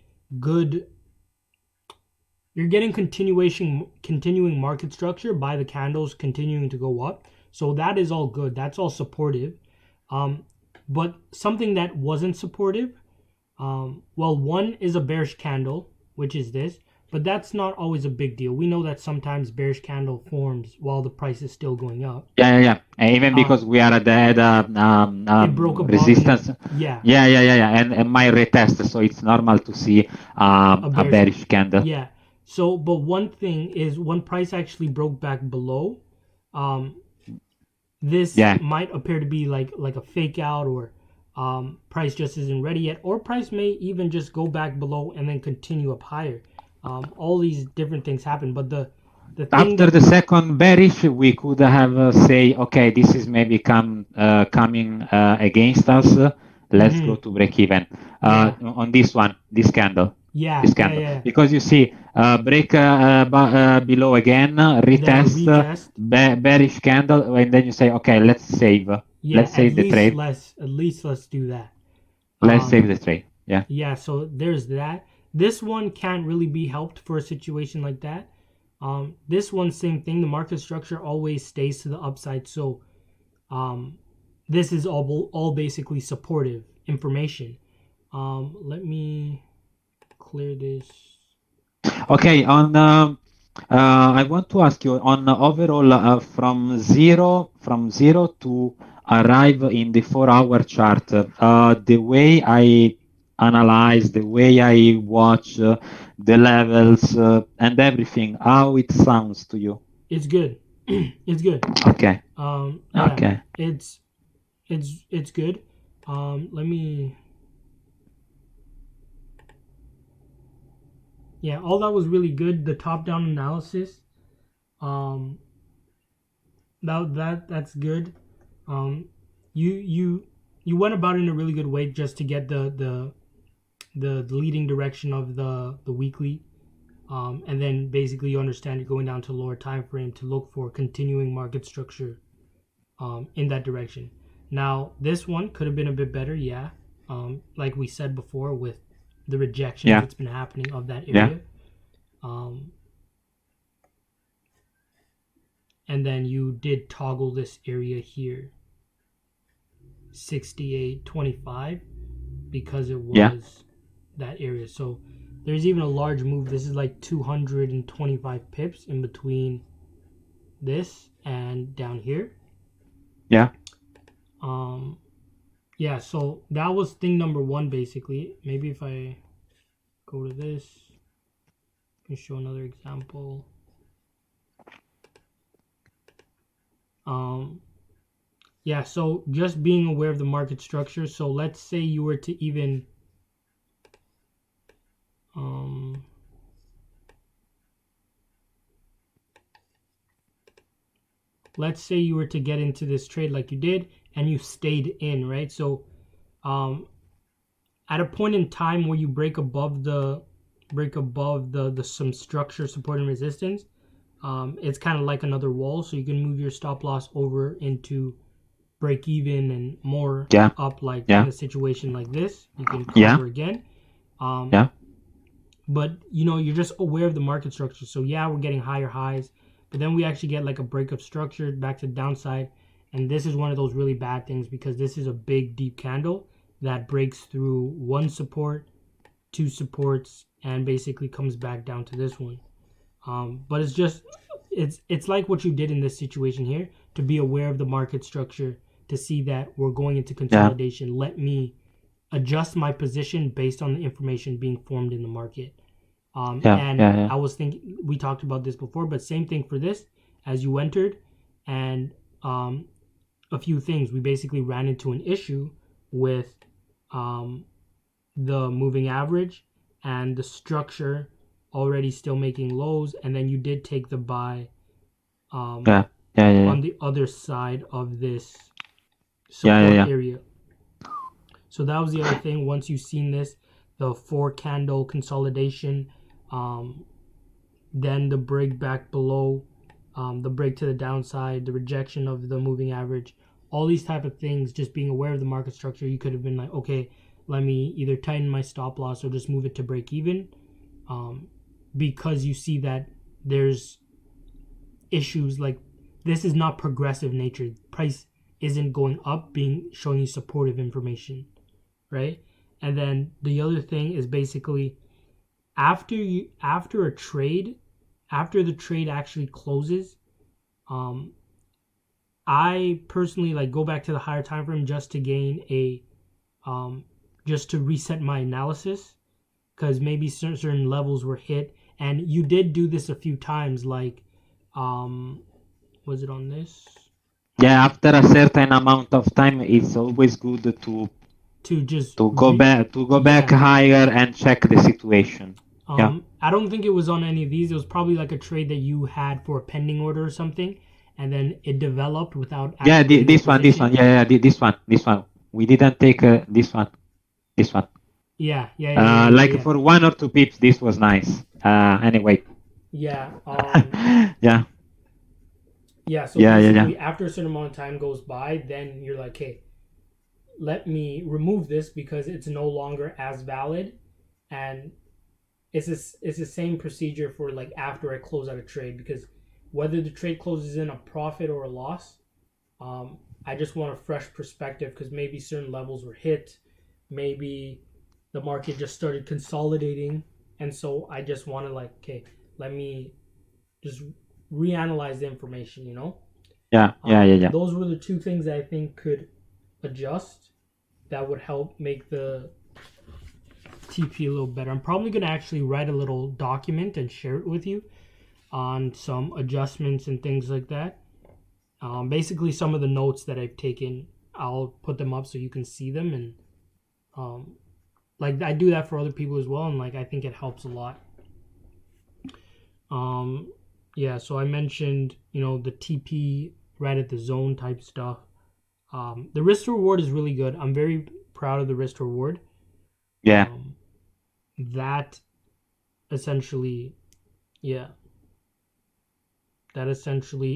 continuing market structure by the candles continuing to go up. So that is all good. That's all supportive. But something that wasn't supportive, one is a bearish candle, which is this, but that's not always a big deal. We know that sometimes bearish candle forms while the price is still going up. Yeah. Even because we are at the it broke above resistance. Yeah. And my retest, so it's normal to see a bearish candle. Yeah. So, but one thing is when price actually broke back below, this might appear to be like a fake out, or price just isn't ready yet, or price may even just go back below and then continue up higher. All these different things happen, but the thing after the second bearish, we could have say, okay, this is maybe coming against us. Let's go to break even on this one, this candle. This candle. Because you see, break below again, retest. Bearish candle, and then you say, okay, let's save. Let's save the trade. At least let's do that. Let's save the trade. Yeah. Yeah. So there's that. This one can't really be helped for a situation like that. This one, same thing. The market structure always stays to the upside. So, this is all basically supportive information. Let me clear this. Okay. I want to ask you on overall from zero to arrive in the 4-hour chart. The way I analyze, the way I watch the levels and everything, how it sounds to you? It's good. It's good. Okay. Okay. It's good. Let me. Yeah, all that was really good. The top-down analysis, that's good. You went about it in a really good way just to get the leading direction of the weekly, and then basically you understand you're going down to lower time frame to look for continuing market structure, in that direction. Now this one could have been a bit better, like we said before with the rejection that's been happening of that area. And then you did toggle this area here, 68.25, because it was that area. So there's even a large move. This is like 225 pips in between this and down here. Yeah, so that was thing number one, basically. Maybe if I go to this, I can show another example. Yeah, so just being aware of the market structure. So let's say you were to even let's say you were to get into this trade like you did and you stayed in, right? So at a point in time where you break above the some structure, support and resistance, it's kind of like another wall, so you can move your stop loss over into break even and more up, like in a situation like this. You can cover again. But you're just aware of the market structure. So yeah, we're getting higher highs, but then we actually get like a break of structure back to the downside. And this is one of those really bad things because this is a big deep candle that breaks through one support, two supports, and basically comes back down to this one. But it's like what you did in this situation here, to be aware of the market structure, to see that we're going into consolidation. Let me adjust my position based on the information being formed in the market. I was thinking, we talked about this before, but same thing for this. As you entered, and a few things, we basically ran into an issue with the moving average and the structure already still making lows, and then you did take the buy on the other side of this support area. So that was the other thing. Once you've seen this, the 4 candle consolidation, then the break back below, the break to the downside, the rejection of the moving average, all these type of things, just being aware of the market structure, you could have been like, okay, let me either tighten my stop loss or just move it to break even, because you see that there's issues like this is not progressive nature. Price isn't going up, showing you supportive information, right? And then the other thing is basically after the trade actually closes, I personally like go back to the higher time frame just to gain a just to reset my analysis, because maybe certain levels were hit, and you did do this a few times, like was it on this? Yeah, after a certain amount of time, it's always good to go back higher and check the situation. I don't think it was on any of these. It was probably like a trade that you had for a pending order or something, and then it developed without. Yeah, this one. Yeah, this one. We didn't take this one. Yeah. For 1 or 2 pips, this was nice. Anyway. Yeah. Yeah. Yeah. So basically, after a certain amount of time goes by, then you're like, hey, let me remove this because it's no longer as valid, and it's the same procedure for like after I close out a trade, because whether the trade closes in a profit or a loss, I just want a fresh perspective, because maybe certain levels were hit, maybe the market just started consolidating, and so I just want to like, okay, let me just reanalyze the information, Yeah. Those were the 2 things that I think could adjust that would help make the TP a little better. I'm probably going to actually write a little document and share it with you on some adjustments and things like that. Basically, some of the notes that I've taken, I'll put them up so you can see them, and like I do that for other people as well, and like I think it helps a lot. Yeah, so I mentioned the TP right at the zone type stuff. The risk to reward is really good. I'm very proud of the risk to reward. Yeah. That essentially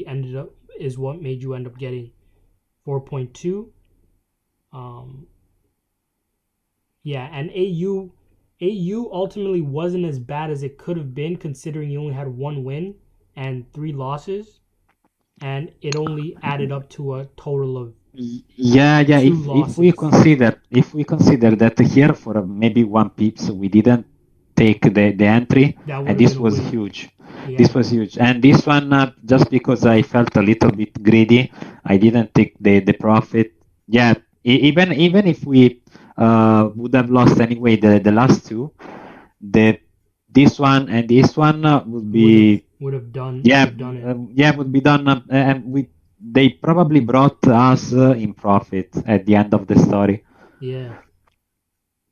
ended up is what made you end up getting 4.2. And AU ultimately wasn't as bad as it could have been, considering you only had 1 win and 3 losses, and it only added up to a total of 2 losses. If we consider that here for maybe 1 pips we didn't take the entry, and this was huge. Yeah. This was huge, and this one just because I felt a little bit greedy, I didn't take the profit. Yeah, even if we would have lost anyway the last two, the this one and this one would be would have done it. yeah, would be done, and they probably brought us in profit at the end of the story. Yeah,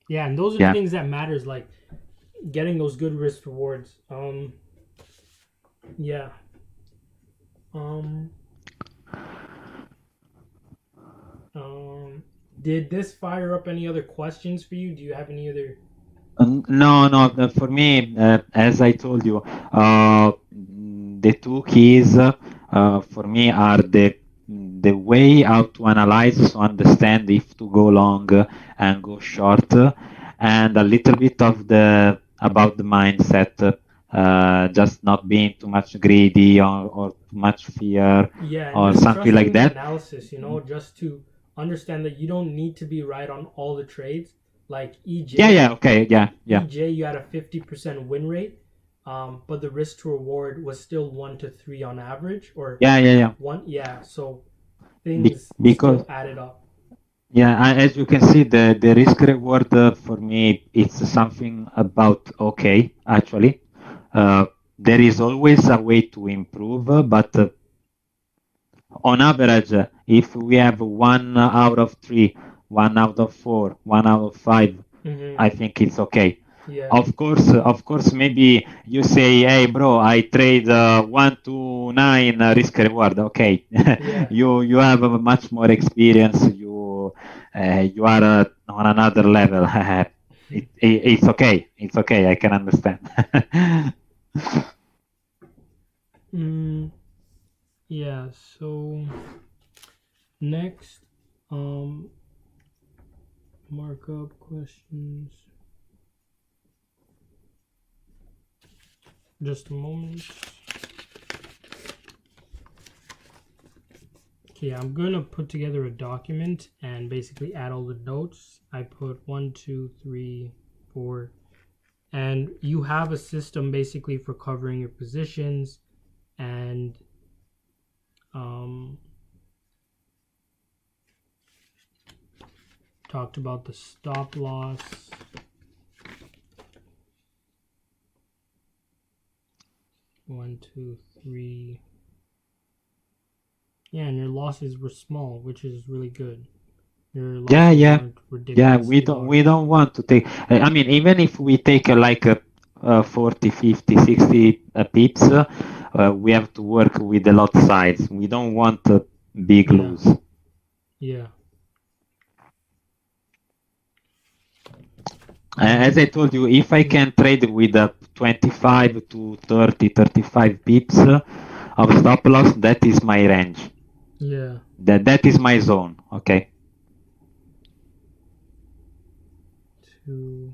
and those are the things that matters, like getting those good risk rewards. Yeah. Did this fire up any other questions for you? Do you have any other? No. For me, as I told you, the two keys for me are the way how to analyze, so understand if to go long and go short, and a little bit of the about the mindset, just not being too much greedy or too much fear, or something like that. Analysis, just to understand that you don't need to be right on all the trades. Like EJ. EJ, you had a 50% win rate, but the risk to reward was still 1 to 3 on average, or one. Yeah, so things still added up. Yeah, as you can see, the risk reward for me, it's something about okay. Actually, there is always a way to improve, but on average, if we have 1 out of 3, 1 out of 4, 1 out of 5, I think it's okay. Yeah. Of course, maybe you say, hey, bro, I trade 1 to 9 risk reward. Okay, you have a much more experience. You are on another level. It's okay. It's okay. I can understand. Yeah, so next, markup questions. Just a moment. Okay, I'm gonna put together a document and basically add all the notes. I put 1, 2, 3, 4, and you have a system basically for covering your positions, and talked about the stop loss. One, two, three. Yeah, and your losses were small, which is really good. Your losses aren't ridiculously large. We don't want to take. I mean, even if we take like 40, 50, 60 pips, we have to work with the lot size. We don't want a big lose. Yeah. As I told you, if I can trade with 25 to 30, 35 pips of stop loss, that is my range. Yeah. That is my zone. Okay. 2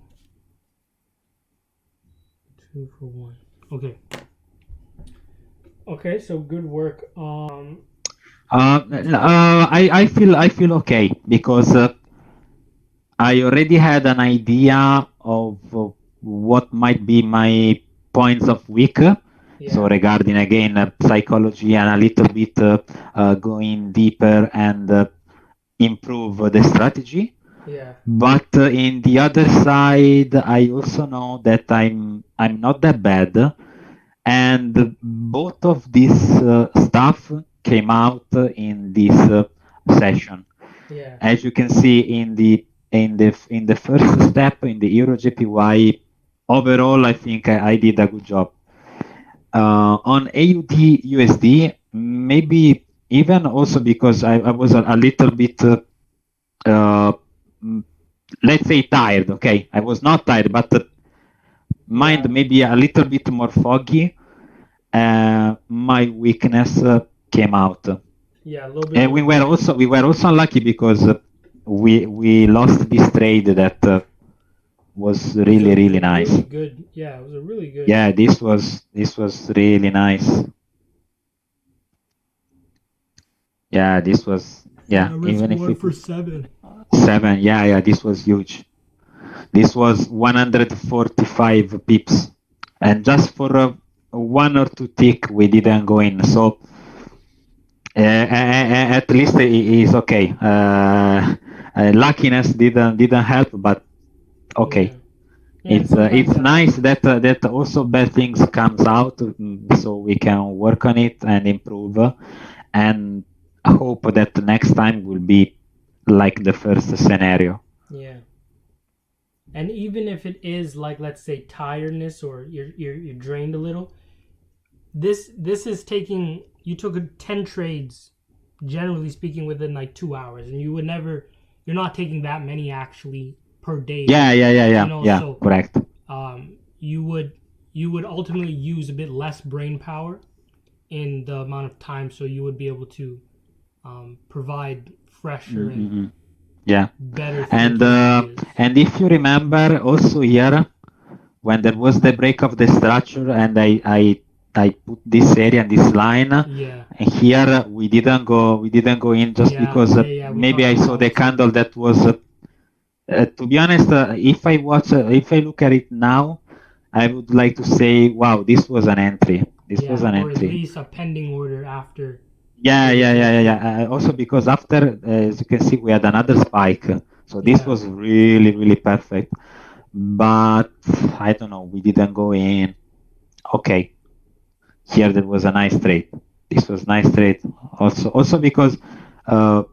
for 1. Okay. Okay, so good work. I feel okay because I already had an idea of what might be my points of weak. So regarding again psychology and a little bit going deeper and improve the strategy. Yeah. But in the other side, I also know that I'm not that bad, and both of this stuff came out in this session. Yeah. As you can see in the first step in the Euro JPY, overall I think I did a good job. On AUD USD, maybe even also because I was a little bit let's say tired. Okay, I was not tired, but mind maybe a little bit more foggy. My weakness came out. Yeah, a little bit. And we were also unlucky because we lost this trade that was really nice. Really good. Yeah, it was a really good. Yeah, this was really nice. Yeah, this was even if it for 7. 7, yeah, this was huge. This was 145 pips, and just for 1 or 2 tick we didn't go in. So at least it is okay. luckiness didn't help, but okay. Yeah, It's that nice happens. that also bad things comes out, so we can work on it and improve, and hope that the next time will be like the first scenario. Yeah. And even if it is like, let's say, tiredness, or you're drained a little, this is taking, you took 10 trades, generally speaking, within like 2 hours, and you're not taking that many actually per day. Yeah, So correct. you would ultimately use a bit less brain power in the amount of time, so you would be able to provide fresher and Mm-hmm. Yeah. better And thinking ideas. and if you remember also here, when there was the break of the structure, and I put this area and this line, Yeah. and here we didn't go in just because We maybe talked I about saw that the one too. candle that was to be honest, if I look at it now, I would like to say, wow, this was an entry. This was Yeah, an or at entry. least a pending order after Yeah, the yeah, yeah, yeah, rejection. yeah. Also because after, as you can see, we had another spike. So this Yeah. was really, really perfect. But I don't know, we didn't go in. Okay, here there was a nice trade. This was nice trade. Also because, uh,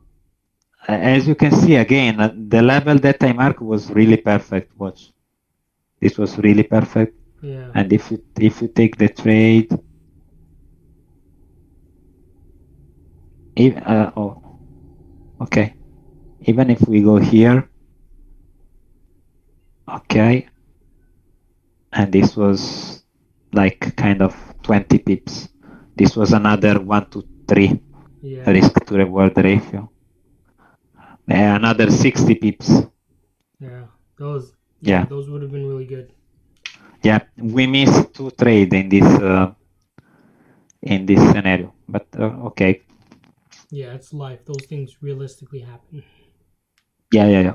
as you can see again, the level that I marked was really perfect. Watch, this was really perfect. Yeah. And if you take the trade, oh, okay. Even if we go here, okay, and this was like kind of 20 pips. This was another 1 to 3 Yeah. risk to reward ratio. Another 60 pips. Yeah. Those Yeah, those would have been really good. yeah. We missed 2 trade in this scenario, but okay. Yeah, it's life. Those things realistically happen. Yeah, yeah, yeah.